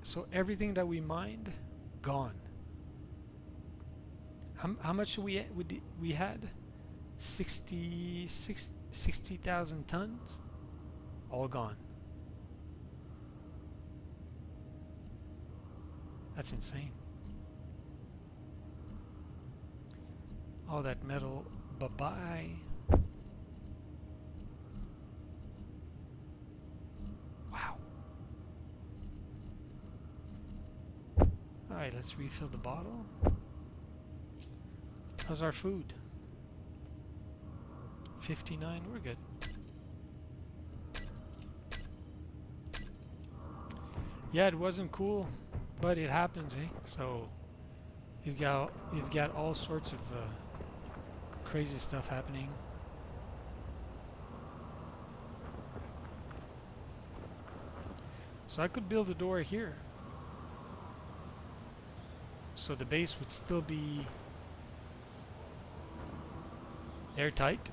So everything that we mined, gone. How much we had? 60,000 tons? All gone. That's insane. All that metal, bye-bye. Wow. Alright, let's refill the bottle. How's our food? 59, we're good. Yeah, it wasn't cool, but it happens, eh? So you've got all sorts of crazy stuff happening. So I could build a door here. So the base would still be airtight.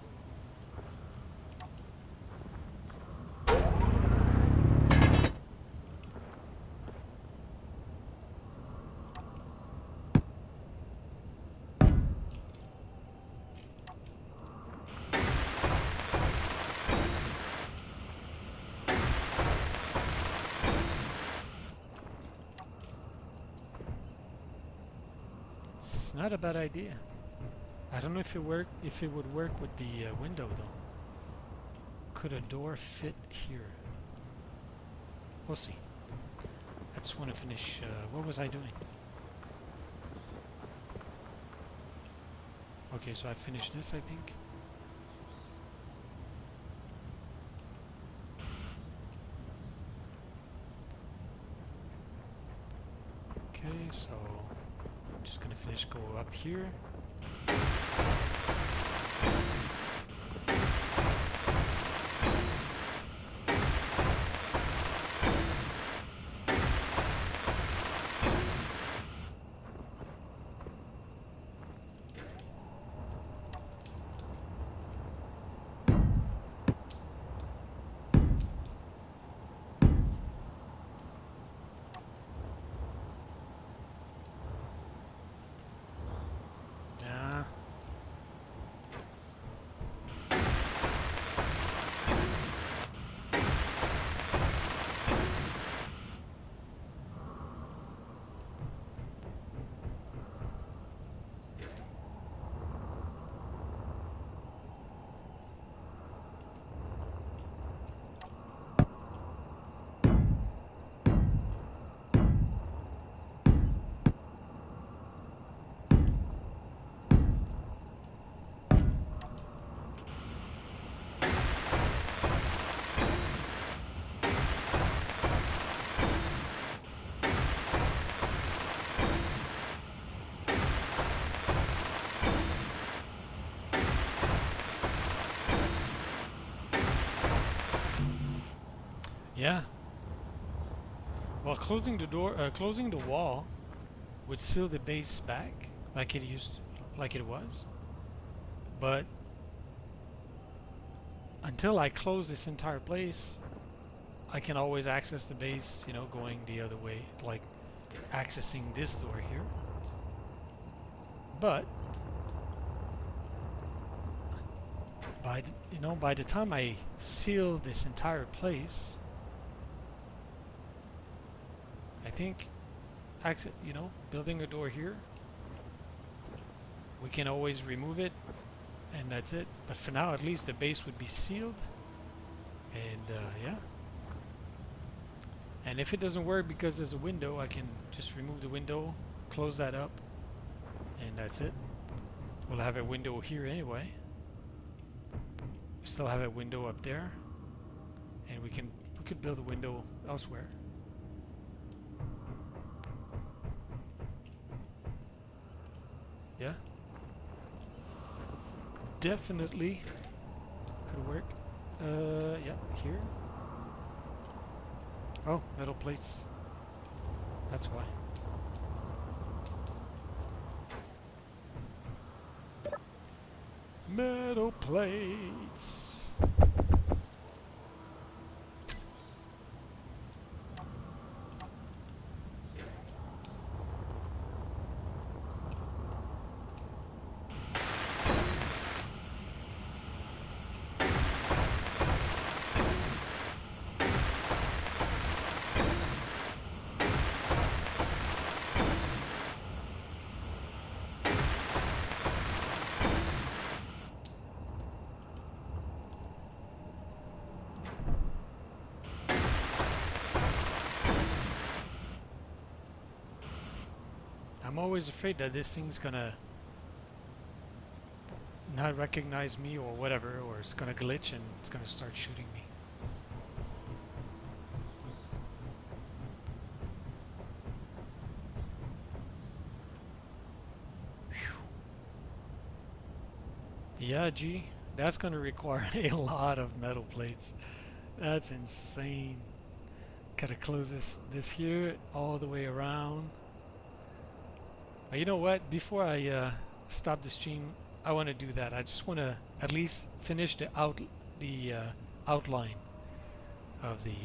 It's not a bad idea. I don't know if it would work with the window though. Could a door fit here? We'll see. I just want to finish. What was I doing? Okay, so I finished this, I think. Okay, so I'm just gonna finish. Go up here. Nah. Yeah. Well, closing the door, closing the wall would seal the base back like like it was. But until I close this entire place, I can always access the base, you know, going the other way, like accessing this door here. But by the time I seal this entire place, I think building a door here, we can always remove it and that's it. But for now, at least the base would be sealed. And yeah. And if it doesn't work because there's a window, I can just remove the window, close that up, and that's it. We'll have a window here anyway. We still have a window up there, and we could build a window elsewhere. Yeah, definitely could work. Yeah, here. Oh, metal plates. That's why. Metal plates. I'm always afraid that this thing's gonna not recognize me or whatever, or it's gonna glitch and it's gonna start shooting me. Yeah, gee, that's gonna require a lot of metal plates. That's insane. Gotta close this here all the way around. But you know what? Before I stop the stream, I want to do that. I just want to at least finish the outline of the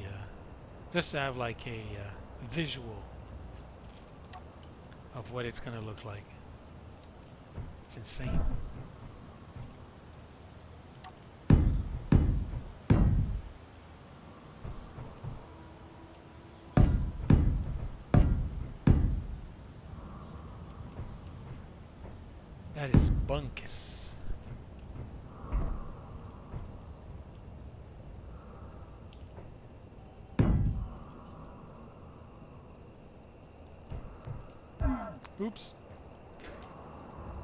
just to have like a visual of what it's gonna look like. It's insane. That is bunkus. Oops.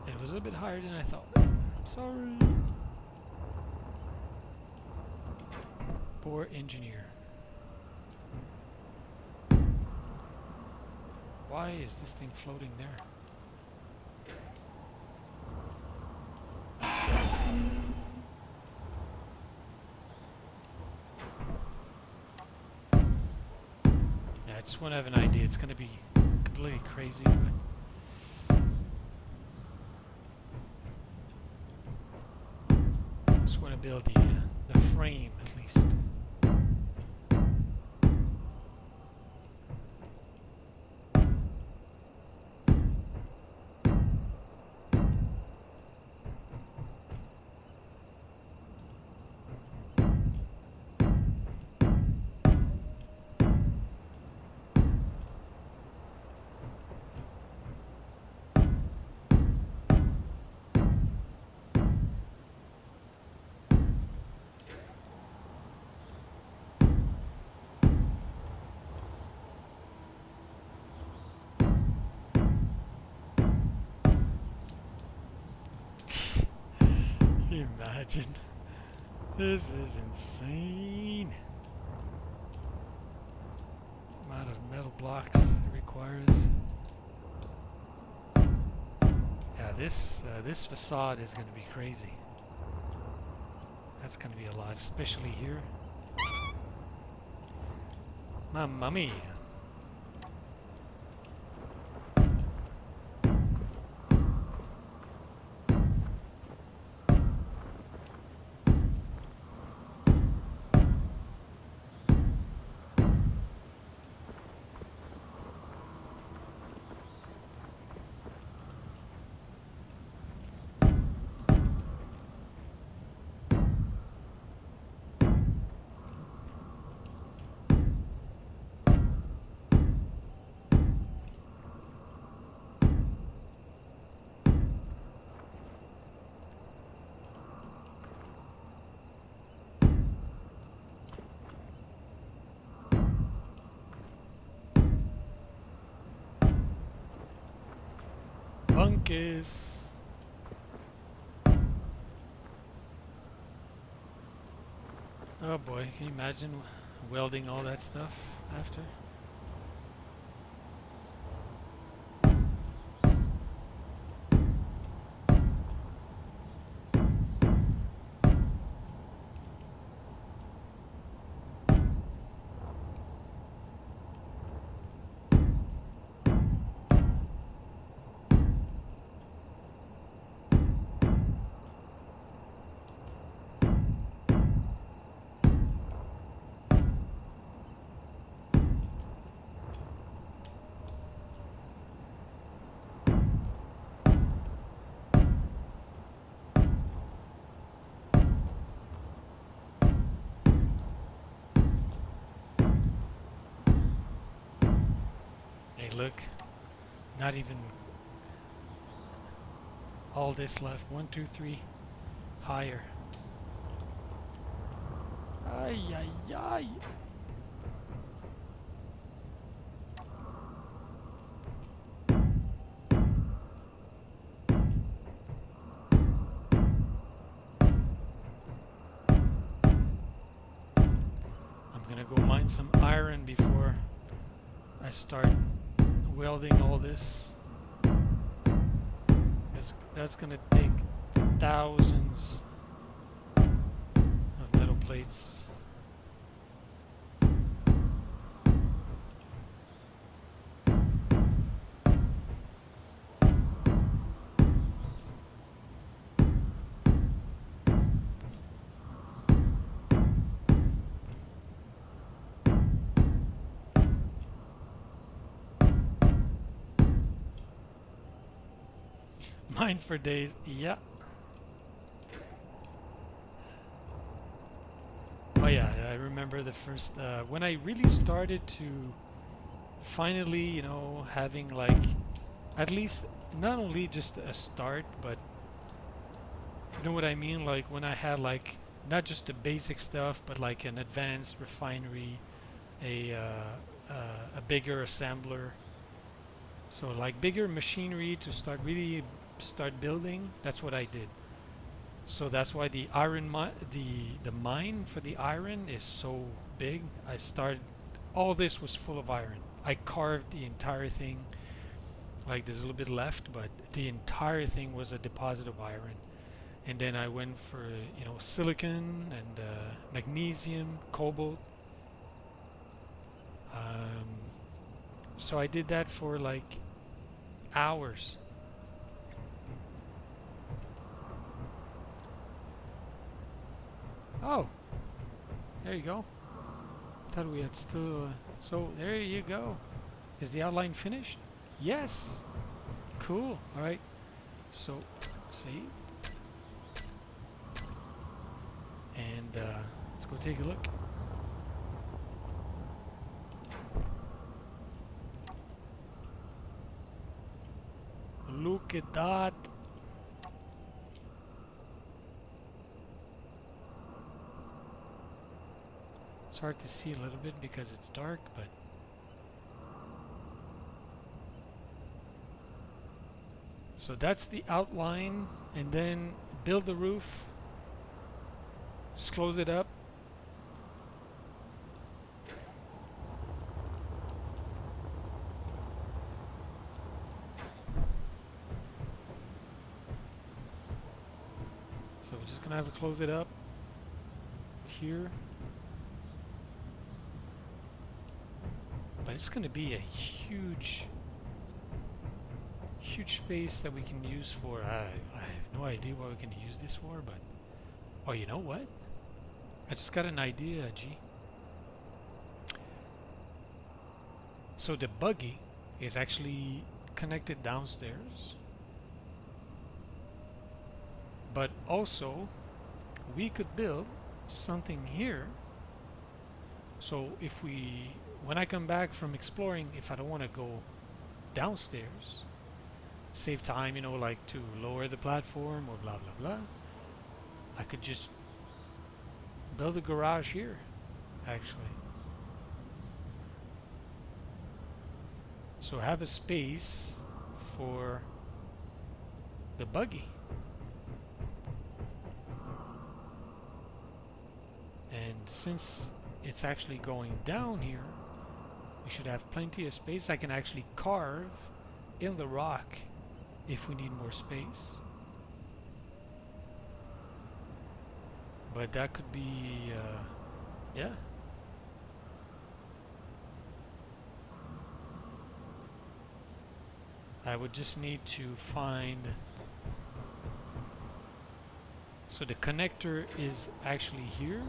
It was a bit higher than I thought. Sorry. Poor engineer. Why is this thing floating there? Yeah, I just want to have an idea. It's going to be completely crazy, but just want to build the frame at least. Can you imagine? This is insane. Amount of metal blocks it requires. Yeah, this facade is going to be crazy. That's going to be a lot, especially here. Mamma mia. Bunkus. Oh boy, can you imagine welding all that stuff after? look, not even all this left. 1, 2, 3, higher. Ay, ay, ay. I'm gonna go mine some iron before I start welding all this. That's gonna take thousands of metal plates. Mine for days, yeah. Oh yeah, I remember the first, when I really started to finally, you know, having like, at least, not only just a start, but, you know what I mean? Like when I had like, not just the basic stuff, but like an advanced refinery, a bigger assembler. So like bigger machinery to start really start building, that's what I did. So that's why the the mine for the iron is so big. I started, all this was full of iron. I carved the entire thing. Like there's a little bit left, but the entire thing was a deposit of iron. And then I went for, you know, silicon and magnesium, cobalt. Um, so I did that for like hours. Oh, there you go. Thought we had still. So there you go. Is the outline finished? Yes. Cool. All right. So save. And let's go take a look. Look at that. It's hard to see a little bit because it's dark, but so that's the outline, and then build the roof, just close it up. So we're just gonna have to close it up here. But it's going to be a huge space that we can use for, I have no idea what we can use this for, but, oh, you know what? I just got an idea, G. So the buggy is actually connected downstairs, but also we could build something here. So if we, when I come back from exploring, if I don't want to go downstairs, save time, you know, like to lower the platform or blah blah blah, I could just build a garage here, actually. So have a space for the buggy. And since it's actually going down here, we should have plenty of space. I can actually carve in the rock if we need more space. But that could be, yeah. I would just need to find, so the connector is actually here.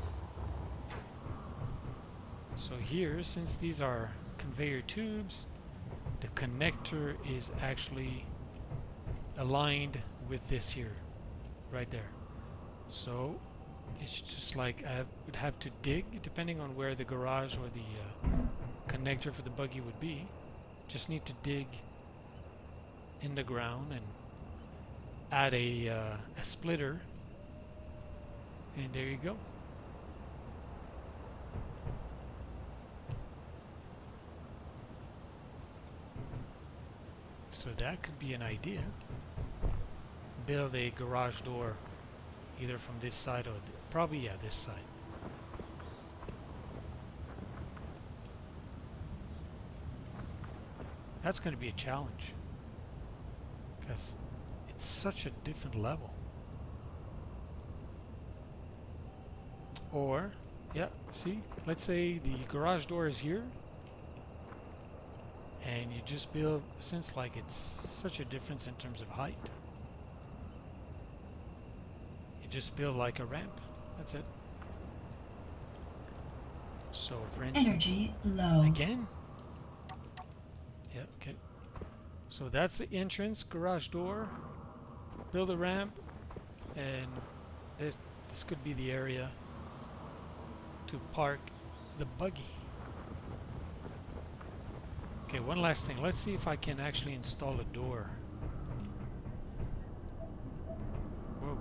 So here, since these are conveyor tubes, the connector is actually aligned with this here, right there. So it's just like I would have to dig, depending on where the garage or the connector for the buggy would be. Just need to dig in the ground and add a splitter, and there you go. So that could be an idea. Build a garage door either from this side or probably, yeah, this side. That's going to be a challenge because it's such a different level. Or, yeah, see, let's say the garage door is here, and you just build, since like it's such a difference in terms of height, you just build like a ramp. That's it. So for instance, Energy low. again, yeah, okay. So that's the entrance, garage door, build a ramp, and this could be the area to park the buggy. Okay, one last thing. Let's see if I can actually install a door. Whoa.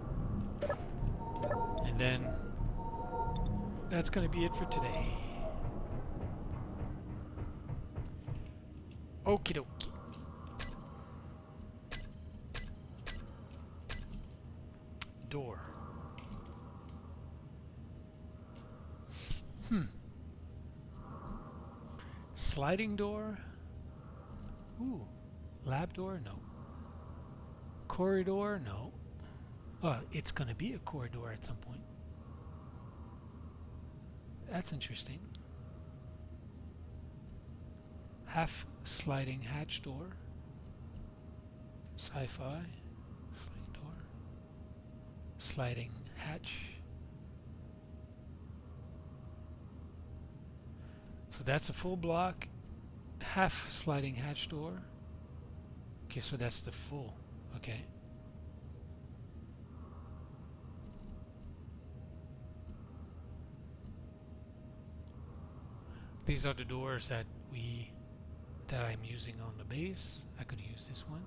And then that's going to be it for today. Okie dokie. Door. Sliding door? Ooh. Lab door? No. Corridor? No. Oh, it's going to be a corridor at some point. That's interesting. Half sliding hatch door. Sci-fi. Sliding door. Sliding hatch. So that's a full block. Half sliding hatch door. Okay, so that's the full. Okay. These are the doors that I'm using on the base. I could use this one.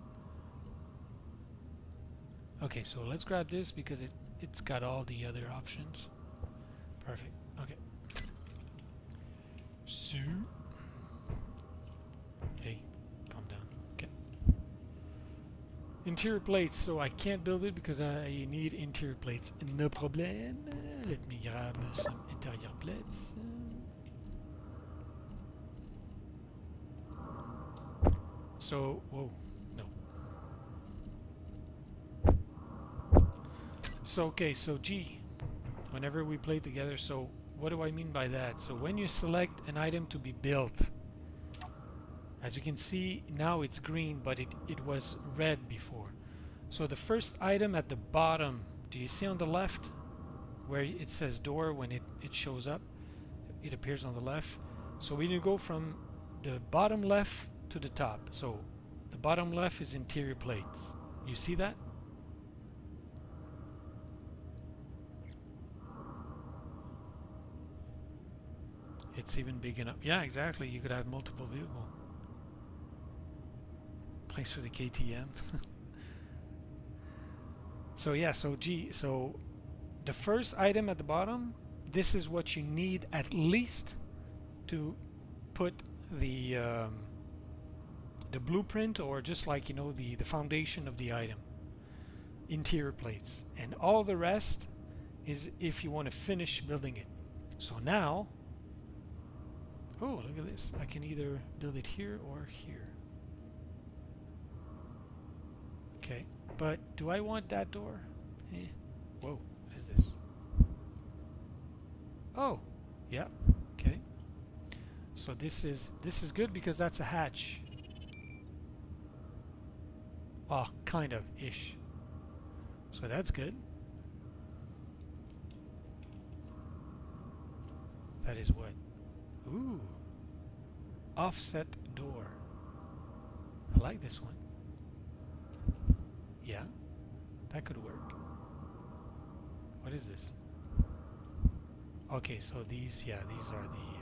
Okay, so let's grab this because it's got all the other options. Perfect. Okay. So, hey, calm down. Okay. Interior plates. So I can't build it because I need interior plates. No problem. Let me grab some interior plates. So, whoa, no. So, okay, so G, whenever we play together, so what do I mean by that? So when you select an item to be built, as you can see, now it's green, but it was red before. So the first item at the bottom, do you see on the left where it says door when it shows up? It appears on the left. So when you go from the bottom left to the top, so the bottom left is interior plates. You see that? It's even big enough. Yeah, exactly. You could have multiple vehicle. Place for the KTM. So yeah, so G, so the first item at the bottom, this is what you need at least to put the blueprint, or just like, you know, the foundation of the item. Interior plates. And all the rest is if you want to finish building it. So now, oh, look at this. I can either build it here or here. Okay, but do I want that door? Whoa, what is this? Oh, yeah, okay. So this is good because that's a hatch. Ah, kind of ish. So that's good. That is what? Ooh. Offset door. I like this one. Yeah, that could work. What is this? Okay, so these are the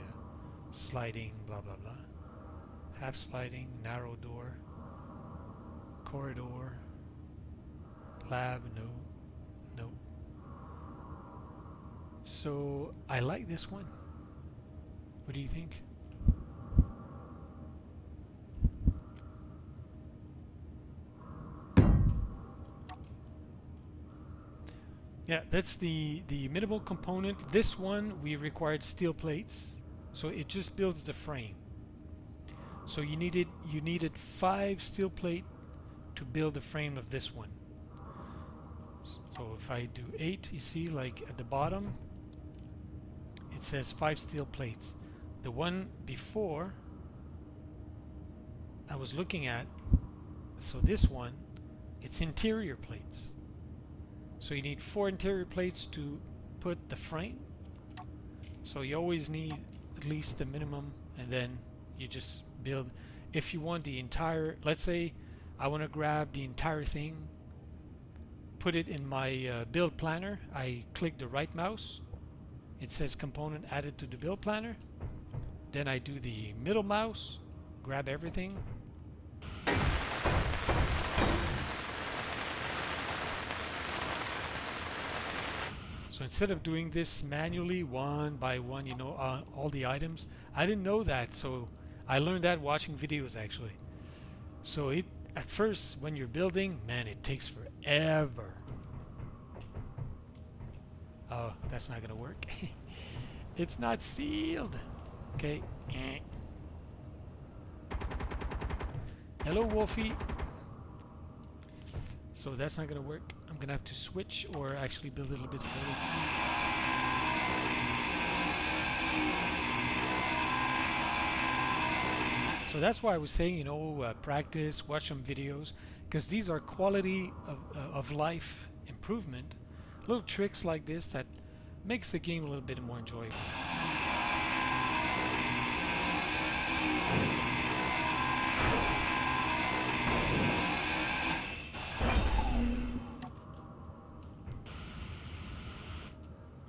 sliding blah blah blah. Half sliding, narrow door, corridor, lab, no, no. So I like this one. What do you think? Yeah, that's the minimal component. This one we required steel plates, so it just builds the frame. So you needed 5 steel plate to build the frame of this one. So if I do 8, you see, like at the bottom it says 5 steel plates. The one before I was looking at, so this one, it's interior plates. So you need 4 interior plates to put the frame. So you always need at least the minimum, and then you just build. If you want the entire, let's say I want to grab the entire thing, put it in my build planner. I click the right mouse. It says component added to the build planner. Then I do the middle mouse, grab everything. So instead of doing this manually one by one, you know, all the items, I didn't know that. So I learned that watching videos actually. So it, at first when you're building, man, it takes forever. Oh, that's not gonna work. It's not sealed. Okay. Hello, Wolfie. So that's not gonna work. I'm gonna have to switch or actually build it a little bit further. So that's why I was saying, you know, practice, watch some videos, because these are quality of life improvement, little tricks like this that makes the game a little bit more enjoyable.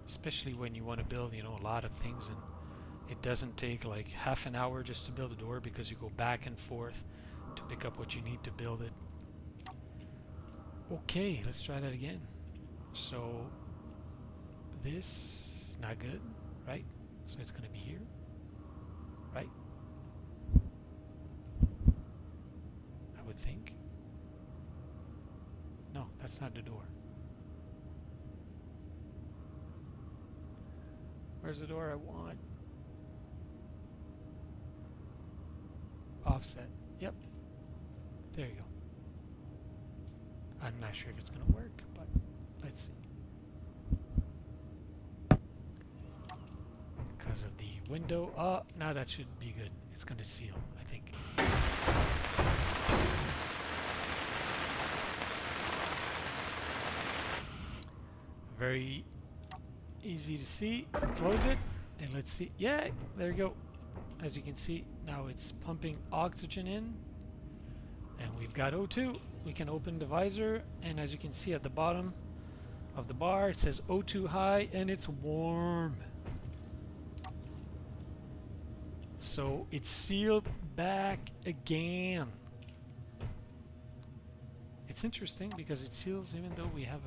Especially when you want to build, you know, a lot of things, and it doesn't take like half an hour just to build a door, because you go back and forth to pick up what you need to build it. Okay, let's try that again. So this not good, right? So it's gonna be here, right? I would think. No, that's not the door. Where's the door I want? Offset. Yep. There you go. I'm not sure if it's going to work, but let's see. Because of the window. Oh, now that should be good. It's going to seal, I think. Very easy to see. Close it and let's see. Yeah, there you go. As you can see, now it's pumping oxygen in, and we've got O2. We can open the visor, and as you can see at the bottom of the bar, it says O2 high, and it's warm. So it's sealed back again. It's interesting because it seals even though we have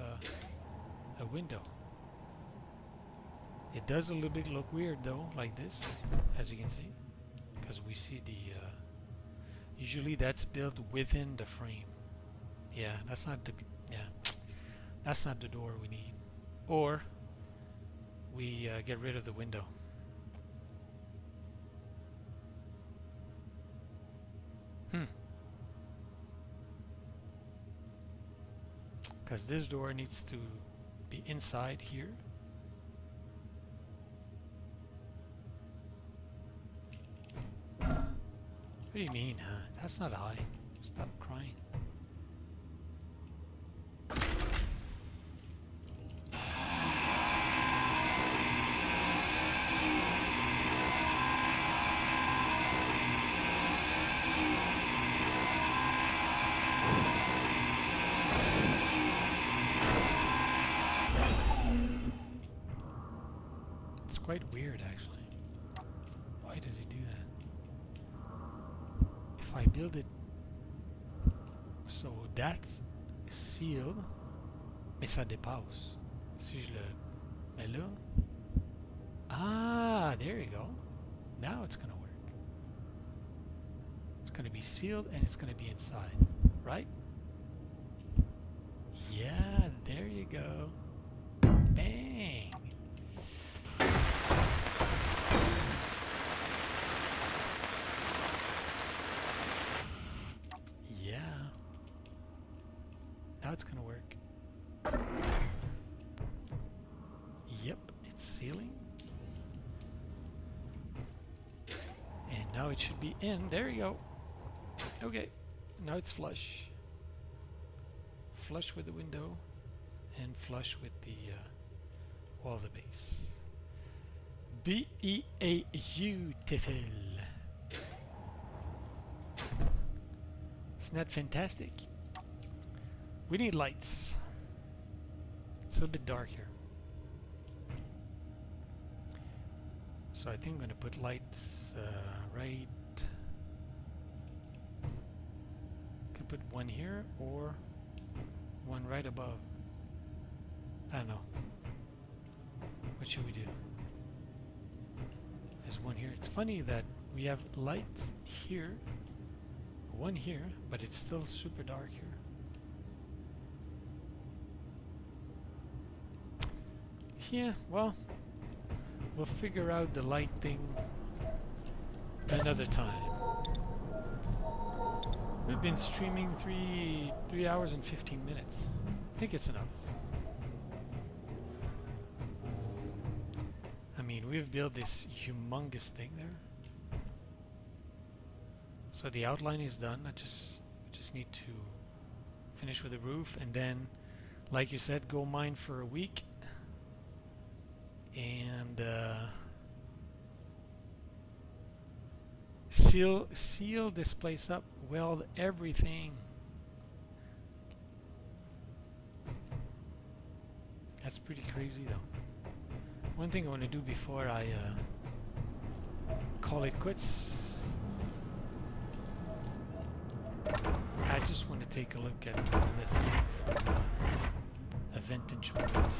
a window. It does a little bit look weird though, like this, as you can see, because we see the usually that's built within the frame. Yeah, that's not the that's not the door we need, or we get rid of the window. Because this door needs to be inside here. What do you mean, huh? That's not high. Stop crying. It's quite weird, actually. Why does he do that? if I build it, so that's sealed, mais ça dépasse. Si je le mets là, ah, there you go. Now it's gonna work. It's gonna be sealed and it's gonna be inside, right? Yeah, there you go. Bang! Yeah. Now it's gonna work. Yep, it's sealing. And now it should be in. There you go. Okay, now it's flush. Flush with the window and flush with the wall of the base. Beautiful. Isn't that fantastic? We need lights. It's a little bit dark here. So I think I'm going to put lights right... Could put one here or one right above. I don't know. What should we do? There's one here. It's funny that we have light here, one here, but it's still super dark here. Yeah, well, we'll figure out the light thing another time. We've been streaming 3 hours and 15 minutes. I think it's enough. I mean, we've built this humongous thing there. So the outline is done. I just need to finish with the roof, and then, like you said, go mine for a week. And seal this place up, weld everything. That's pretty crazy though. One thing I want to do before I call it quits, I just want to take a look at the thing from a vintage moment.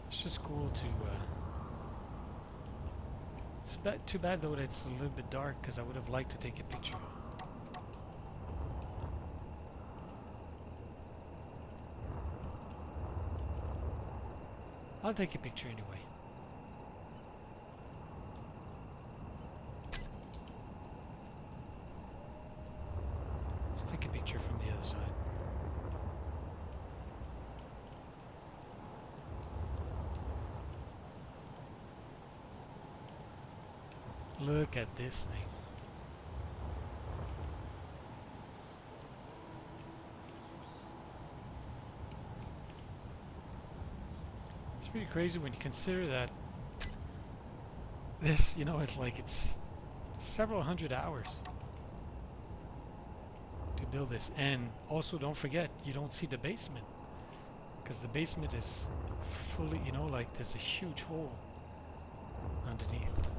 It's just cool to it's too bad though that it's a little bit dark, because I would have liked to take a picture. I'll take a picture anyway. Let's take a picture from the other side. Look at this thing. It's pretty crazy when you consider that this, you know, it's several hundred hours to build this. And also don't forget, you don't see the basement, because the basement is fully, you know, like there's a huge hole underneath.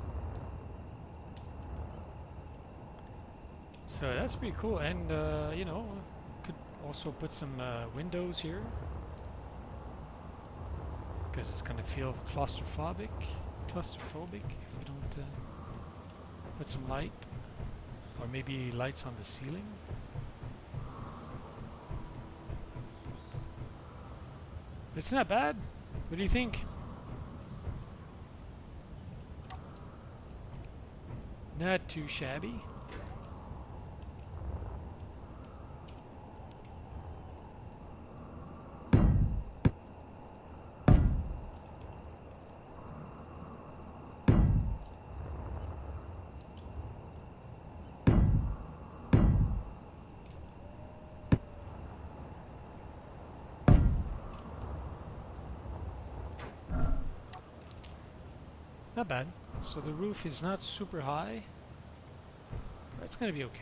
So that's pretty cool, and you know, could also put some windows here, because it's gonna feel claustrophobic if we don't put some light, or maybe lights on the ceiling. It's not bad. What do you think? Not too shabby. Not bad. So the roof is not super high, but it's gonna be okay.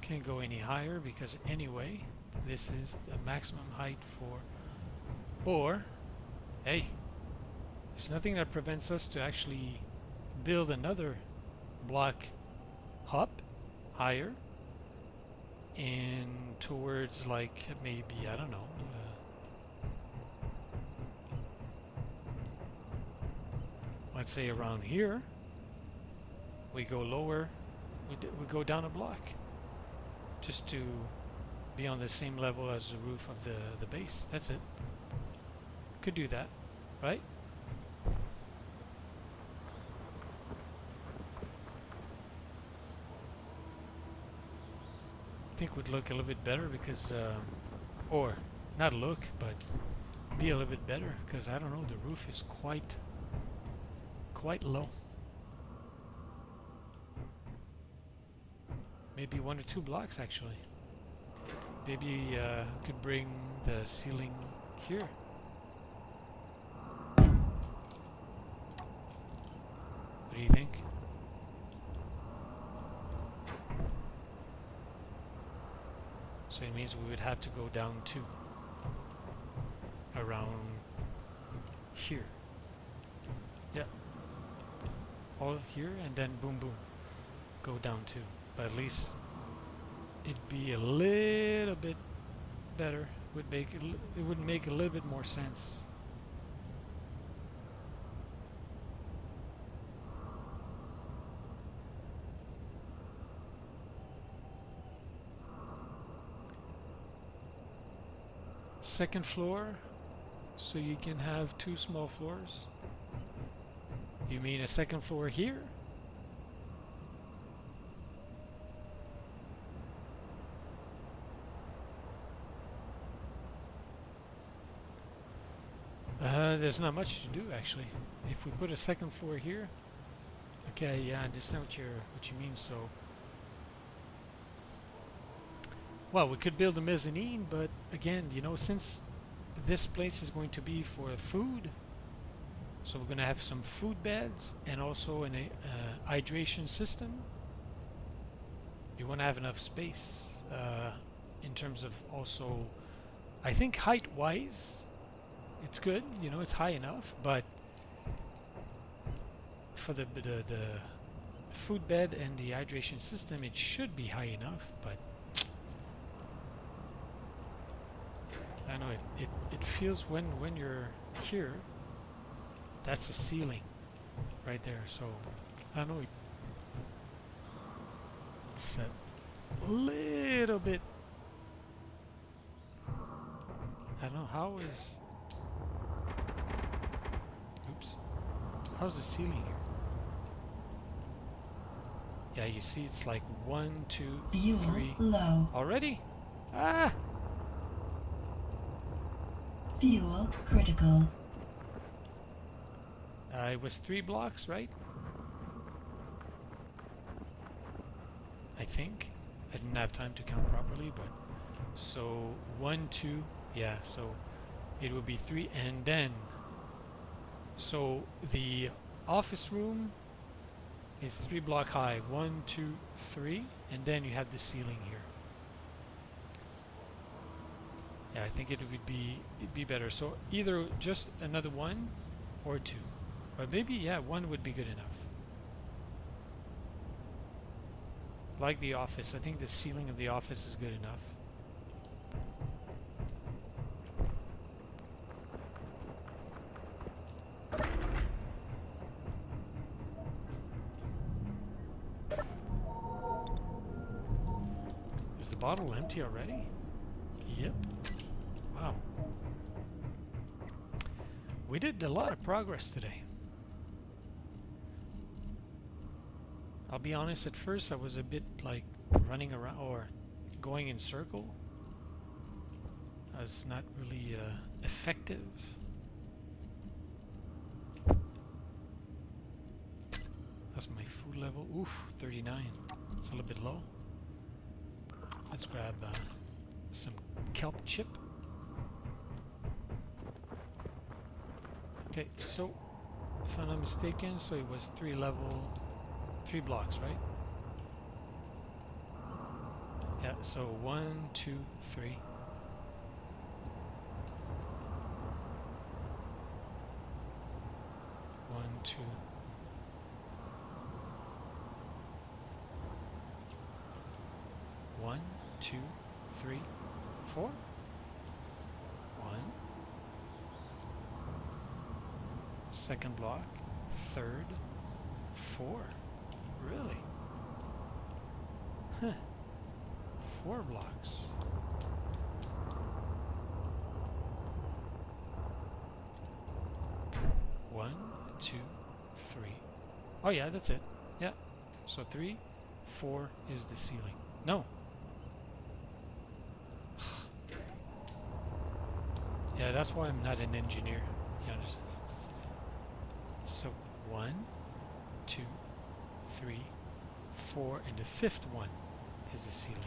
Can't go any higher because anyway, this is the maximum height for... Or, hey, there's nothing that prevents us to actually build another block up higher and towards like maybe, I don't know, let's say around here. We go lower, we go down a block just to be on the same level as the roof of the base. That's it. Could do that, right? I think would look a little bit better because, or not look, but be a little bit better because I don't know, the roof is quite low. Maybe 1 or 2 blocks actually. Maybe could bring the ceiling here. What do you think? So it means we would have to go down 2. Around here. Yeah. All here and then boom boom. Go down 2. But at least it'd be a little bit better. It would make a little bit more sense. Second floor, so you can have 2 small floors. You mean a second floor here? There's not much to do actually. If we put a second floor here, okay, yeah, I understand what you mean. So, well, we could build a mezzanine, but again, you know, since this place is going to be for food, so we're going to have some food beds and also an hydration system. You want to have enough space in terms of also, I think height-wise, it's good, you know, it's high enough, but for the food bed and the hydration system, it should be high enough, but I know it feels when you're here, that's the ceiling right there, so I know it's a little bit, I don't know, how is... Oops. How's the ceiling here? Yeah, you see it's like 1, 2, Fuel 3. low. Already? Ah! Fuel critical. It was 3 blocks, right? I think. I didn't have time to count properly, but... So, 1, 2, yeah, so it would be 3, and then... So the office room is 3 block high, 1, 2, 3, and then you have the ceiling here. Yeah, I think it'd be better. So either just another 1 or 2, but maybe yeah, 1 would be good enough. Like the office, I think the ceiling of the office is good enough. Is the bottle empty already? Yep. Wow. We did a lot of progress today. I'll be honest, at first I was a bit like running around or going in circle. I was not really effective. That's my food level. Oof, 39. It's a little bit low. Let's grab some kelp chip. Okay, so if I'm not mistaken, so it was 3 blocks, right? Yeah, so 1, 2, 3. One, two. One, two, three, four. One. Second block. Third. Four. Really? Huh. 4 blocks. One, two, three. Oh yeah, that's it. Yeah. So 3, 4 is the ceiling. No. Yeah, that's why I'm not an engineer. You understand? So 1, 2, 3, 4, and the 5th one is the ceiling.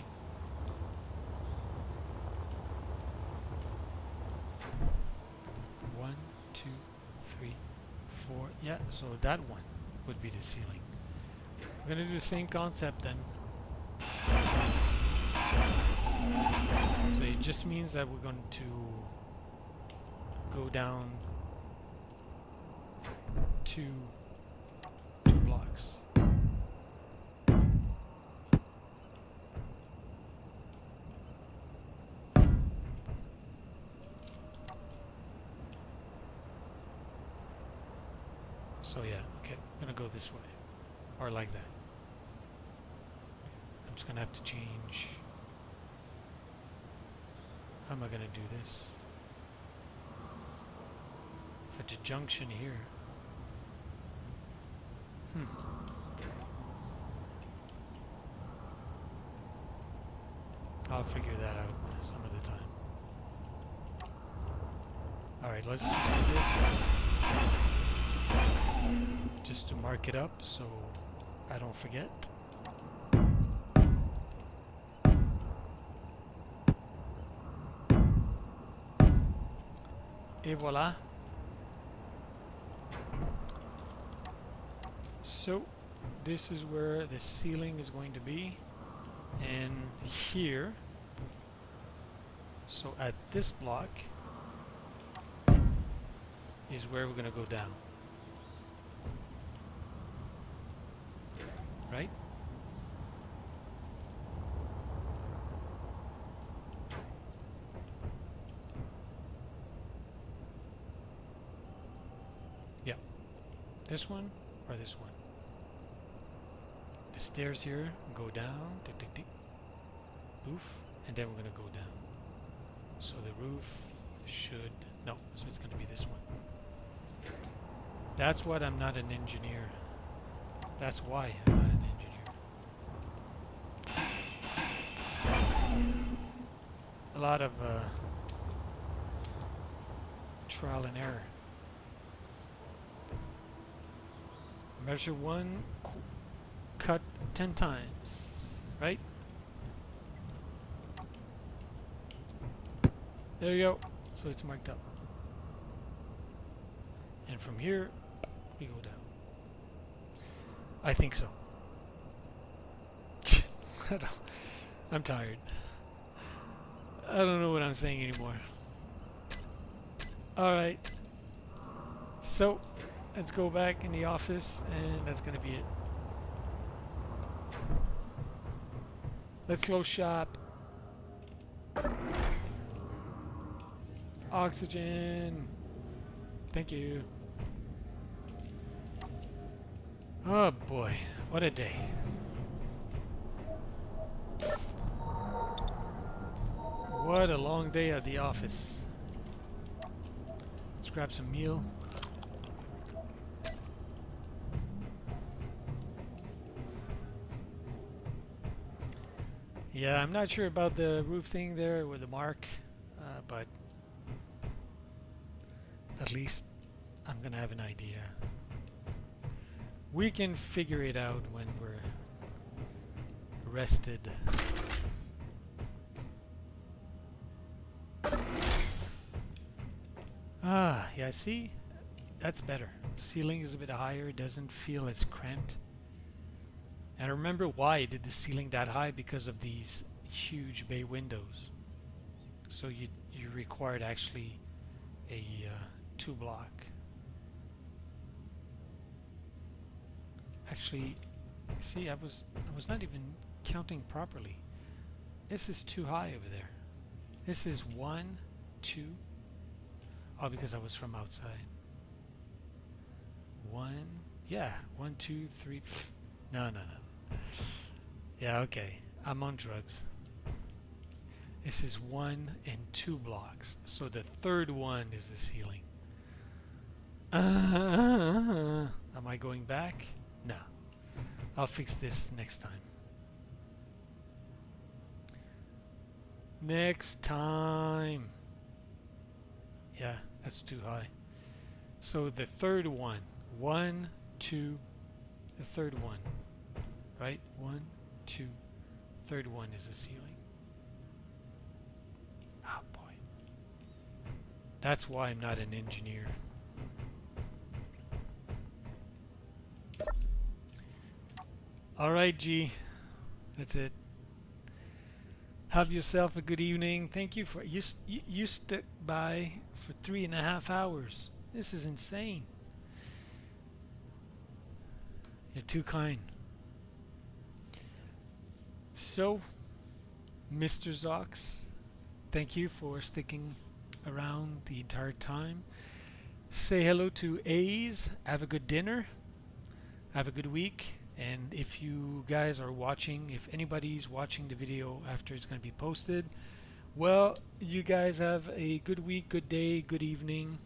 One, two, three, 4. Yeah, so that one would be the ceiling. We're gonna do the same concept then. So it just means that we're going to go down two blocks. So yeah, okay, I'm gonna go this way, or like that. I'm just gonna have to change. How am I gonna do this? For the junction here. I'll figure that out some of the time. Alright, let's just do this. Just to mark it up so I don't forget. Et voila. So this is where the ceiling is going to be, and here, so at this block is where we're going to go down, right? Yeah, this one or this one. The stairs here go down, tick, tick, tick, poof, and then we're going to go down. So the roof should, no, so it's going to be this one. That's what I'm not an engineer. That's why I'm not an engineer. A lot of trial and error. Measure 1, cut 10 times, right? There you go. So it's marked up. And from here, we go down. I think so. I'm tired. I don't know what I'm saying anymore. Alright. So, let's go back in the office, and that's going to be it. Let's close shop. Oxygen. Thank you. Oh boy, what a day. What a long day at the office. Let's grab some meal. Yeah, I'm not sure about the roof thing there with the mark, but at least I'm gonna have an idea. We can figure it out when we're rested. Ah, yeah, see? That's better. Ceiling is a bit higher, it doesn't feel as cramped. And I remember why I did the ceiling that high, because of these huge bay windows. So you required actually a 2 block. Actually, see, I was not even counting properly. This is too high over there. This is 1, 2. Oh, because I was from outside. 1, yeah, 1, 2, 3. No, no, no. Yeah, okay. I'm on drugs. This is 1 and 2 blocks. So the third one is the ceiling. Am I going back? No. I'll fix this next time. Next time. Yeah, that's too high. So the third one. 1, 2. The third one. Right? 1, 2. Third one is the ceiling. Oh boy. That's why I'm not an engineer. Alright, G. That's it. Have yourself a good evening. Thank you for you stuck by for 3.5 hours. This is insane. You're too kind. So, Mr. Zox, thank you for sticking around the entire time. Say hello to A's. Have a good dinner. Have a good week. And if you guys are watching, if anybody's watching the video after it's going to be posted, well, you guys have a good week, good day, good evening.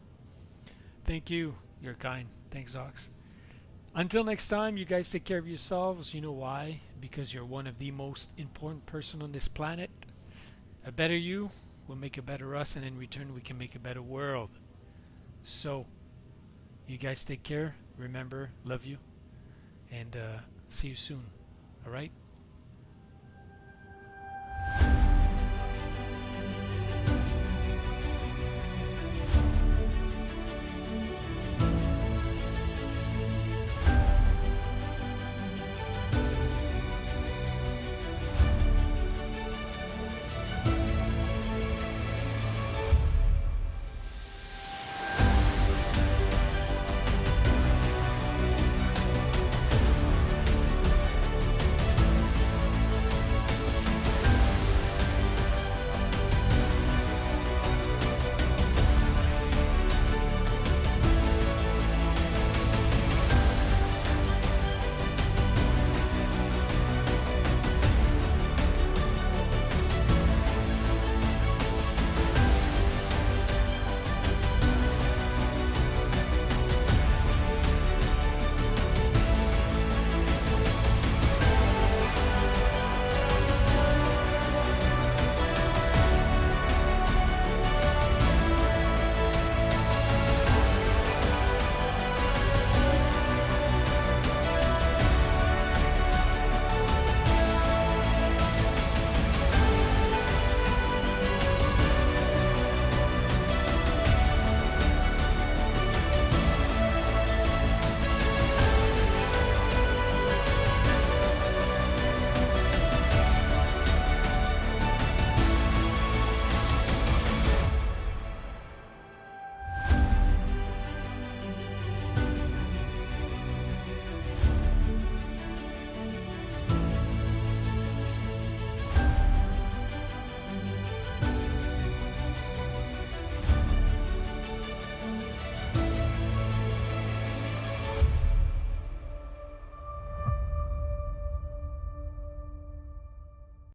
Thank you. You're kind. Thanks, Zox. Until next time, you guys take care of yourselves. You know why? Because you're one of the most important person on this planet. A better you will make a better us, and in return we can make a better world. So, you guys take care. Remember, love you. And see you soon. Alright?